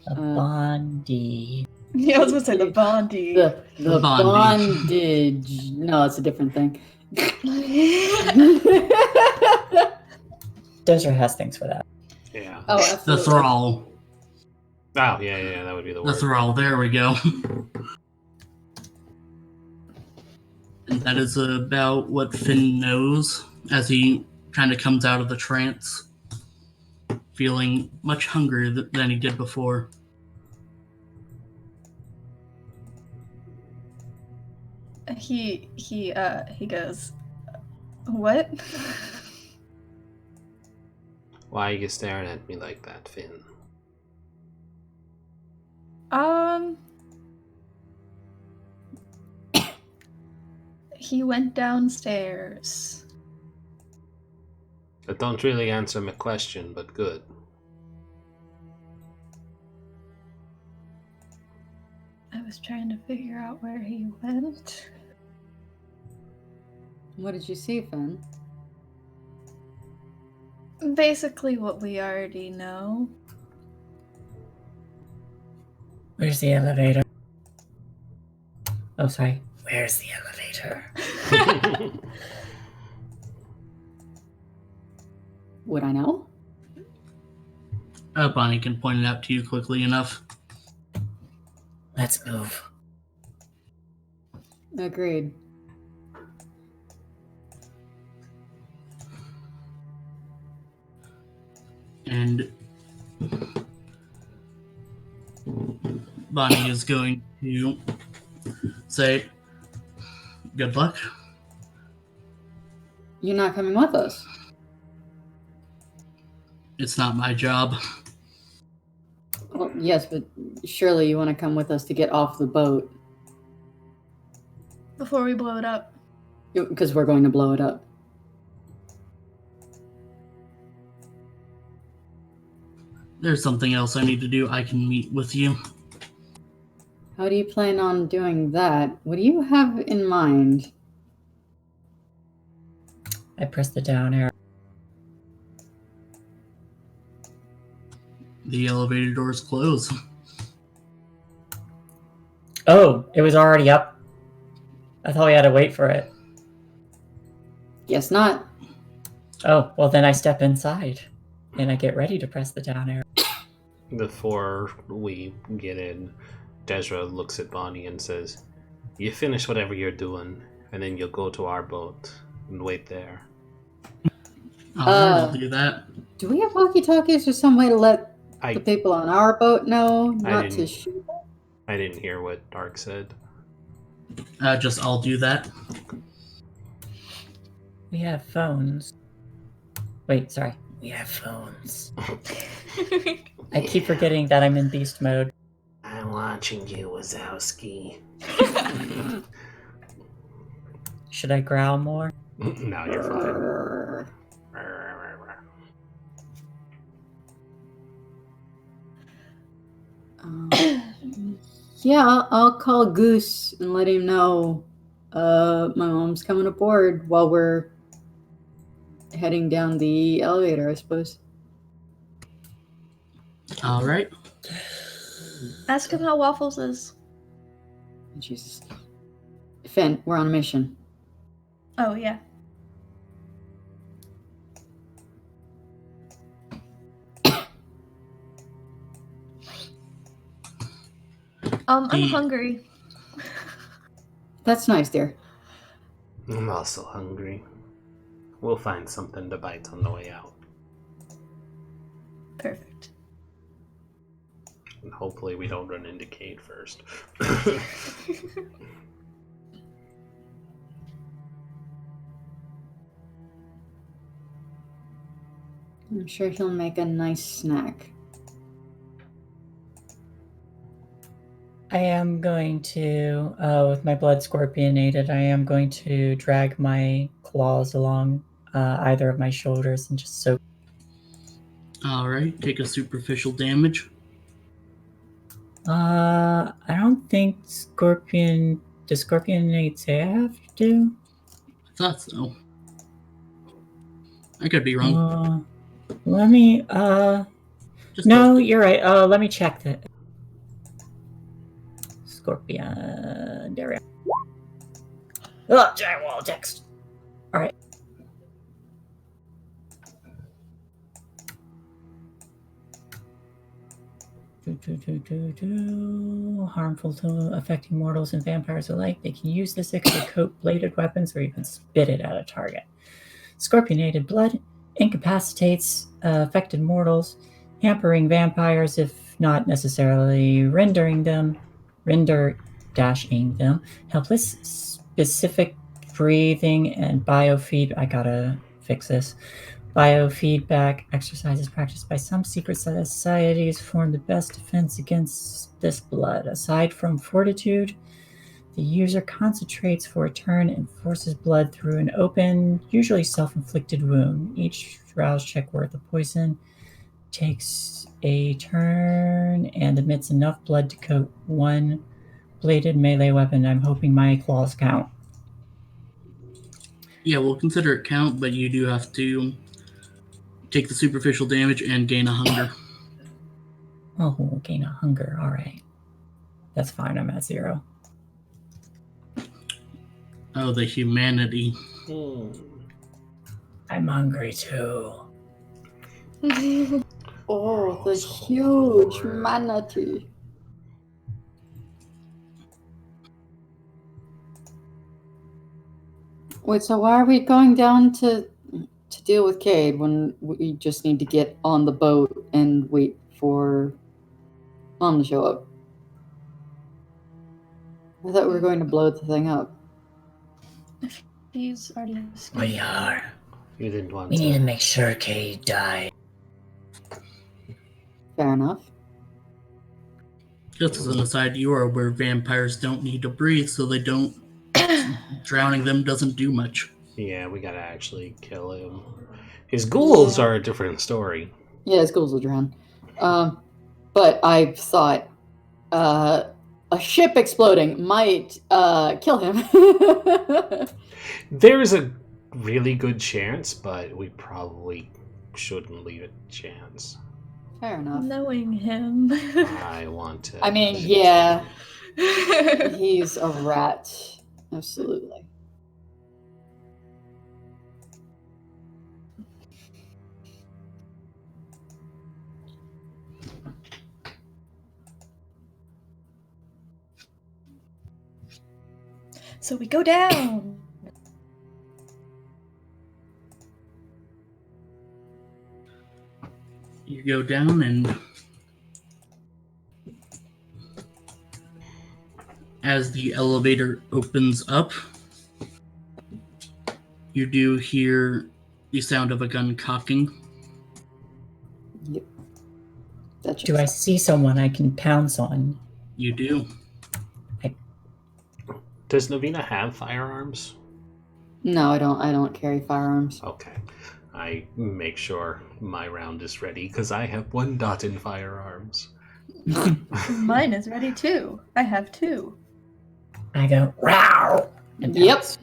A Bondi. Yeah, I was gonna say the Bondi. The bondage. bondage. No, it's a different thing. Desert has things for that. Yeah. Oh, The absolutely. thrall. Oh, yeah, that would be the The word. thrall, there we go. And that is about what Finn knows as he kind of comes out of the trance, feeling much hungrier than he did before. He goes, what? Why are you staring at me like that, Finn? He went downstairs. That don't really answer my question, but good. I was trying to figure out where he went. What did you see, Finn? Basically what we already know. Where's the elevator? Oh, sorry. Where's the elevator? Would I know? Bonnie can point it out to you quickly enough. Let's move. Agreed. And Bonnie is going to say, good luck. You're not coming with us. It's not my job. Well, yes, but surely you want to come with us to get off the boat. Before we blow it up. Because we're going to blow it up. There's something else I need to do. I can meet with you. How do you plan on doing that? What do you have in mind? I press the down arrow. The elevator doors close. Oh, it was already up. I thought we had to wait for it. Guess not. Oh, well then I step inside and I get ready to press the down arrow. Before we get in, Desra looks at Bonnie and says, "You finish whatever you're doing, and then you'll go to our boat and wait there." I'll do that. Do we have walkie-talkies or some way to let I the people on our boat know not to didn't- shoot? I didn't hear what Dark said. I'll do that. We have phones. Wait, sorry. We have phones. I keep forgetting that I'm in beast mode. I'm watching you, Wazowski. Should I growl more? No, you're fine. Yeah, I'll call Goose and let him know my mom's coming aboard while we're heading down the elevator, I suppose. All right. Ask him how Waffles is. Jesus. Finn, we're on a mission. Oh, yeah. I'm hungry. That's nice, dear. I'm also hungry. We'll find something to bite on the way out. Perfect. And hopefully we don't run into Cade first. I'm sure he'll make a nice snack. I am going to, with my blood scorpionated, I am going to drag my claws along either of my shoulders and just soak. Alright, take a superficial damage. I don't think does scorpionate say I have to? I thought so. I could be wrong. Let me, Just no, post it. you're right. Let me check that. Scorpion, there we are. Oh, giant wall text. Alright. Harmful to affecting mortals and vampires alike. They can use this to coat bladed weapons or even spit it at a target. Scorpionated blood incapacitates affected mortals, hampering vampires if not necessarily rendering them helpless. Specific breathing and biofeed. I gotta fix this. Biofeedback exercises practiced by some secret societies form the best defense against this blood. Aside from fortitude, the user concentrates for a turn and forces blood through an open, usually self-inflicted wound. Each rouse check worth of poison takes a turn and emits enough blood to coat one bladed melee weapon. I'm hoping my claws count. Yeah, we'll consider it count, but you do have to take the superficial damage and gain a hunger. Oh, gain a hunger. All right. That's fine. I'm at 0. Oh, the humanity. I'm hungry too. Oh, the huge manatee. Wait, so why are we going down to deal with Cade when we just need to get on the boat and wait for Mom to show up? I thought we were going to blow the thing up. He's already We are. You didn't want We to. need to make sure Cade dies. Fair enough. Just as an aside, you are aware vampires don't need to breathe, so they don't. Drowning them doesn't do much. Yeah, we gotta actually kill him. His ghouls are a different story. Yeah, his ghouls will drown. But I thought a ship exploding might kill him. There's a really good chance, but we probably shouldn't leave it a chance. Fair enough. knowing him. I want to. I mean, yeah, he's a rat. Absolutely. So we go down. You go down, and as the elevator opens up, you do hear the sound of a gun cocking. Yep. That's Do I see someone I can pounce on? You do. Does Navina have firearms? No, I don't carry firearms. Okay. I make sure my round is ready because I have 1 dot in firearms. Mine is ready too. I have 2. I go, "Row!" and Yep. pounce.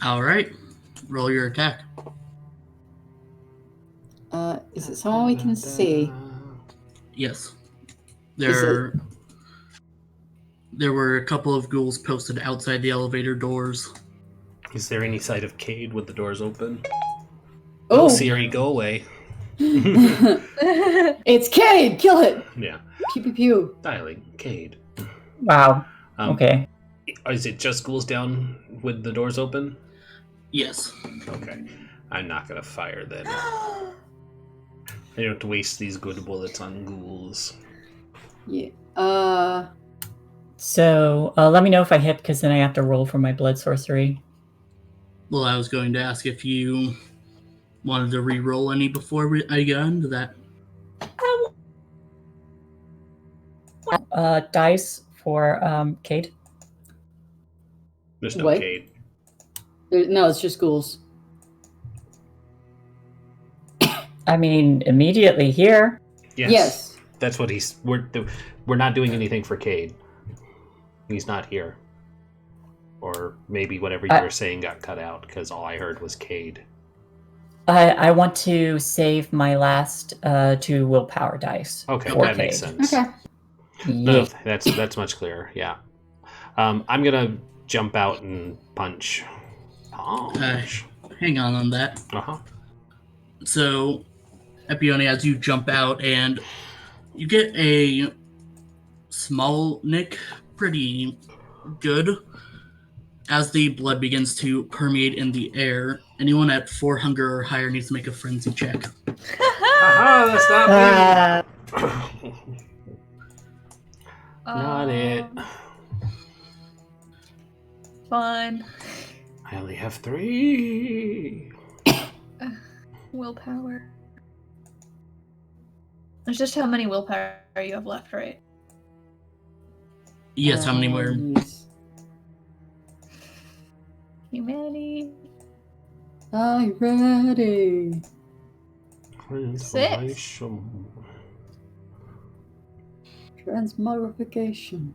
All right. Roll your attack. Is it someone we can see? Yes. Is There. There were a couple of ghouls posted outside the elevator doors. Is there any sight of Cade with the doors open? Oh, Siri, go away. it's Cade! Kill it! Yeah. Pew pew pew. Dialing. Cade. Wow. Um, Okay. Is it just ghouls down with the doors open? Yes. Okay. I'm not going to fire then. I don't waste these good bullets on ghouls. Yeah. So let me know if I hit, because then I have to roll for my blood sorcery. Well, I was going to ask if you wanted to re-roll any before I got into that. Dice for Cade. There's no What? Cade. No, it's just ghouls. I mean, immediately here. Yes. That's what he's... We're not doing anything for Cade. He's not here. Or maybe whatever you were saying got cut out, because all I heard was Cade. I want to save my last 2 willpower dice. Okay, for that makes Cade. sense. Okay. No, Yeah. that's much clearer, yeah. I'm gonna jump out and punch. Punch. Hang on that. Uh-huh. So, Epione, as you jump out, and you get a small nick, pretty good. As the blood begins to permeate in the air, anyone at 4 hunger or higher needs to make a frenzy check. Aha, that's not me! Not it. Fine. I only have 3. Willpower. There's just how many willpower you have left, right? Yes, how many more? Yes. Humanity. Are you ready? Transmogrification.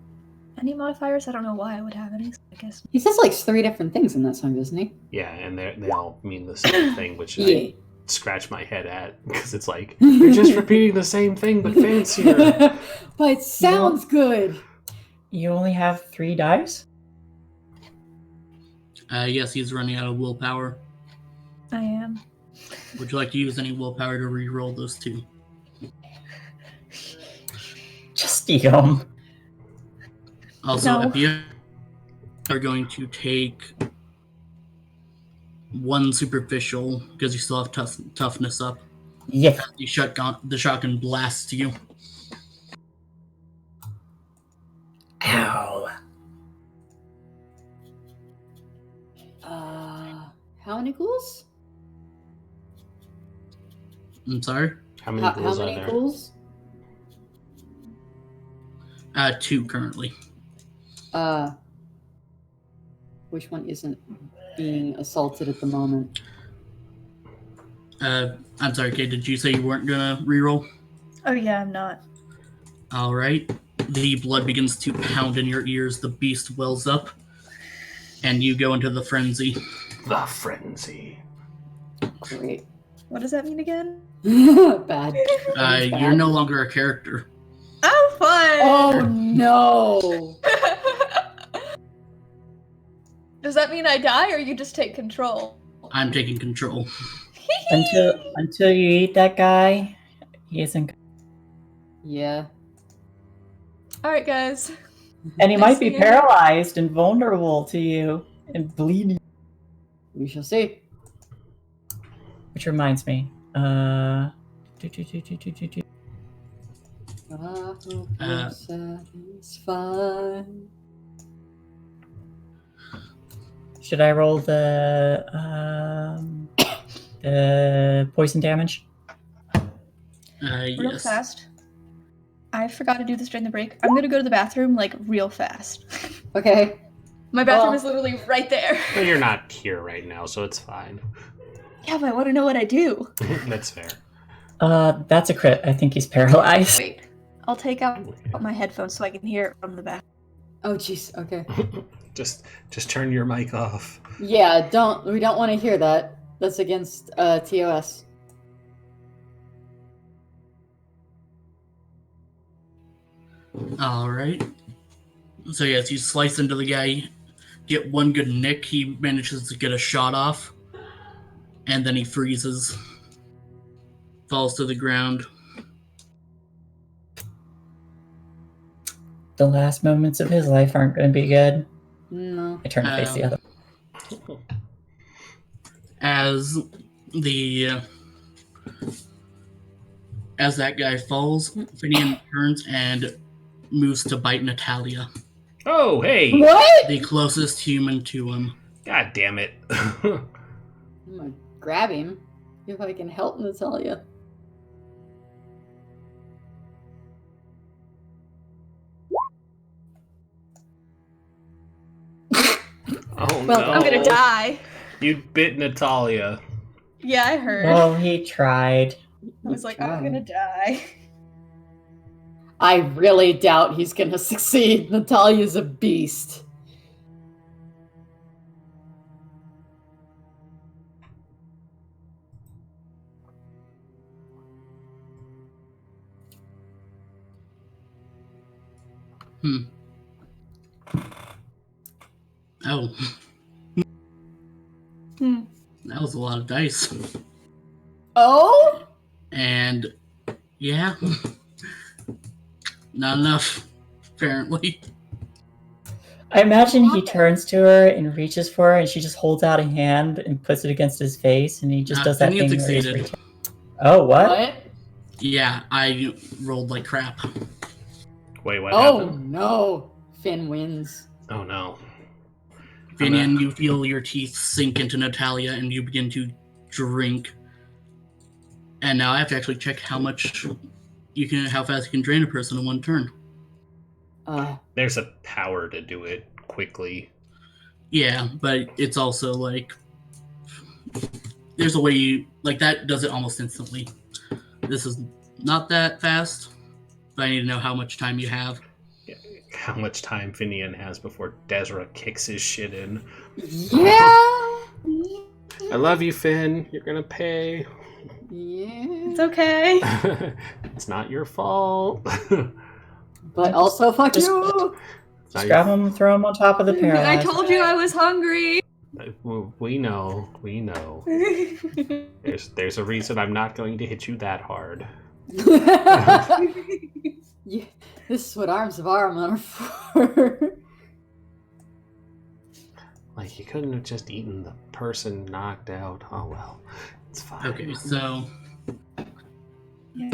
Any modifiers? I don't know why I would have any, so I guess. He says like 3 different things in that song, doesn't he? Yeah, and they all mean the same thing, which Yeah. I scratch my head at, because it's like, you're just repeating the same thing, but fancier. But it sounds good. You only have 3 dice? Yes, he's running out of willpower. I am. Would you like to use any willpower to re-roll those 2? Just eat them. Also, No. if you are going to take 1 superficial, because you still have toughness up, Yeah. the shotgun blasts you. Ow. How many ghouls? I'm sorry? How many ghouls How are many there? ghouls? 2 currently. Which one isn't being assaulted at the moment? I'm sorry, Kate, did you say you weren't gonna re-roll? Oh yeah, I'm not. Alright. The blood begins to pound in your ears, the beast wells up, and you go into the frenzy. The frenzy. Great. What does that mean again? Bad. You're no longer a character. Oh, fun! Oh no! Does that mean I die, or you just take control? I'm taking control. Until you eat that guy, he isn't. Yeah. Alright, guys. And he might be Yeah. paralyzed and vulnerable to you and bleeding. We shall see. Which reminds me. I hope you're Uh, satisfied. Should I roll the poison damage? Real Yes. fast. I forgot to do this during the break. I'm gonna go to the bathroom, like, real fast. Okay. My bathroom Oh. is literally right there. But you're not here right now, so it's fine. Yeah, but I want to know what I do. That's fair. That's a crit. I think he's paralyzed. Wait. I'll take out my headphones so I can hear it from the back. Oh jeez. Okay. Just turn your mic off. Yeah. We don't want to hear that. That's against TOS. Alright. So yes, you slice into the guy, get one good nick, he manages to get a shot off, and then he freezes. Falls to the ground. The last moments of his life aren't going to be good. No. I turn to face the other. As that guy falls, Finian turns and moves to bite Natalia. Oh, hey! What? The closest human to him. God damn it. I'm gonna grab him if I can help Natalia. Oh, Well, no. I'm gonna die. You bit Natalia. Yeah, I heard. Well, he tried. I was like, I'm gonna die. I really doubt he's gonna succeed. Natalia's a beast. Oh. Hmm. That was a lot of dice. Oh? And yeah. Not enough, apparently. I imagine he turns to her and reaches for her, and she just holds out a hand and puts it against his face, and he just does that Finian thing where he's succeeded. reaching. Oh, what? Yeah, I rolled like crap. Wait, what Oh happened? no. Finn wins. Oh, no. Finian, you feel your teeth sink into Natalia and you begin to drink. And now I have to actually check how fast you can drain a person in one turn. There's a power to do it quickly. Yeah, but it's also like there's a way that does it almost instantly. This is not that fast, but I need to know how much time you have. How much time Finian has before Desra kicks his shit in. Yeah. I love you, Finn. You're gonna pay. Yeah. It's okay. It's not your fault. But also, fuck Just- you. Just grab him and throw him on top of the I paralyzed. told you I was hungry. We know. There's a reason I'm not going to hit you that hard. Yeah, this is what Arms of Ahriman are for. Like, you couldn't have just eaten the person knocked out. Oh, well. It's fine. Okay, so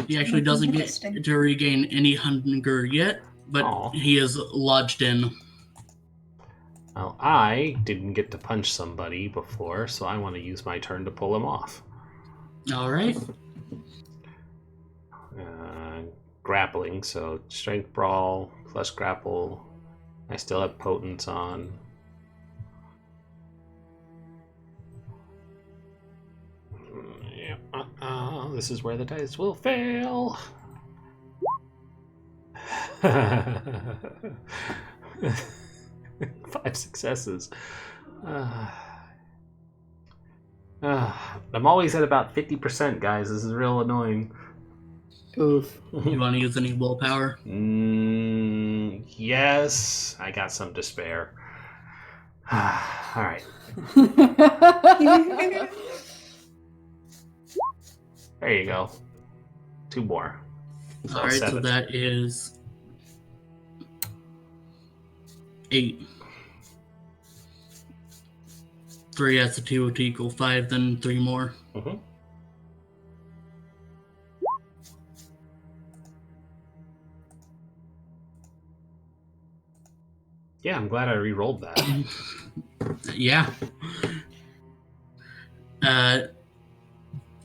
he actually doesn't get to regain any hunger yet, but Aw. he is lodged in. Well, I didn't get to punch somebody before, so I want to use my turn to pull him off. All right. Grappling, so strength brawl plus grapple. I still have potence on. Yeah. This is where the dice will fail. 5 successes. I'm always at about 50%, guys. This is real annoying. Oof. You want to use any willpower? Yes. I got some to spare. Alright. There you go. 2 more. All right, so 7. that is 8. 3 adds to 2 to equal 5, then 3 more. Mm-hmm. Yeah, I'm glad I re-rolled that. Yeah.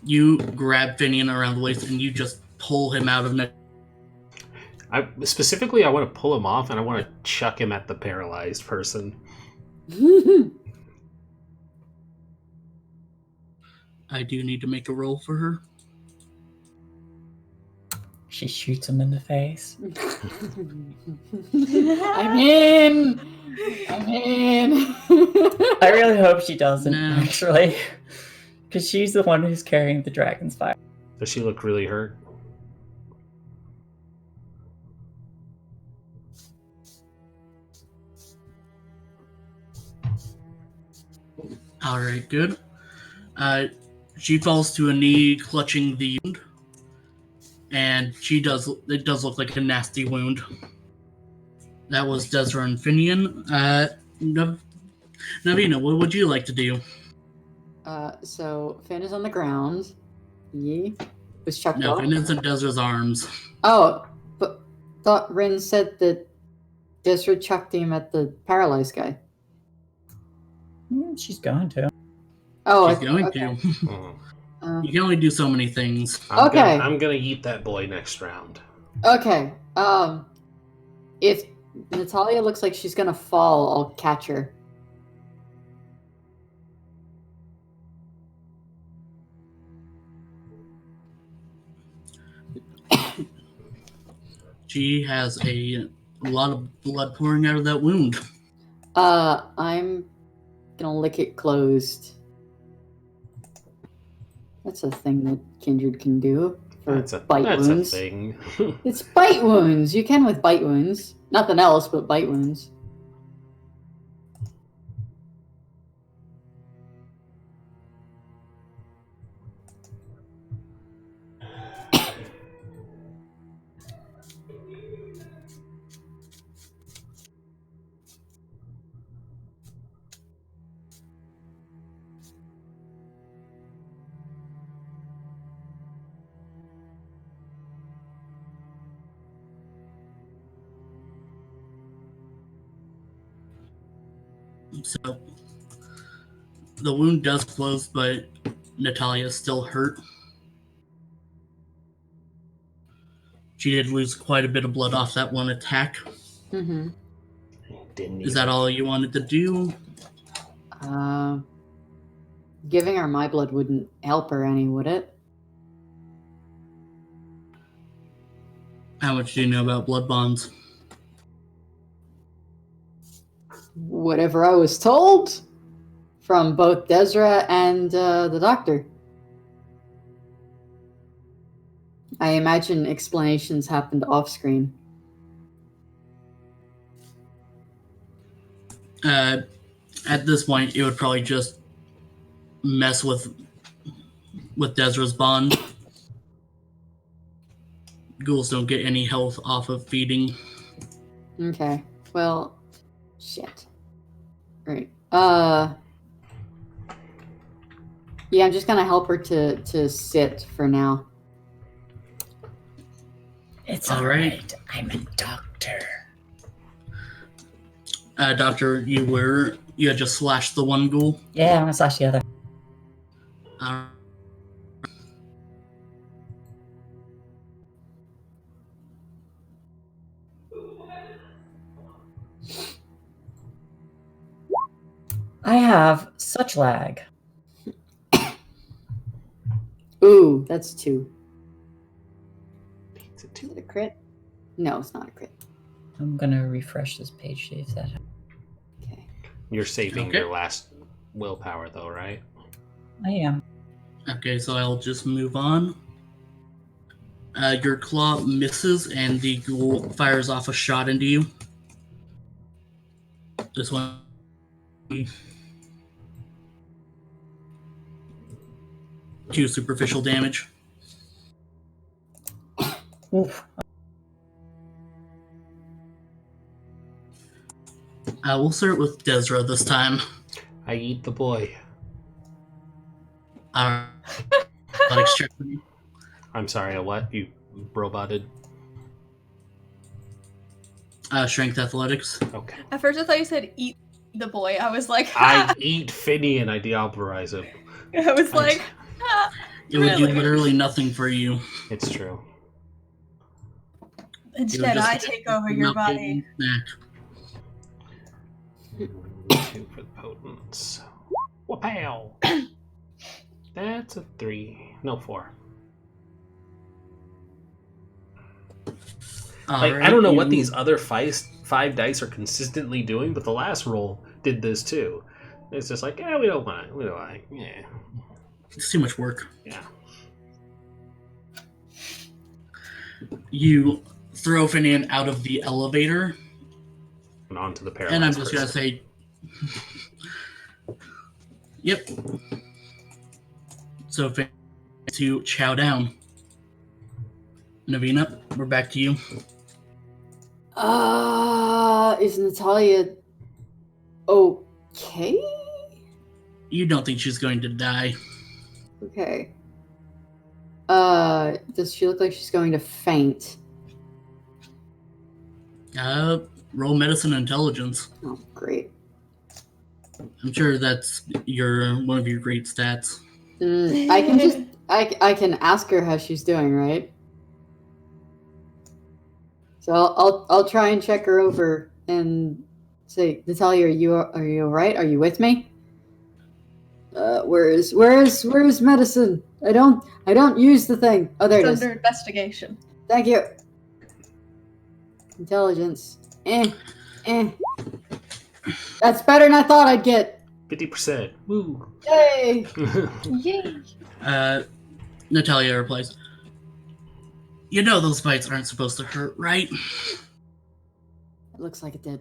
You grab Finian around the waist and you just pull him out of I want to pull him off and I want to chuck him at the paralyzed person. I do need to make a roll for her. She shoots him in the face. I'm in. I really hope she doesn't, No. actually. Because she's the one who's carrying the dragon's fire. Does she look really hurt? All right, good. She falls to a knee, clutching the wound, and it does look like a nasty wound. That was Desra and Finian. Navina, what would you like to do? So Finn is on the ground. He was chucked No, off. Finian's in Desra's arms. Oh, but thought Rin said that Desra chucked him at the paralyzed guy. She's going to. Oh, She's going to. You can only do so many things. I'm gonna eat that boy next round. Okay. If Natalia looks like she's gonna fall, I'll catch her. She has a lot of blood pouring out of that wound. I'm gonna lick it closed. That's a thing that Kindred can do for bite wounds. A thing. It's bite wounds. You can with bite wounds. Nothing else but bite wounds. So the wound does close, but Natalia is still hurt. She did lose quite a bit of blood off that one attack. Mm-hmm. Is that all you wanted to do? Giving her my blood wouldn't help her any, would it? How much do you know about blood bonds? Whatever I was told from both Desra and the doctor. I imagine explanations happened off screen. At this point, it would probably just mess with Desra's bond. Ghouls don't get any health off of feeding. Okay. Well, shit. Right. Yeah, I'm just gonna help her to sit for now. It's all right. I'm a doctor. Doctor, you had just slashed the one ghoul? Yeah, I'm gonna slash the other. I have such lag. Ooh, that's 2. Is Is it a crit? No, it's not a crit. I'm gonna refresh this page, see if that happens. Okay. You're saving your last willpower, though, right? I am. Okay, so I'll just move on. Your claw misses, and the ghoul fires off a shot into you. This one. 2 superficial damage. Oof. We'll start with Desra this time. I eat the boy. Athletics check for me. I'm sorry, a what? You roboted? Strength athletics. Okay. At first, I thought you said eat the boy. I was like, I eat Finny and I diablerize him. I was like, It would do really? literally nothing for you. It's true. Instead, I take over your body. Snack. 2 for the potence. Wapow! That's a 3. No, 4. I don't know what these other 5 dice are consistently doing, but the last roll did this too. It's just like, we don't want it. We don't want it. Yeah. It's too much work. Yeah. You throw Finian out of the elevator. And onto the paralyzed And I'm just person. going to say... Yep. So to chow down. Navina, we're back to you. Is Natalia okay? You don't think she's going to die. Okay. Does she look like she's going to faint? Roll medicine intelligence. Oh, great. I'm sure that's one of your great stats. I can just I can ask her how she's doing, right? So I'll try and check her over and say, Natalia, are you all right? Are you with me? Where is medicine? I don't use the thing. Oh, there It's it is. under investigation. Thank you. Intelligence. That's better than I thought I'd get. 50%. Woo. Yay! Yay! Natalia replies, "You know those bites aren't supposed to hurt, right?" It looks like it did.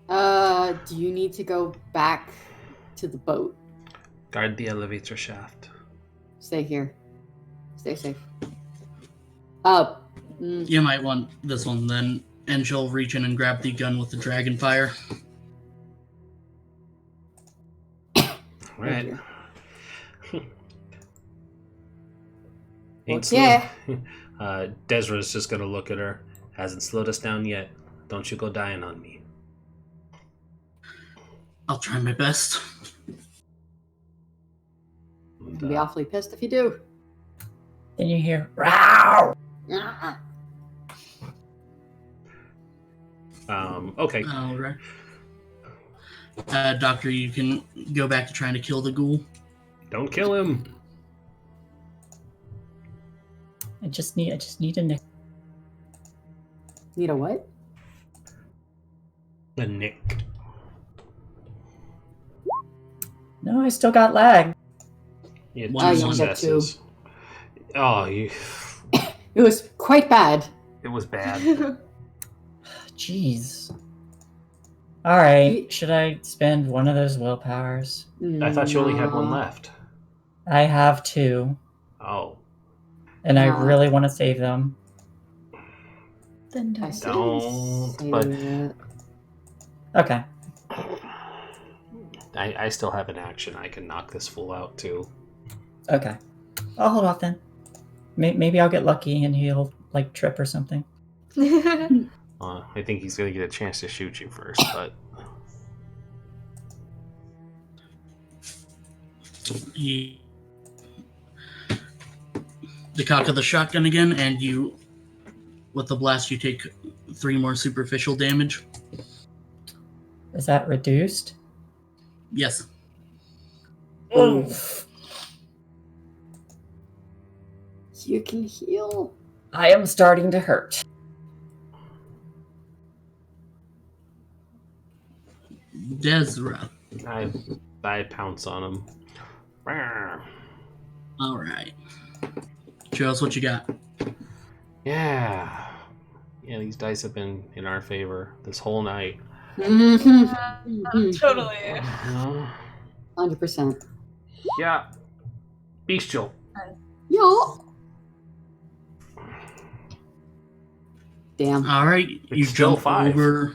Do you need to go back to the boat? Guard the elevator shaft. Stay here. Stay safe. You might want this one then. And she'll reach in and grab the gun with the dragon fire. Right. Yeah. Desra's just gonna look at her. Hasn't slowed us down yet. Don't you go dying on me. I'll try my best. I'll be awfully pissed if you do. Then you hear, "Row!" Okay. All right. Doctor, you can go back to trying to kill the ghoul. Don't kill him. I just need a nick. Need a what? A nick. No, I still got lag. Yeah, One two on successes. Oh, It was quite bad. it was bad. Jeez. Alright, should I spend one of those willpowers? I thought you only had one left. I have two, Oh. and I No. really want to save them. Then I die. still Don't, say but- that. Okay. I still have an action. I can knock this fool out too. Okay. I'll hold off then. Maybe I'll get lucky and he'll, like, trip or something. I think he's gonna get a chance to shoot you first, but The cock of the shotgun again, and with the blast, you take 3 more superficial damage. Is that reduced? Yes. Oof. You can heal. I am starting to hurt. Desra. I pounce on him. Rawr. All right. Show us what you got. Yeah, these dice have been in our favor this whole night. Totally. 100%. Yeah. Bestial. Yo. Damn. All right. You It's still jump 5. over.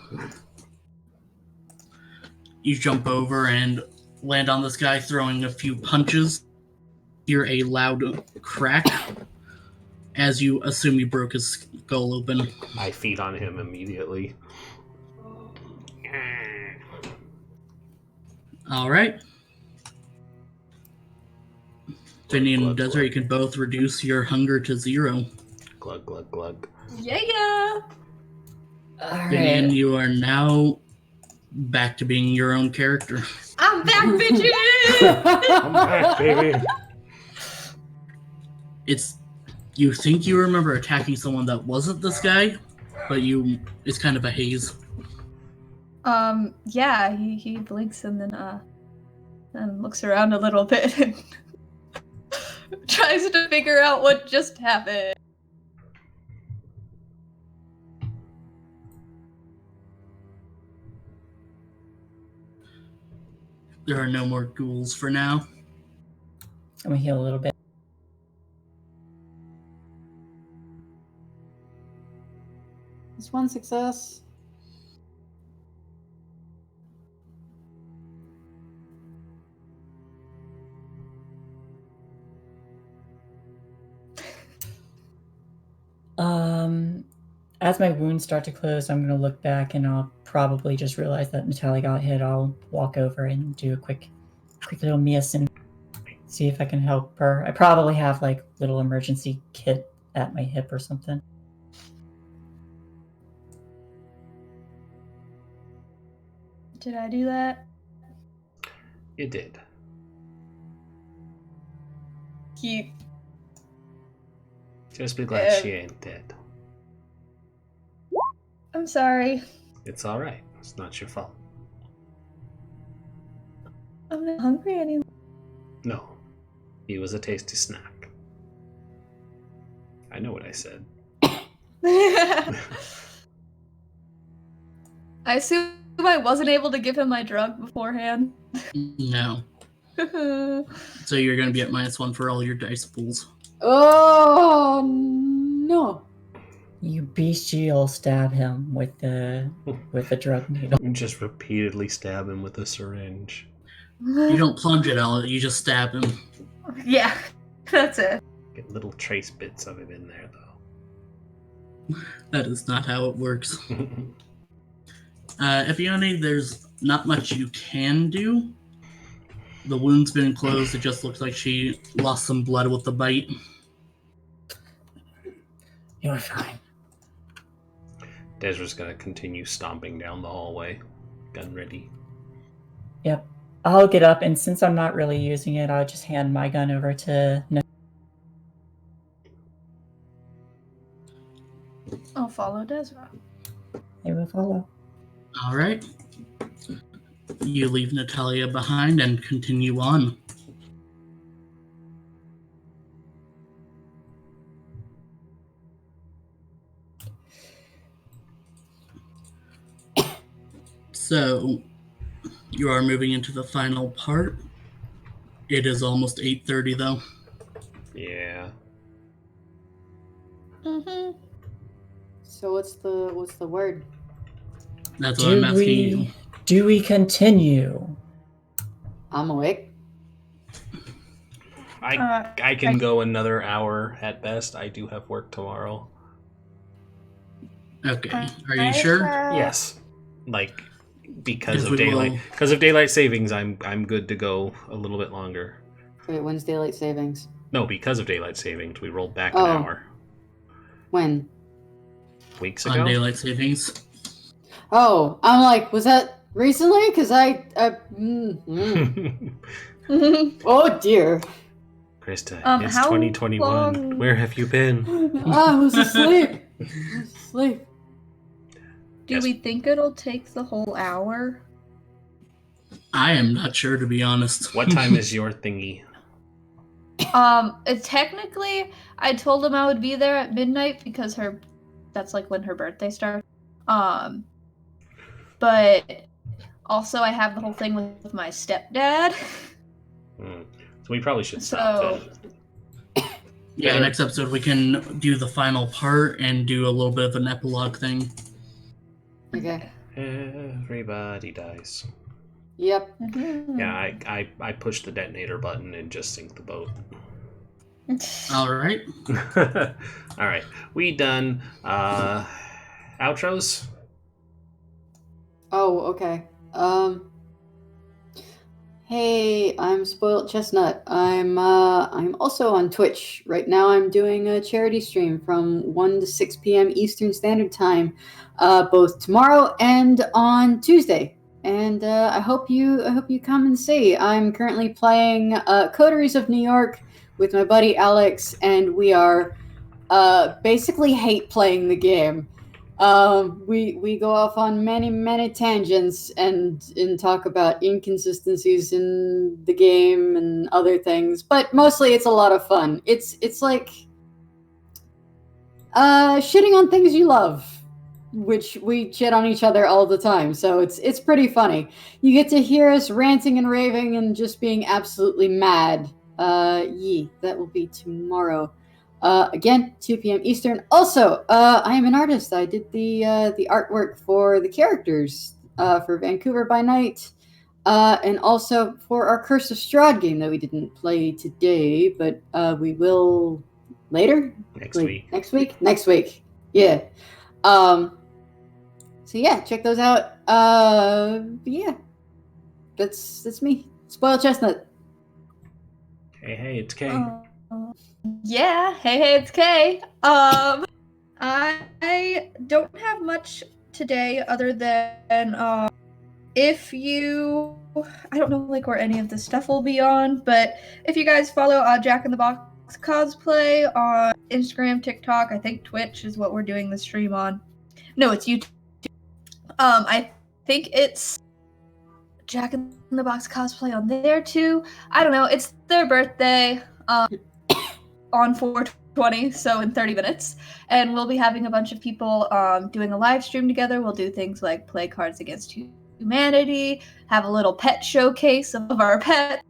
You jump over and land on this guy, throwing a few punches. Hear a loud crack as you assume you broke his skull open. I feed on him immediately. All right. Vinny and Glug, Desert, glug. you can both reduce your hunger to 0. Glug, glug, glug. Yeah. Vinny, and Alright. you are now back to being your own character. I'm back, bitches! I'm back, baby. You think you remember attacking someone that wasn't this guy, but it's kind of a haze. Yeah, he blinks and then looks around a little bit and tries to figure out what just happened. There are no more ghouls for now. I'm gonna heal a little bit. It's one success. As my wounds start to close, I'm gonna look back and I'll probably just realize that Natalia got hit. I'll walk over and do a quick little miss and see if I can help her. I probably have like little emergency kit at my hip or something. Did I do that? You did. Cute. Just be glad she ain't dead. I'm sorry. It's alright. It's not your fault. I'm not hungry anymore. No. He was a tasty snack. I know what I said. I assume I wasn't able to give him my drug beforehand. No. So you're going to be at -1 for all your dice pools. Oh no! You bestial stab him with the drug needle. You just repeatedly stab him with a syringe. You don't plunge it out, you just stab him. Yeah, that's it. Get little trace bits of it in there, though. That is not how it works. Epione, there's not much you can do. The wound's been closed, it just looks like she lost some blood with the bite. You're fine. Desra's gonna continue stomping down the hallway, gun ready. Yep. I'll get up, and since I'm not really using it, I'll just hand my gun over to I'll follow Desra. They will follow. Alright. You leave Natalia behind and continue on. So, you are moving into the final part. It is almost 8:30 though. Yeah. Mm-hmm. So what's the word? That's what I'm asking you. Do we continue? I'm awake. I can go another hour at best. I do have work tomorrow. Okay. Are you sure? Yes. Like because If of we daylight will- because of daylight savings, I'm good to go a little bit longer. Wait, when's daylight savings? No, because of daylight savings, we rolled back an Oh. hour. When? Weeks On ago. daylight savings? Oh, I'm like, was that recently? Because Oh dear. Krista, it's how 2021. long- Where have you been? I was asleep. I was asleep. Do Yes. we think it'll take the whole hour? I am not sure, to be honest. What time is your thingy? Technically, I told him I would be there at midnight because that's like when her birthday starts. But also I have the whole thing with my stepdad. So we probably should stop then. Yeah, next episode we can do the final part and do a little bit of an epilogue thing. Okay. Everybody dies. Yep. Mhm. Yeah, I pushed the detonator button and just sink the boat. Alright. All right, we done. Outros. Oh, okay. Hey, I'm Spoiled Chestnut. I'm also on Twitch. Right now I'm doing a charity stream from 1 to 6 p.m. Eastern Standard Time, both tomorrow and on Tuesday. And I hope you come and see. I'm currently playing Coteries of New York with my buddy Alex, and we are basically hate playing the game. We go off on many tangents and talk about inconsistencies in the game and other things, but mostly it's a lot of fun. It's like shitting on things you love, which we shit on each other all the time. So it's pretty funny. You get to hear us ranting and raving and just being absolutely mad. That will be tomorrow. Again, 2 p.m. Eastern. Also, I am an artist. I did the artwork for the characters for Vancouver by Night. And also for our Curse of Strahd game that we didn't play today, but we will later. Next week. Yeah. So yeah, check those out. Yeah. That's me. Spoiled Chestnut. Hey, it's Kay. Yeah. Hey, it's Kay. I don't have much today other than if you, I don't know like where any of this stuff will be on, but if you guys follow Jack in the Box Cosplay on Instagram, TikTok, I think Twitch is what we're doing the stream on. No, it's YouTube. I think it's Jack in the Box Cosplay on there too. I don't know. It's their birthday on 420, so in 30 minutes. And we'll be having a bunch of people doing a live stream together. We'll do things like play Cards Against Humanity, have a little pet showcase of our pets,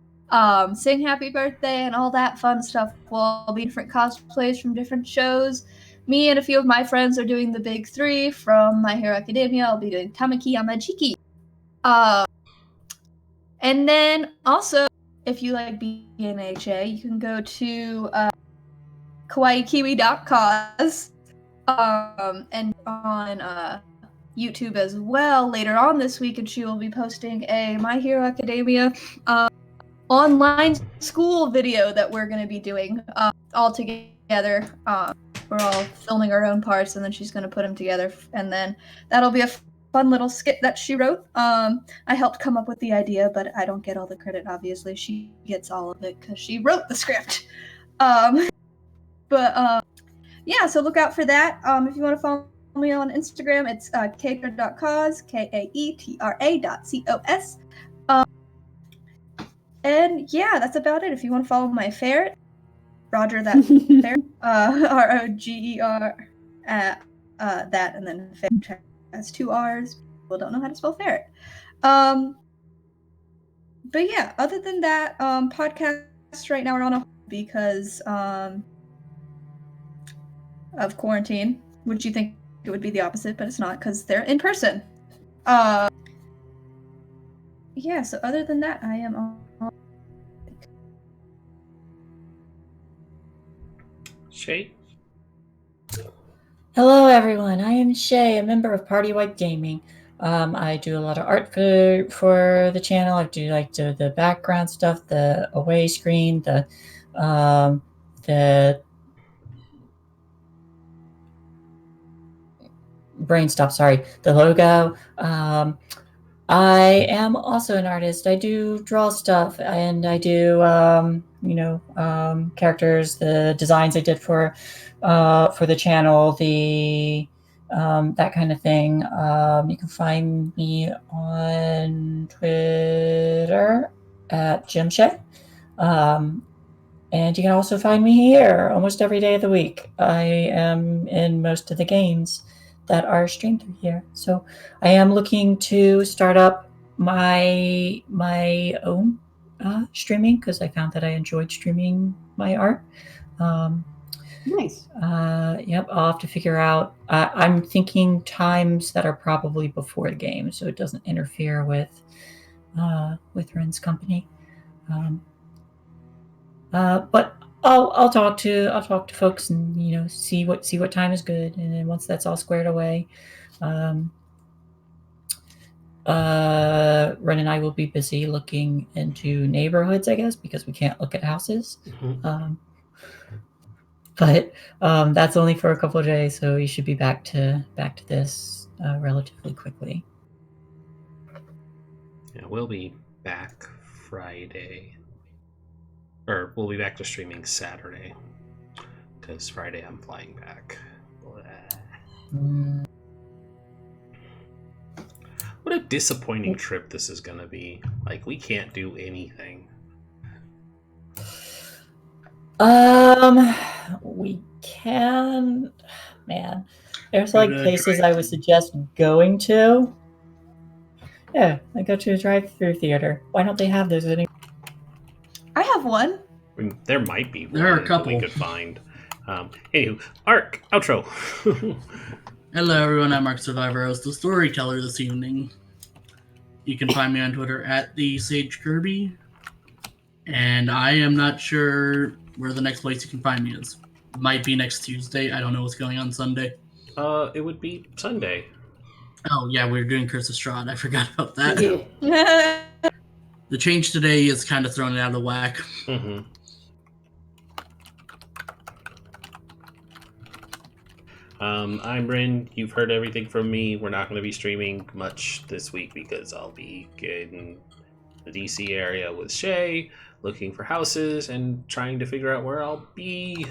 sing happy birthday and all that fun stuff. We'll be different cosplays from different shows. Me and a few of my friends are doing the big three from My Hero Academia. I'll be doing Tamaki Yamajiki. And then also, if you like BNHA, you can go to kawaiikiwi.cause and on YouTube as well later on this week, and she will be posting a My Hero Academia online school video that we're going to be doing all together. We're all filming our own parts, and then she's going to put them together, and then that'll be a fun little skit that she wrote. I helped come up with the idea, but I don't get all the credit, obviously. She gets all of it because she wrote the script. Yeah, so look out for that. If you want to follow me on Instagram, it's kaetra.cause, kaetra.cos. And yeah, that's about it. If you want to follow my ferret, Roger that ferret, ROGER, that, and then ferret has 2 R's. People don't know how to spell ferret. But yeah, other than that, podcasts right now are on a because of quarantine. Would you think it would be the opposite, but it's not because they're in person. Yeah, so other than that, I am on. Shay? Hello, everyone. I am Shay, a member of PartyWipeGaming. I do a lot of art for the channel. I do like the background stuff, the away screen, the brain stop. Sorry, the logo. I am also an artist. I do draw stuff, and I do characters, the designs I did for the channel, the that kind of thing. You can find me on Twitter at JimShay. And you can also find me here almost every day of the week. I am in most of the games that are streamed through here. So I am looking to start up my own streaming because I found that I enjoyed streaming my art. Nice. Yep, I'll have to figure out. I'm thinking times that are probably before the game, so it doesn't interfere with Ren's company. But I'll talk to folks and see what time is good, and then once that's all squared away, Ren and I will be busy looking into neighborhoods, I guess, because we can't look at houses. Mm-hmm. But that's only for a couple of days, so you should be back to this relatively quickly. Yeah, we'll be back Friday. Or we'll be back to streaming Saturday. Because Friday I'm flying back. What a disappointing trip this is going to be. Like, we can't do anything. We can... Man. There's like places I would suggest going to. Yeah, I go to a drive-through theater. Why don't they have those anymore? I have one. I mean, there might be There are a one that couple. we could find. Anywho, Arc, outro. Hello, everyone. I'm Mark Survivor. I was the storyteller this evening. You can find me on Twitter at the Sage Kirby, and I am not sure where the next place you can find me is. Might be next Tuesday. I don't know what's going on Sunday. It would be Sunday. Oh yeah, we were doing Curse of Strahd. I forgot about that. Yeah. The change today is kind of throwing it out of whack. Mm-hmm. I'm Bryn. You've heard everything from me. We're not going to be streaming much this week because I'll be in the DC area with Shay, looking for houses and trying to figure out where I'll be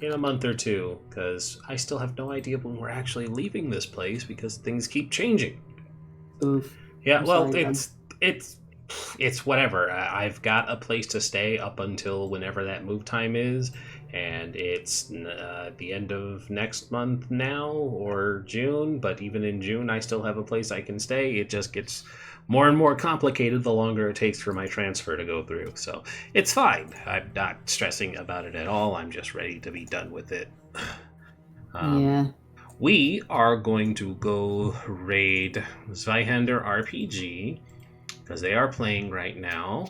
in a month or two, because I still have no idea when we're actually leaving this place because things keep changing. Oof. Yeah, I'm well, sorry, it's whatever. I've got a place to stay up until whenever that move time is, and it's the end of next month now, or June, but even in June I still have a place I can stay. It just gets more and more complicated the longer it takes for my transfer to go through. So it's fine. I'm not stressing about it at all. I'm just ready to be done with it. Yeah. We are going to go raid Zweihander RPG, because they are playing right now,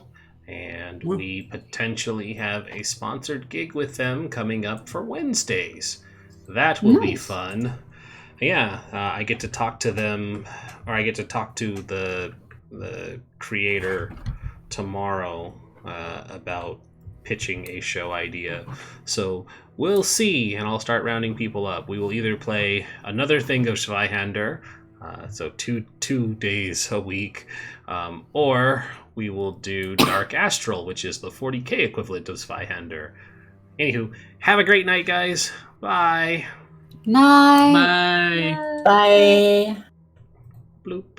and we potentially have a sponsored gig with them coming up for Wednesdays. That will be fun. Yeah, I get to talk to them, or I get to talk to the creator tomorrow about pitching a show idea. So we'll see, and I'll start rounding people up. We will either play another thing of Zweihander, so two days a week, or we will do Dark Astral, which is the 40k equivalent of Zweihander. Anywho, have a great night, guys. Bye. Night. Bye. Bye. Bloop.